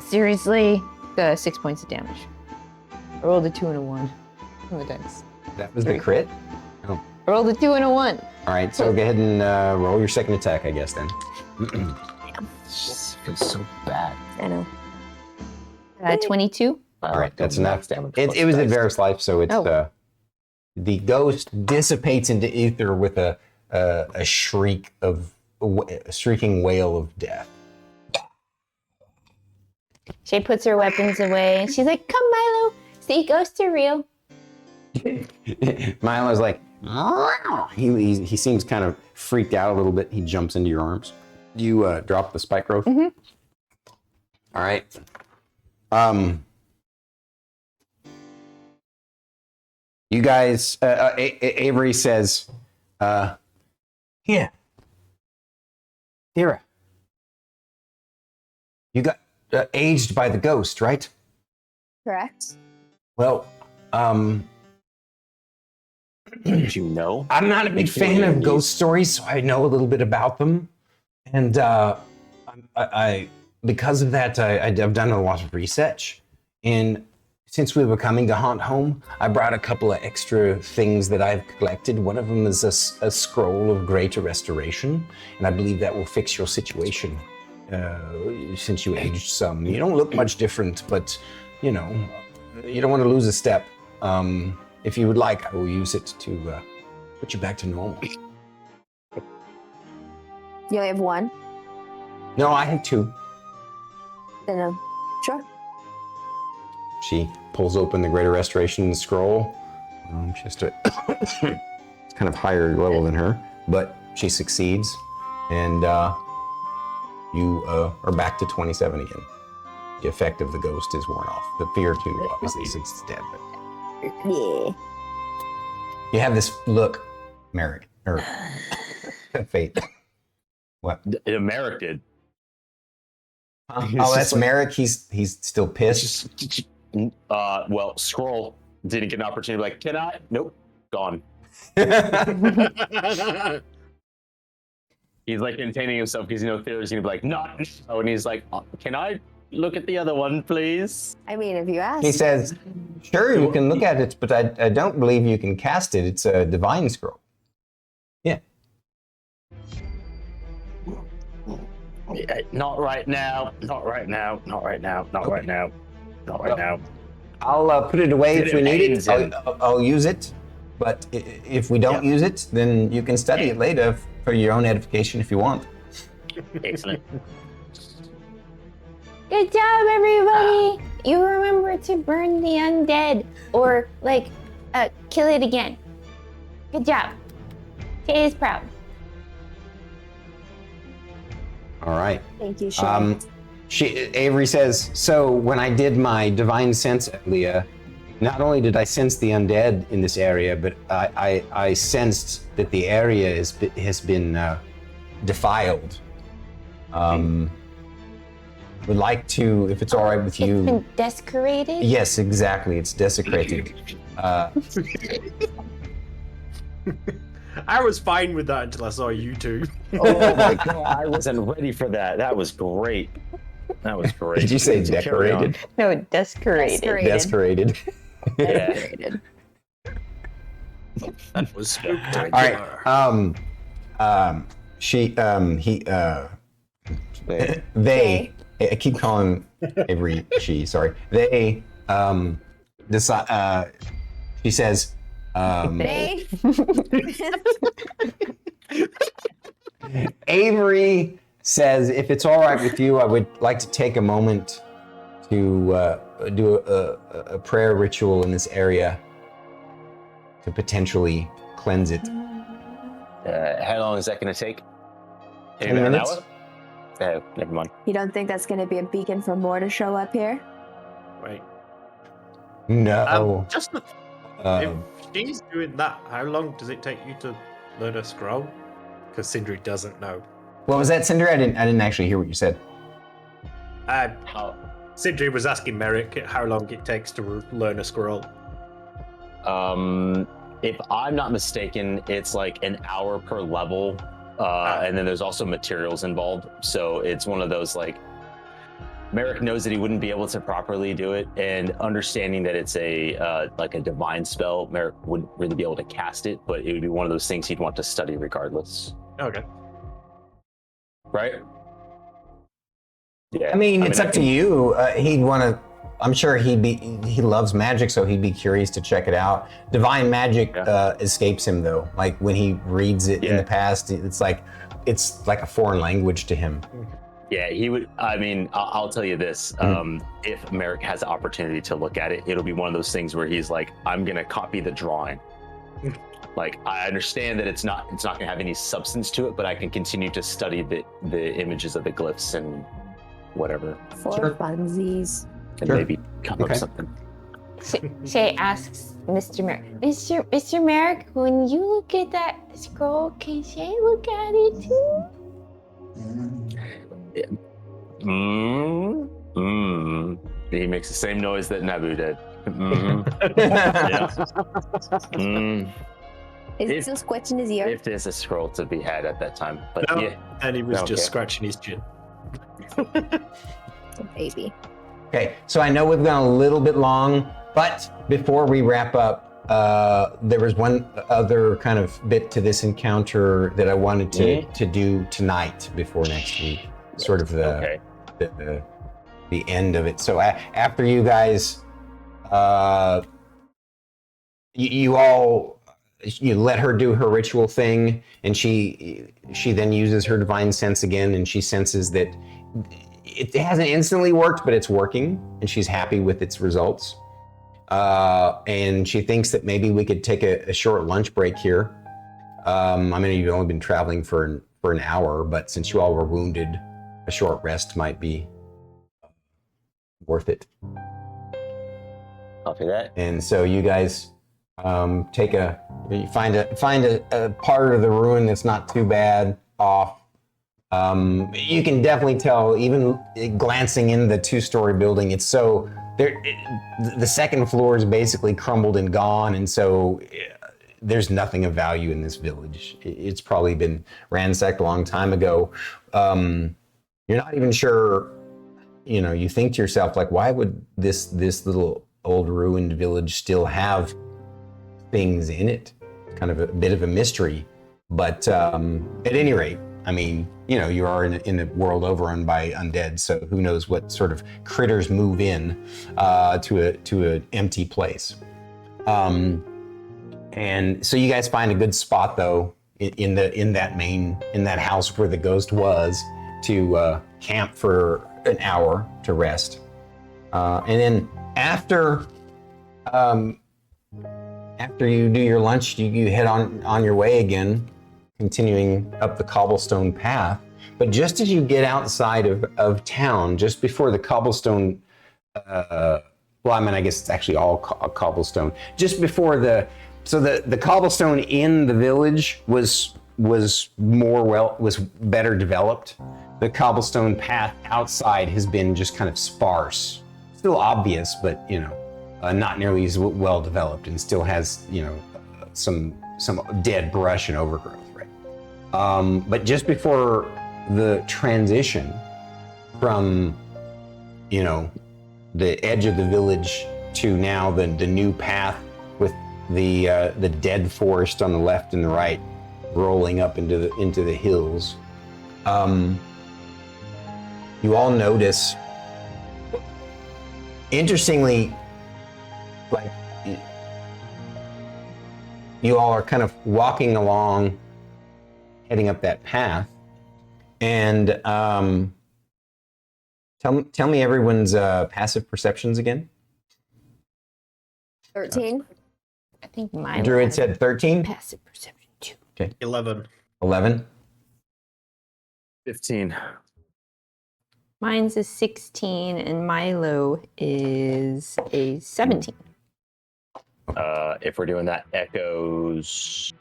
Seriously? 6 points of damage. I rolled a 2 and a 1 on the dice. That was the crit? Oh. I rolled a 2 and a 1. All right, so go ahead and roll your second attack, I guess, then. Just feels so bad. I know. 22. All right, that's enough. Damage It was at Varus life, so it's the ghost dissipates into ether with a shriek of a shrieking wail of death. Shae puts her weapons away and she's like, "Come, Milo. See, ghosts are real." Milo's like, he seems kind of freaked out a little bit. He jumps into your arms. You drop the spike growth. Mm-hmm. All right. You guys, Avery says, here, Thyra, you got aged by the ghost, right? Correct. Well, Did you know? I'm not a big fan of ghost stories, so I know a little bit about them. And I because of that, I've done a lot of research. And since we were coming to Haunt Home, I brought a couple of extra things that I've collected. One of them is a scroll of greater restoration, and I believe that will fix your situation. Since you aged some, you don't look much different, but you know, you don't want to lose a step. If you would like, I will use it to put you back to normal. You only have one? No, I have two. Then, sure. She pulls open the Greater Restoration scroll. She has to. It's kind of higher level than her, but she succeeds, and you are back to 27 again. The effect of the ghost is worn off. The fear too, obviously, since it's dead. But Yeah. you have this look, Merrik, or Fate. What? Merrik did. Oh, that's Merrik. He's still pissed. Well, Scroll didn't get an opportunity. Like, can I? Nope, gone. He's like containing himself because Thyra's gonna be like, not. Oh, and he's like, can I look at the other one, please? I mean, if you ask. He says, "Sure, you can look at it, but I don't believe you can cast it. It's a divine scroll." Yeah. Not right now. Not right now. Not right now. Not right now. Not right now. I'll put it away if we need it. I'll use it. But if we don't use it, then you can study it later for your own edification if you want. Excellent. Good job, everybody! You remember to burn the undead or kill it again. Good job. Shae is proud. All right. Thank you, Shae. Avery says, so when I did my divine sense, Leah, not only did I sense the undead in this area, but I sensed that the area has been defiled. Would like to, if it's all right with you. It's been desecrated? Yes, exactly. It's desecrated. I was fine with that until I saw you two. Oh my god, I wasn't ready for that. That was great. That was great. Did you say decorated? No, desecrated. Desecrated. Yeah. That was spectacular. All right. They. I keep calling Avery she. Sorry. They decide. She says. They? Avery says, if it's all right with you, I would like to take a moment to do a prayer ritual in this area to potentially cleanse it. How long is that going to take? 10 minutes. An hour? Never mind. You don't think that's going to be a beacon for more to show up here? Right. No. If she's doing that, how long does it take you to learn a scroll? Because Sindri doesn't know. What was that, Sindri? I didn't actually hear what you said. Sindri was asking Merrik how long it takes to learn a scroll. If I'm not mistaken, it's like an hour per level, and then there's also materials involved. So it's one of those like, Merrik knows that he wouldn't be able to properly do it, and understanding that it's a divine spell, Merrik wouldn't really be able to cast it, but it would be one of those things he'd want to study regardless. Okay. Right? Yeah. I mean, it's up to you. He'd want to. I'm sure he loves magic, so he'd be curious to check it out. Divine magic escapes him though. Like when he reads it in the past, it's like a foreign language to him. Yeah, he would. I mean, I'll tell you this: if Merrik has the opportunity to look at it, it'll be one of those things where he's like, "I'm gonna copy the drawing." Like, I understand that it's not gonna have any substance to it, but I can continue to study the images of the glyphs and whatever. For funsies. And maybe come up with something. Shae asks Mr. Merrik, Mr. Merrik, when you look at that scroll, can Shae look at it too? He makes the same noise that Nabu did. Is he still squitching his ear? If there's a scroll to be had at that time. But no, and he was just scratching his chin. Baby. Okay, so I know we've gone a little bit long, but before we wrap up, there was one other kind of bit to this encounter that I wanted to do tonight before next week. Sort of the end of it. So after you guys, you let her do her ritual thing, and she then uses her divine sense again, and she senses that it hasn't instantly worked, but it's working, and she's happy with its results. And she thinks that maybe we could take a short lunch break here. I mean, you've only been traveling for an hour, but since you all were wounded, a short rest might be worth it. Copy that. And so you guys find a part of the ruin that's not too bad off. You can definitely tell, even glancing in the two-story building, it's so the second floor is basically crumbled and gone, and so there's nothing of value in this village. It's probably been ransacked a long time ago. You're not even sure, you think to yourself, like, why would this little old ruined village still have things in it? Kind of a bit of a mystery. But at any rate, I mean, you are in a world overrun by undead, so who knows what sort of critters move in to an empty place. And so you guys find a good spot, though, in that house where the ghost was, to camp for an hour to rest. And then after you do your lunch, you head on your way again, continuing up the cobblestone path. But just as you get outside of town, just before the cobblestone, I guess it's actually all cobblestone. Just before the cobblestone in the village was better developed. The cobblestone path outside has been just kind of sparse, still obvious, but not nearly as well developed, and still has some dead brush and overgrowth. But just before the transition from, the edge of the village to now the new path with the dead forest on the left and the right, rolling up into the hills, you all notice, interestingly, like you all are kind of walking along, heading up that path, and tell me everyone's passive perceptions again. 13. I think mine. Druid said 13. Passive perception too. Okay. 11. 11. 15. Mine's a 16 and Milo is a 17. If we're doing that, Echo's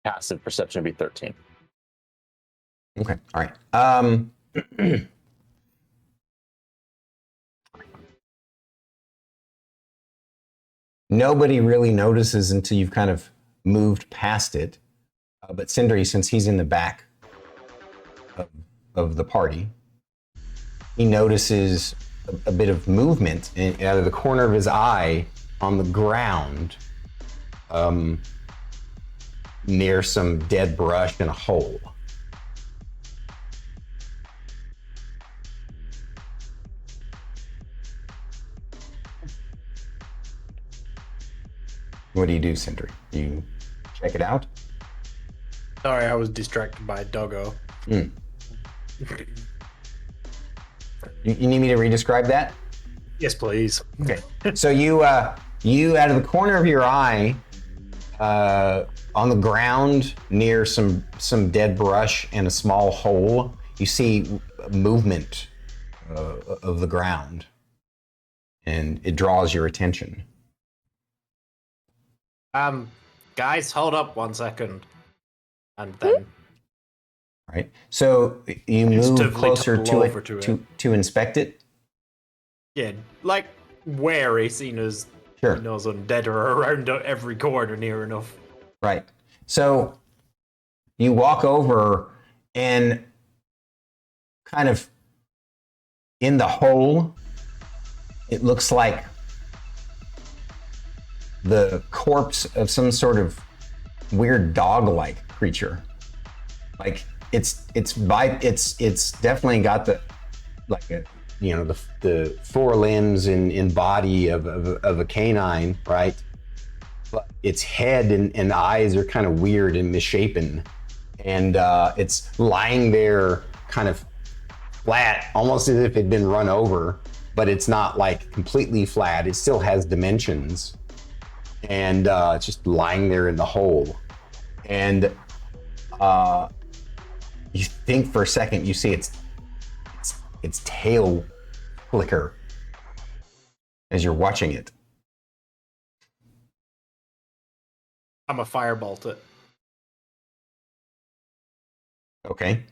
passive perception would be 13. Okay. All right. Nobody really notices until you've kind of moved past it. But Sindri, since he's in the back of the party, he notices a bit of movement out of the corner of his eye on the ground, near some dead brush and a hole. What do you do, Sindri? You check it out? Sorry, I was distracted by Doggo. You need me to re-describe that? Yes, please. Okay. So you out of the corner of your eye, on the ground near some dead brush and a small hole, you see movement of the ground, and it draws your attention. Guys, hold up 1 second. And then... Right. So you move Instantly closer topple to over it to inspect it? Yeah, like wary, seeing as Sure. he knows undead are around every corner near enough. Right. So you walk over, and kind of in the hole, it looks like the corpse of some sort of weird dog-like creature. Like it's definitely got the like a the forelimbs and body of a canine, right? But its head and eyes are kind of weird and misshapen, and it's lying there kind of flat, almost as if it'd been run over, but it's not like completely flat. It still has dimensions, and it's just lying there in the hole. And you think for a second, you see its tail flicker as you're watching it. I'm a firebolt it. Okay.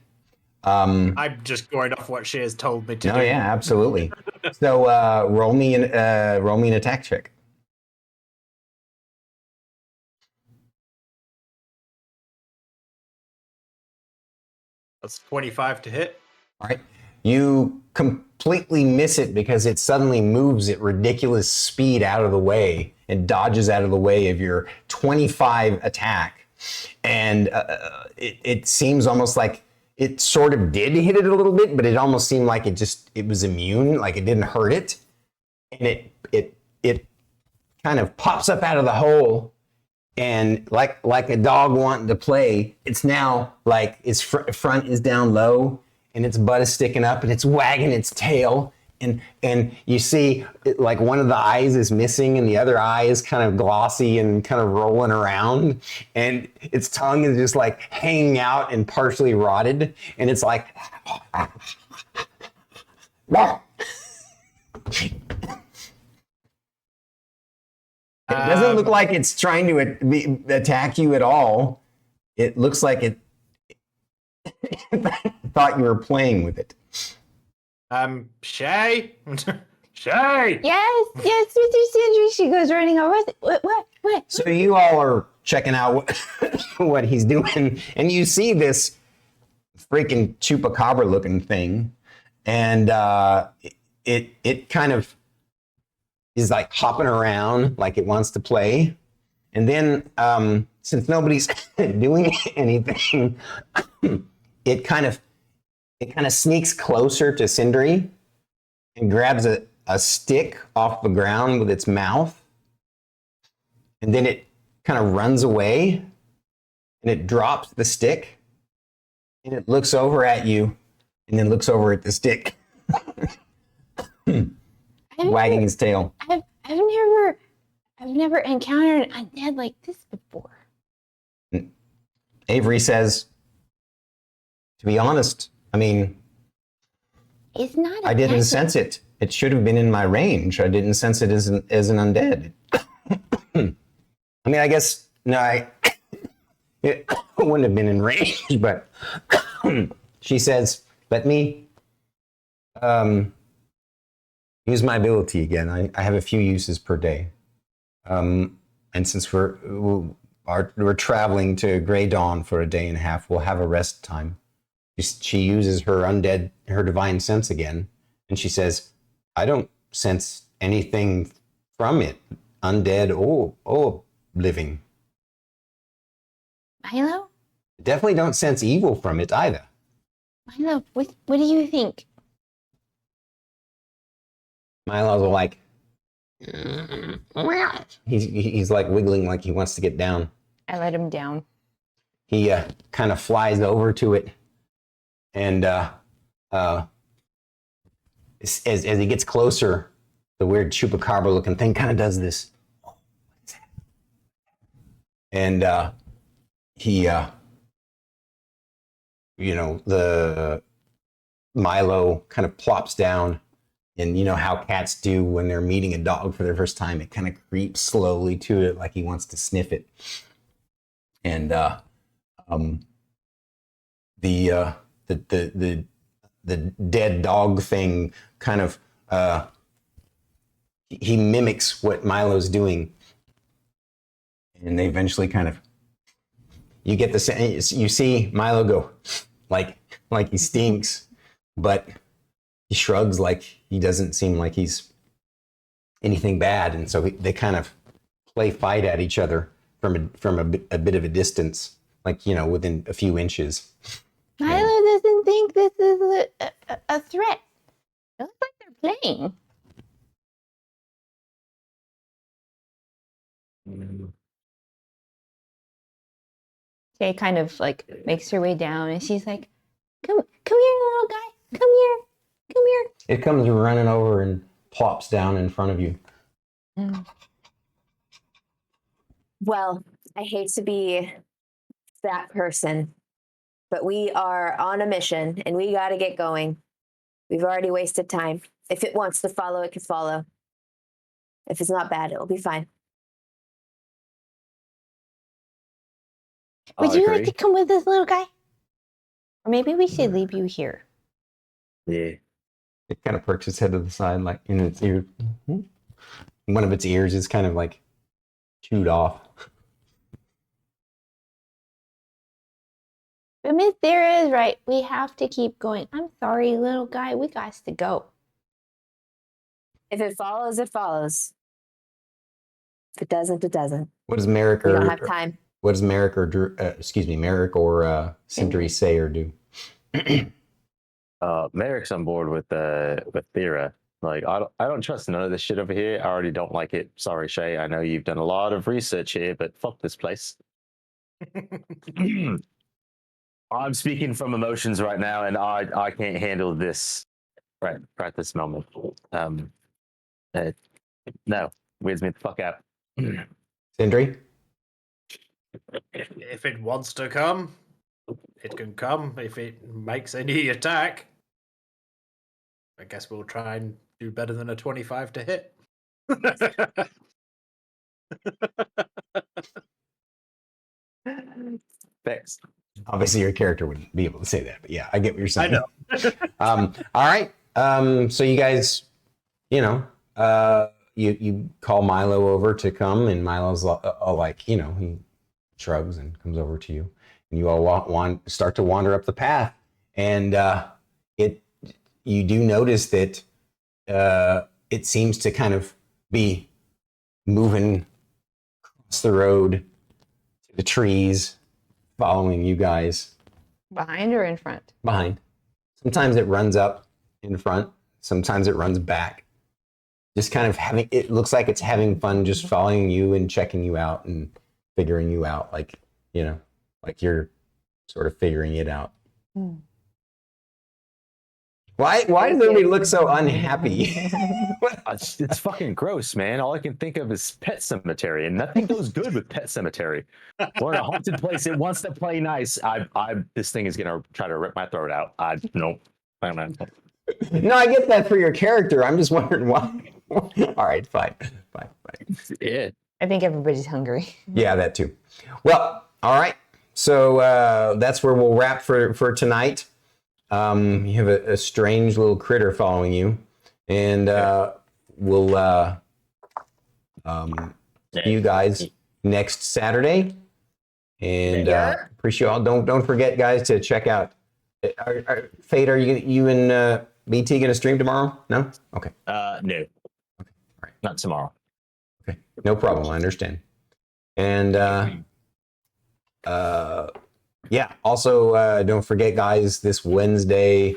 I'm just going off what she has told me to do. No, yeah, absolutely. So roll me an attack check. That's 25 to hit. All right. You completely miss it because it suddenly moves at ridiculous speed out of the way and dodges out of the way of your 25 attack. And it seems almost like it sort of did hit it a little bit, but it almost seemed like it was immune, like it didn't hurt it. And it kind of pops up out of the hole, and like a dog wanting to play, it's now like its front is down low and its butt is sticking up and it's wagging its tail. And you see like one of the eyes is missing and the other eye is kind of glossy and kind of rolling around, and its tongue is just like hanging out and partially rotted, and it's like it doesn't look like it's trying to attack you at all. It looks like it thought you were playing with it. Shae? Shae! Yes, Mr. Sindri. She goes running over. What? So you all are checking out what he's doing, and you see this freaking chupacabra looking thing, and it kind of is like hopping around like it wants to play. And then since nobody's doing anything, it kind of sneaks closer to Sindri and grabs a stick off the ground with its mouth. And then it kind of runs away and it drops the stick and it looks over at you and then looks over at the stick, wagging his tail. I've never encountered an undead like this before. Avery says, to be honest, I mean, It's not. I didn't sense it. It should have been in my range. I didn't sense it as an undead. I mean, I guess no, it wouldn't have been in range. But she says, "Let me use my ability again. I have a few uses per day, and since we're traveling to Grey Dawn for a day and a half, we'll have a rest time." She uses her divine sense again, and she says, "I don't sense anything from it, undead or living. Milo? Definitely don't sense evil from it either." Milo, what do you think? Milo's like, he's like wiggling like he wants to get down. I let him down. He kind of flies over to it, and as he gets closer, the weird chupacabra looking thing kind of does this. And he, the Milo kind of plops down, and you know how cats do when they're meeting a dog for the first time, it kind of creeps slowly to it like he wants to sniff it. And the dead dog thing kind of he mimics what Milo's doing, and they eventually kind of, you get the, you see Milo go like he stinks, but he shrugs like he doesn't seem like he's anything bad, and so they kind of play fight at each other from a bit of a distance, like within a few inches. Milo doesn't think this is a threat. It looks like they're playing. Shae kind of like makes her way down, and she's like, "Come here, little guy. Come here. Come here." It comes running over and plops down in front of you. Well, I hate to be that person, but we are on a mission and we got to get going. We've already wasted time. If it wants to follow, it can follow. If it's not bad, it'll be fine. Would you like to come with us, little guy? Or maybe we should leave you here. Yeah. It kind of perks its head to the side, like in its ear. One of its ears is kind of like chewed off. But Miss Thyra is right. We have to keep going. I'm sorry, little guy. We got to go. If it follows, it follows. If it doesn't, it doesn't. What does Merrik We don't have time. What does Merrik or Sindri say or do? Merrick's on board with Thyra. Like, I don't trust none of this shit over here. I already don't like it. Sorry, Shae. I know you've done a lot of research here, but fuck this place. I'm speaking from emotions right now, and I can't handle this right this moment. No, weirds me the fuck out. Sindri? If it wants to come, it can come. If it makes any attack, I guess we'll try and do better than a 25 to hit. Thanks. Obviously, your character wouldn't be able to say that, but yeah, I get what you're saying. I know. All right. So you guys, you call Milo over to come, and Milo's like, he shrugs and comes over to you, and you all start to wander up the path, and you do notice that it seems to kind of be moving across the road to the trees, following you guys. Behind or in front? Behind. Sometimes it runs up in front. Sometimes it runs back. Just kind of it looks like it's having fun just following you and checking you out and figuring you out, like you're sort of figuring it out. Why does everybody look so unhappy? It's fucking gross, man. All I can think of is Pet Cemetery, and nothing goes good with Pet Cemetery. We're in a haunted place. It wants to play nice. This thing is gonna try to rip my throat out. No, I get that for your character. I'm just wondering why. All right, fine. Yeah. I think everybody's hungry. Yeah, that too. Well, all right. So that's where we'll wrap for tonight. You have a strange little critter following you, and we'll see you guys next Saturday. And appreciate you all. Don't forget, guys, to check out. Fate, are you and BT going to stream tomorrow? No. Okay. No. Okay. All right. Not tomorrow. Okay. No problem. I understand. And yeah. Also, don't forget, guys, this Wednesday,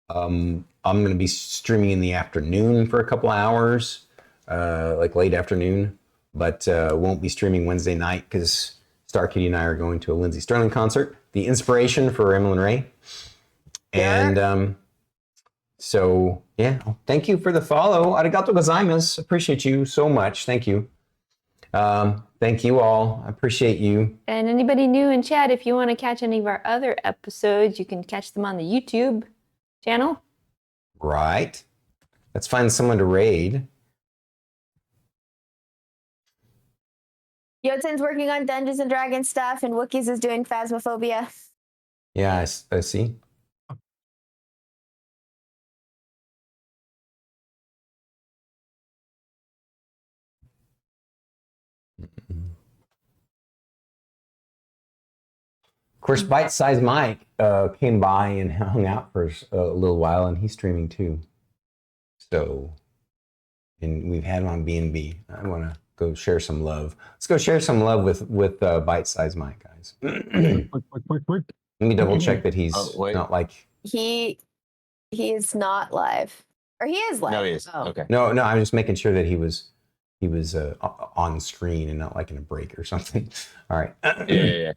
I'm going to be streaming in the afternoon for a couple hours, like late afternoon, but won't be streaming Wednesday night because Starkitty and I are going to a Lindsey Sterling concert, the inspiration for Emily Ray. And so, yeah, thank you for the follow. Arigato gozaimasu. Appreciate you so much. Thank you. Thank you all. I appreciate you. And anybody new in chat, if you want to catch any of our other episodes, you can catch them on the YouTube channel. Right. Let's find someone to raid. Yotin's working on Dungeons and Dragons stuff, and Wookiees is doing Phasmophobia. Yeah, I see. Of course, Bite Size Mike came by and hung out for a little while, and he's streaming too. So, and we've had him on B&B. I want to go share some love. Let's go share some love with Bite Size Mike, guys. Let me double check that he's not like. He is not live, or he is live. No, he is. Oh. Okay. No, I'm just making sure that he was on screen and not like in a break or something. All right. Yeah.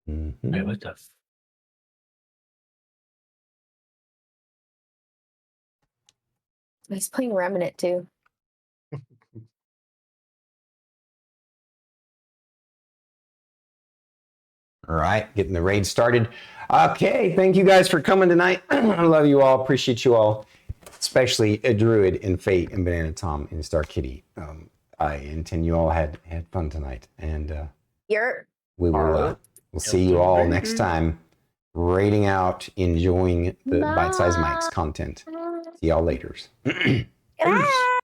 Mm-hmm. Wait, what the? He's playing Remnant too. All right, getting the raid started. Okay, thank you guys for coming tonight. I love you all, appreciate you all, especially a Druid and Fate and Banana Tom and Starkitty. I intend you all had fun tonight, and we will we'll see you all next time, raiding out, enjoying the Bite Size Mike's content. See y'all later. Good night.